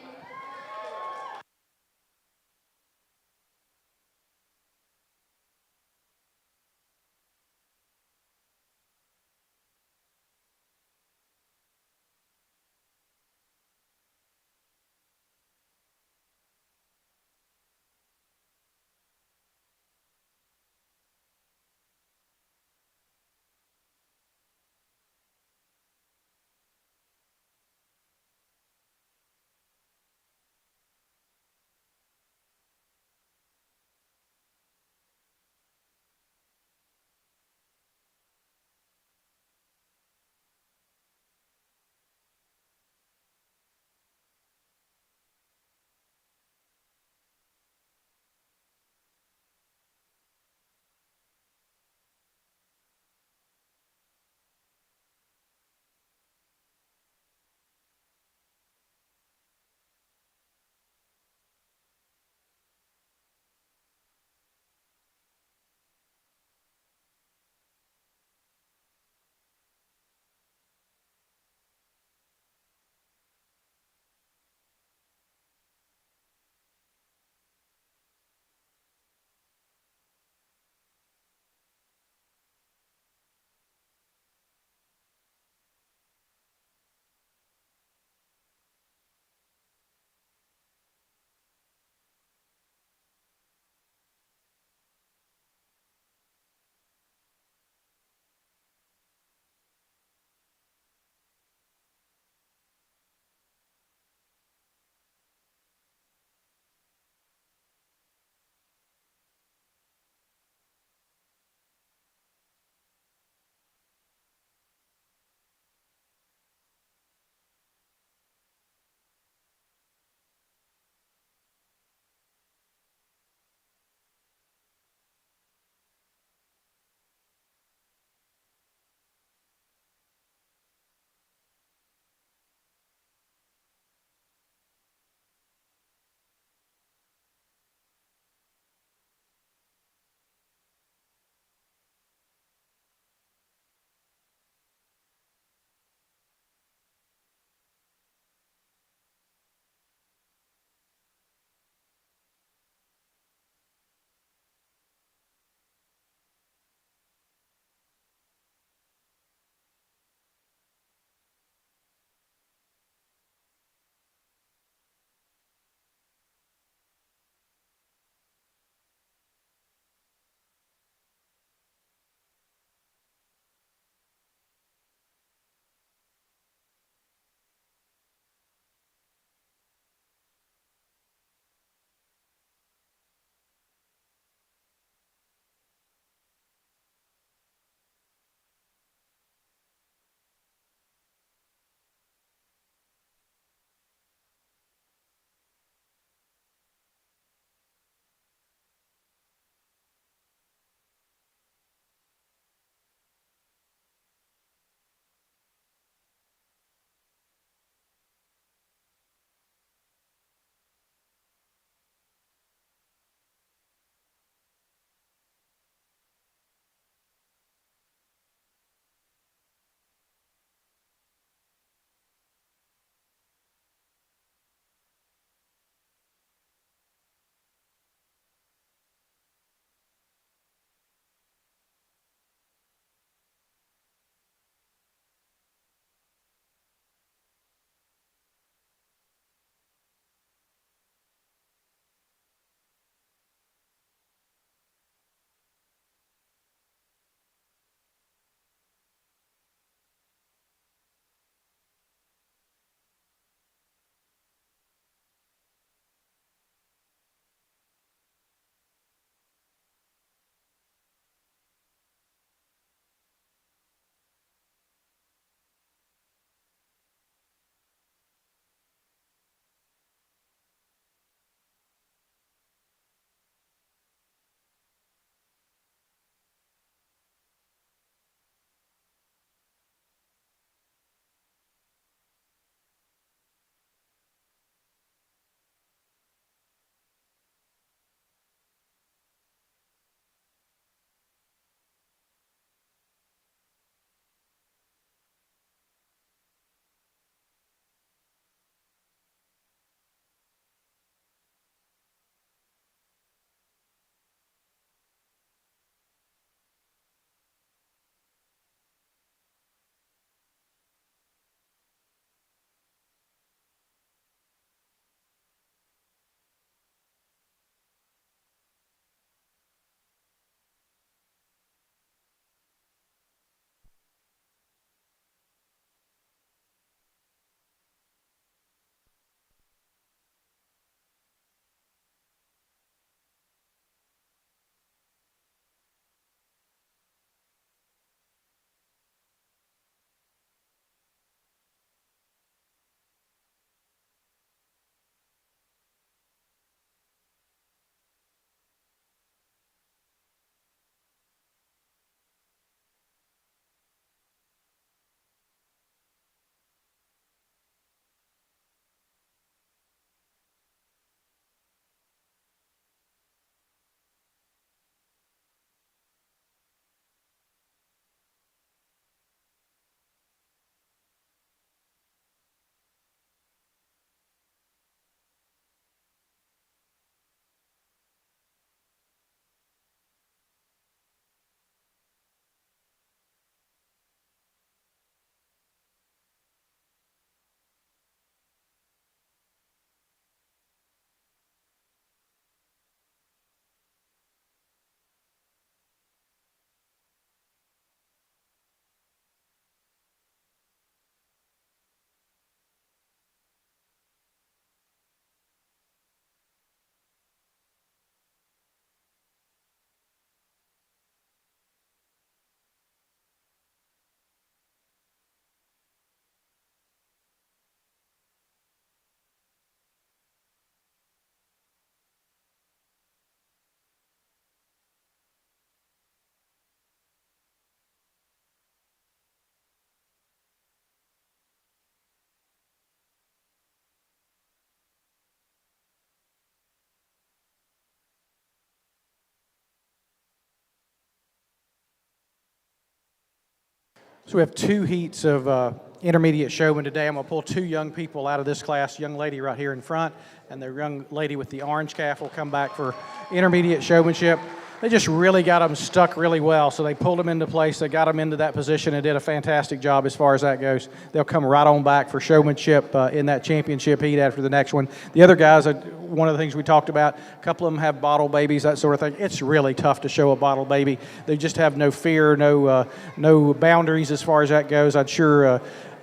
[SPEAKER 2] So we have two heats of intermediate showmen today. I'm going to pull two young people out of this class, young lady right here in front, and the young lady with the orange calf will come back for intermediate showmanship. They just really got them stuck really well, so they pulled them into place. They got them into that position and did a fantastic job as far as that goes. They'll come right on back for showmanship in that championship heat after the next one. The other guys, one of the things we talked about, a couple of them have bottle babies, that sort of thing. It's really tough to show a bottle baby. They just have no fear, no boundaries as far as that goes. I'd sure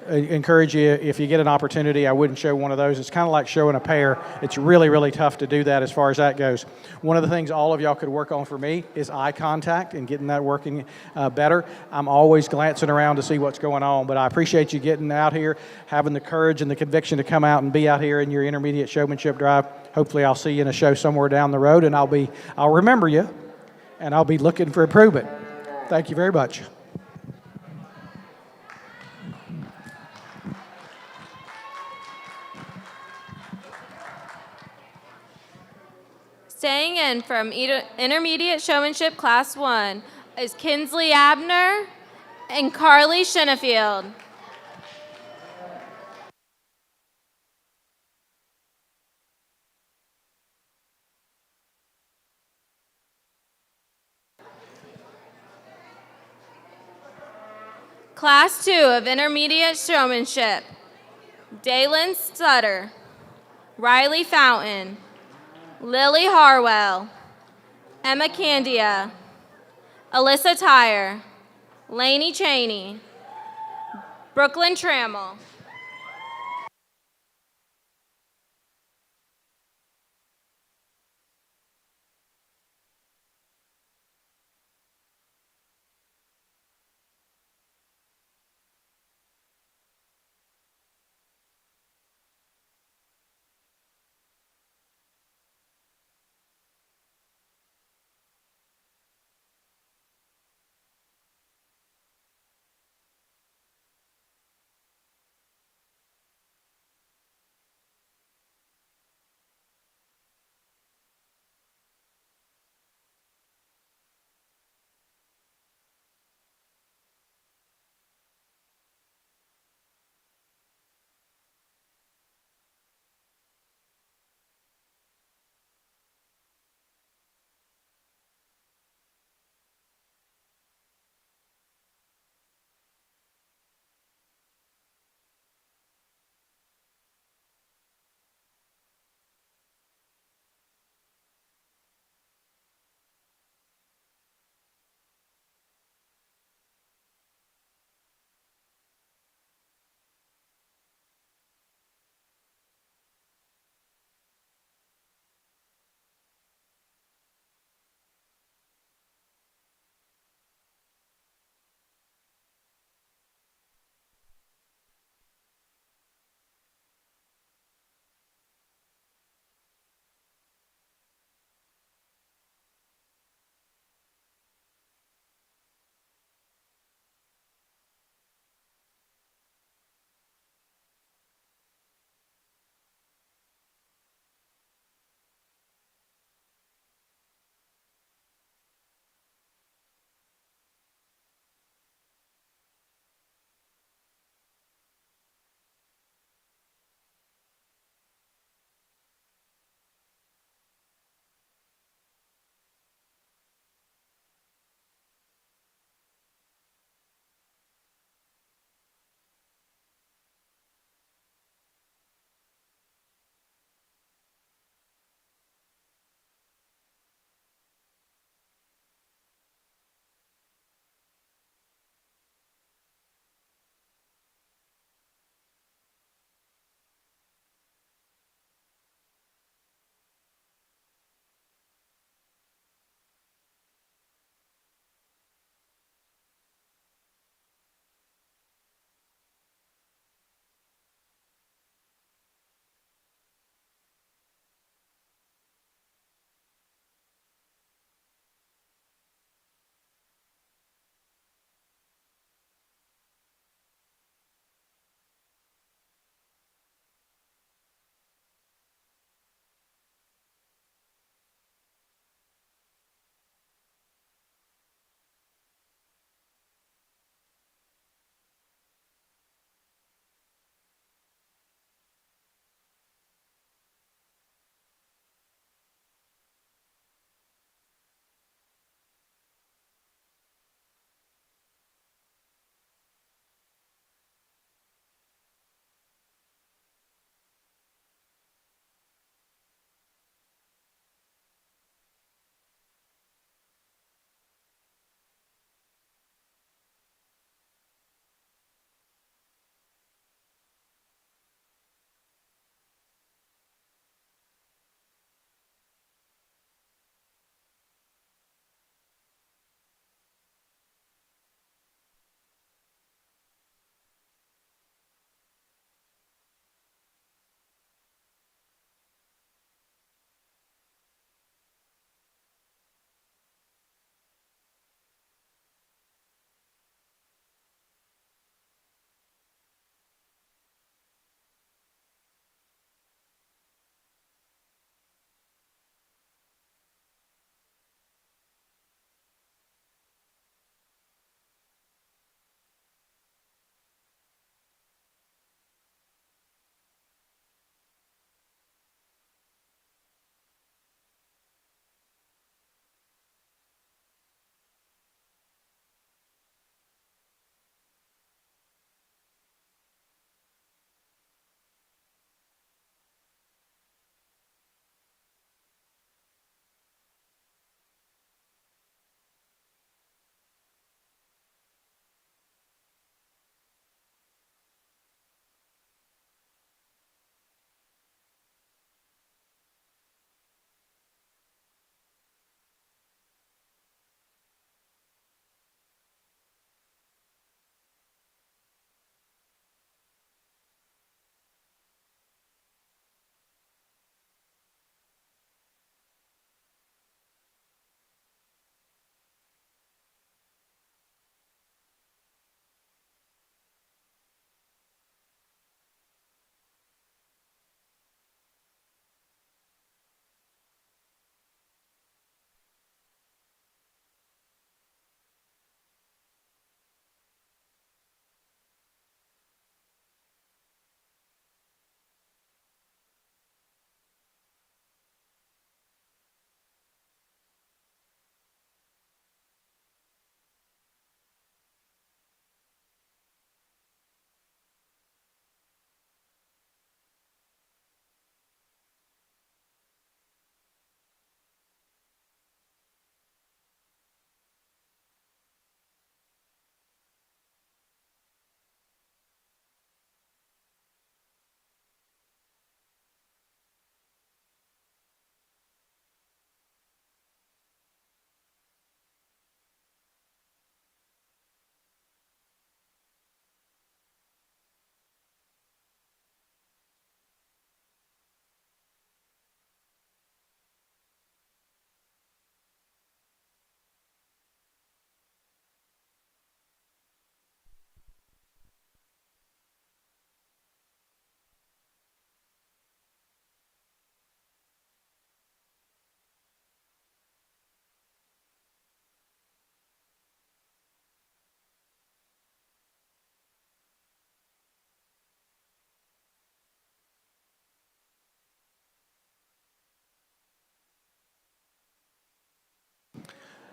[SPEAKER 2] encourage you, if you get an opportunity, I wouldn't show one of those. It's kind of like showing a pair. It's really, really tough to do that as far as that goes. One of the things all of y'all could work on for me is eye contact and getting that working better. I'm always glancing around to see what's going on, but I appreciate you getting out here, having the courage and the conviction to come out and be out here in your intermediate showmanship drive. Hopefully I'll see you in a show somewhere down the road, and I'll remember you, and I'll be looking for improvement. Thank you very much.
[SPEAKER 3] Staying in from Intermediate Showmanship Class 1 is Kinsley Abner and Carly Shinnefield. Class 2 of Intermediate Showmanship, Dalen Sutter, Riley Fountain, Lily Harwell, Emma Candia, Alyssa Tyre, Lainey Cheney, Brooklyn Trammell.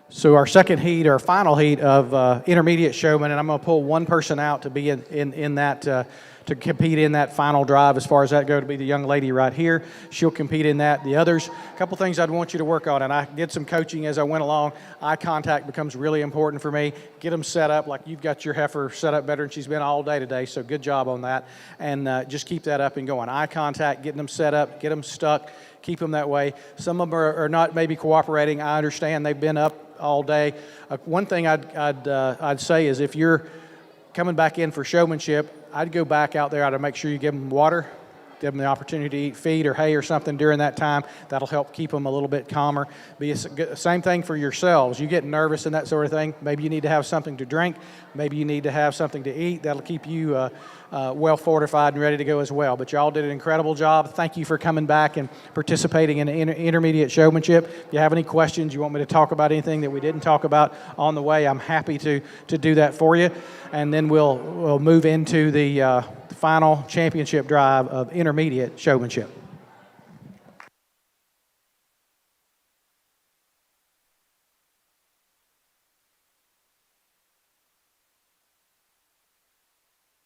[SPEAKER 2] So our second heat, our final heat of intermediate showmen, and I'm going to pull one person out to be in that, to compete in that final drive as far as that go, to be the young lady right here. She'll compete in that. The others, a couple things I'd want you to work on, and I did some coaching as I went along. Eye contact becomes really important for me. Get them set up like you've got your heifer set up better than she's been all day today, so good job on that. And just keep that up and going. Eye contact, getting them set up, get them stuck, keep them that way. Some of them are not maybe cooperating. I understand they've been up all day. One thing I'd say is if you're coming back in for showmanship, I'd go back out there. I'd make sure you give them water, give them the opportunity to eat feed or hay or something during that time. That'll help keep them a little bit calmer. Same thing for yourselves. You get nervous and that sort of thing. Maybe you need to have something to drink. Maybe you need to have something to eat. That'll keep you well fortified and ready to go as well. But y'all did an incredible job. Thank you for coming back and participating in intermediate showmanship. If you have any questions, you want me to talk about anything that we didn't talk about on the way, I'm happy to do that for you. And then we'll move into the final championship drive of intermediate showmanship.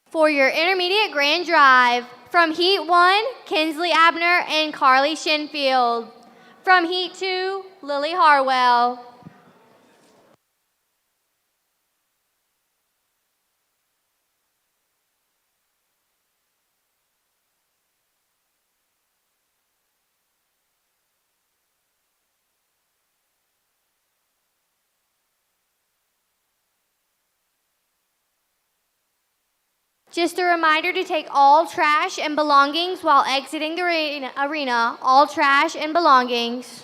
[SPEAKER 1] For your intermediate grand drive, from Heat 1, Kinsley Abner and Carly Shinfield. From Heat 2, Lily Harwell. Just a reminder to take all trash and belongings while exiting the arena. All trash and belongings.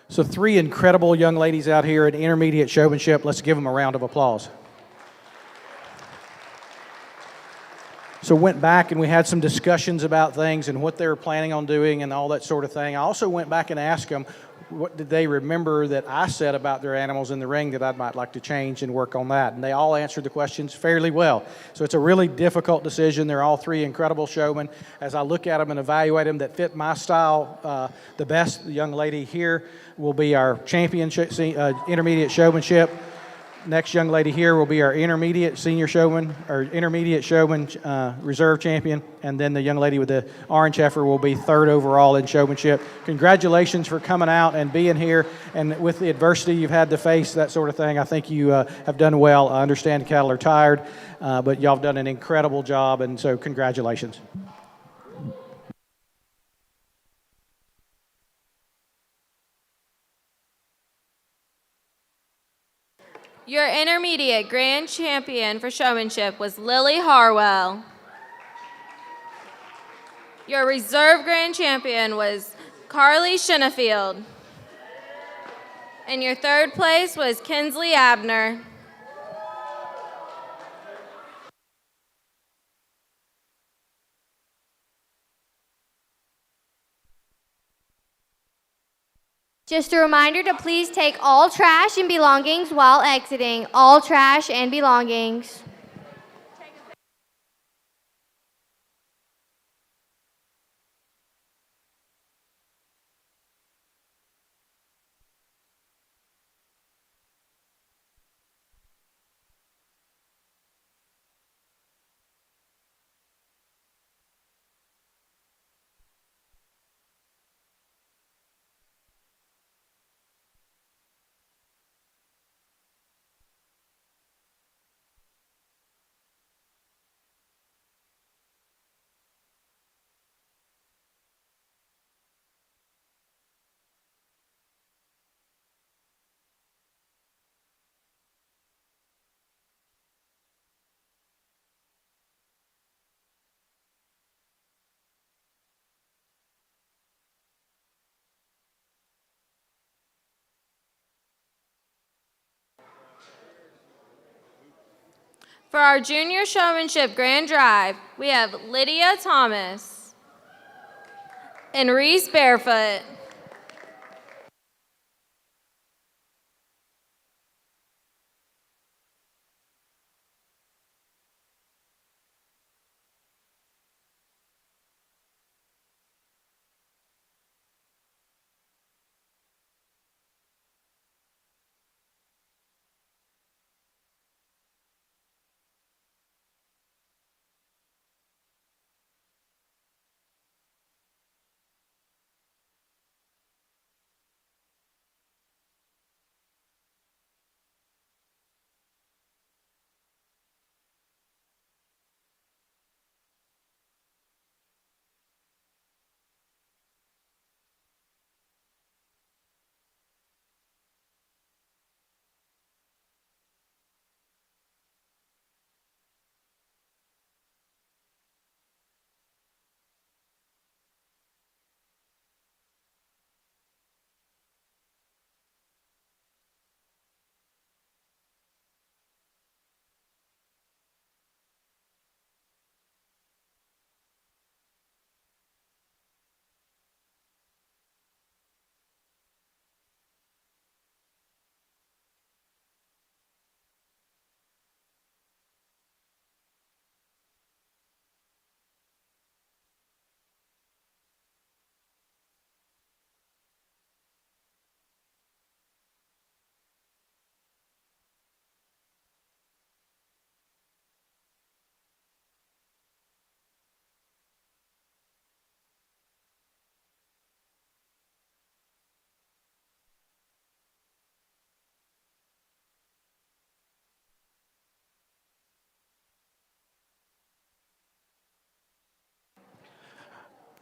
[SPEAKER 2] So 3 incredible young ladies out here at Intermediate Showmanship. Let's give them a round of applause. So went back and we had some discussions about things and what they were planning on doing and all that sort of thing. I also went back and asked them what did they remember that I said about their animals in the ring that I might like to change and work on that. And they all answered the questions fairly well. So it's a really difficult decision. They're all 3 incredible showmen. As I look at them and evaluate them that fit my style the best, the young lady here will be our champion intermediate showmanship. Next young lady here will be our intermediate senior showman, or intermediate showman reserve champion, and then the young lady with the orange heifer will be 3rd overall in showmanship. Congratulations for coming out and being here, and with the adversity you've had to face, that sort of thing, I think you have done well. I understand cattle are tired, but y'all have done an incredible job, and so congratulations.
[SPEAKER 3] Your intermediate grand champion for showmanship was Lily Harwell. Your reserve grand champion was Carly Shinnefield. And your 3rd place was Kinsley Abner.
[SPEAKER 1] Just a reminder to please take all trash and belongings while exiting. All trash and belongings.
[SPEAKER 3] For our junior showmanship grand drive, we have Lydia Thomas and Reese Barefoot.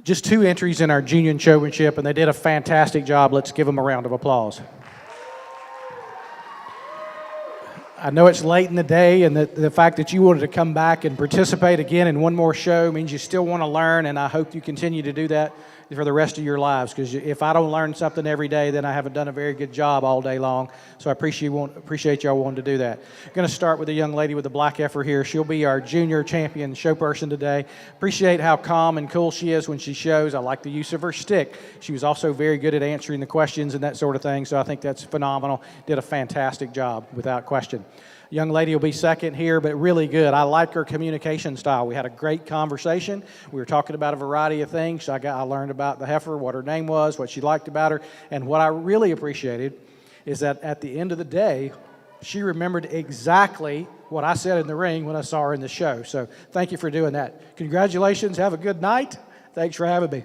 [SPEAKER 2] Just 2 entries in our junior showmanship, and they did a fantastic job. Let's give them a round of applause. I know it's late in the day, and the fact that you wanted to come back and participate again in one more show means you still want to learn, and I hope you continue to do that for the rest of your lives, because if I don't learn something every day, then I haven't done a very good job all day long. So I appreciate y'all wanting to do that. I'm going to start with the young lady with the black heifer here. She'll be our junior champion show person today. Appreciate how calm and cool she is when she shows. I like the use of her stick. She was also very good at answering the questions and that sort of thing, so I think that's phenomenal. Did a fantastic job, without question. Young lady will be second here, but really good. I like her communication style. We had a great conversation. We were talking about a variety of things. I learned about the heifer, what her name was, what she liked about her, and what I really appreciated is that at the end of the day, she remembered exactly what I said in the ring when I saw her in the show. So thank you for doing that. Congratulations. Have a good night. Thanks for having me.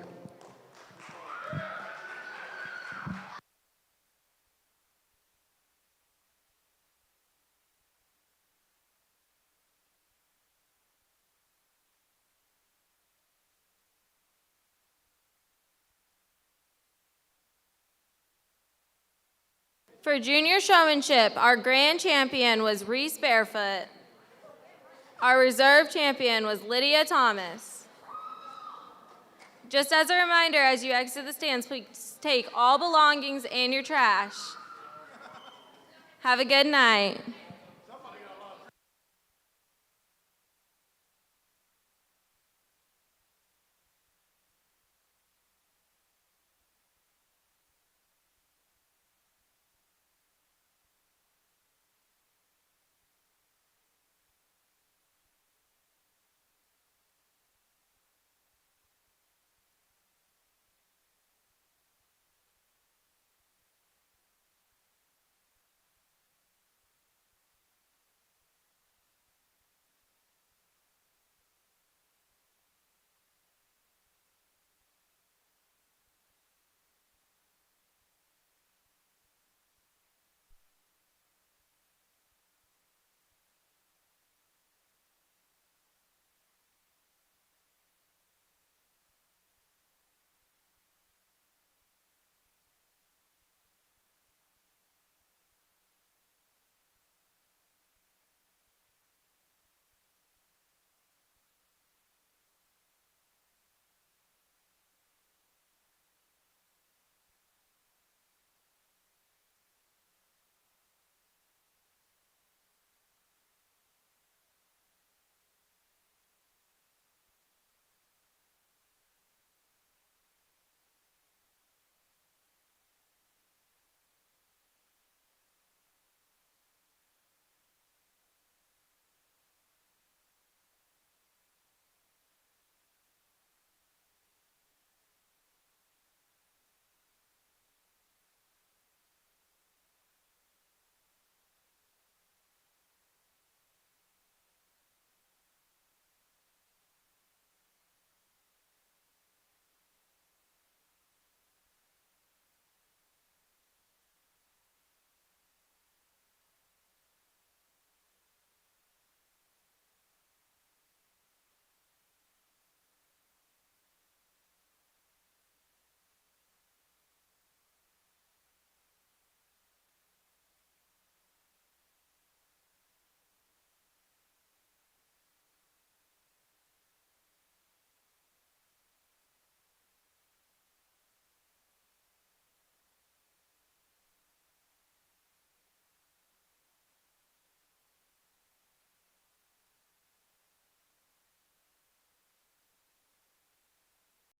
[SPEAKER 3] For junior showmanship, our grand champion was Reese Barefoot. Our reserve champion was Lydia Thomas. Just as a reminder, as you exit the stands, please take all belongings and your trash. Have a good night.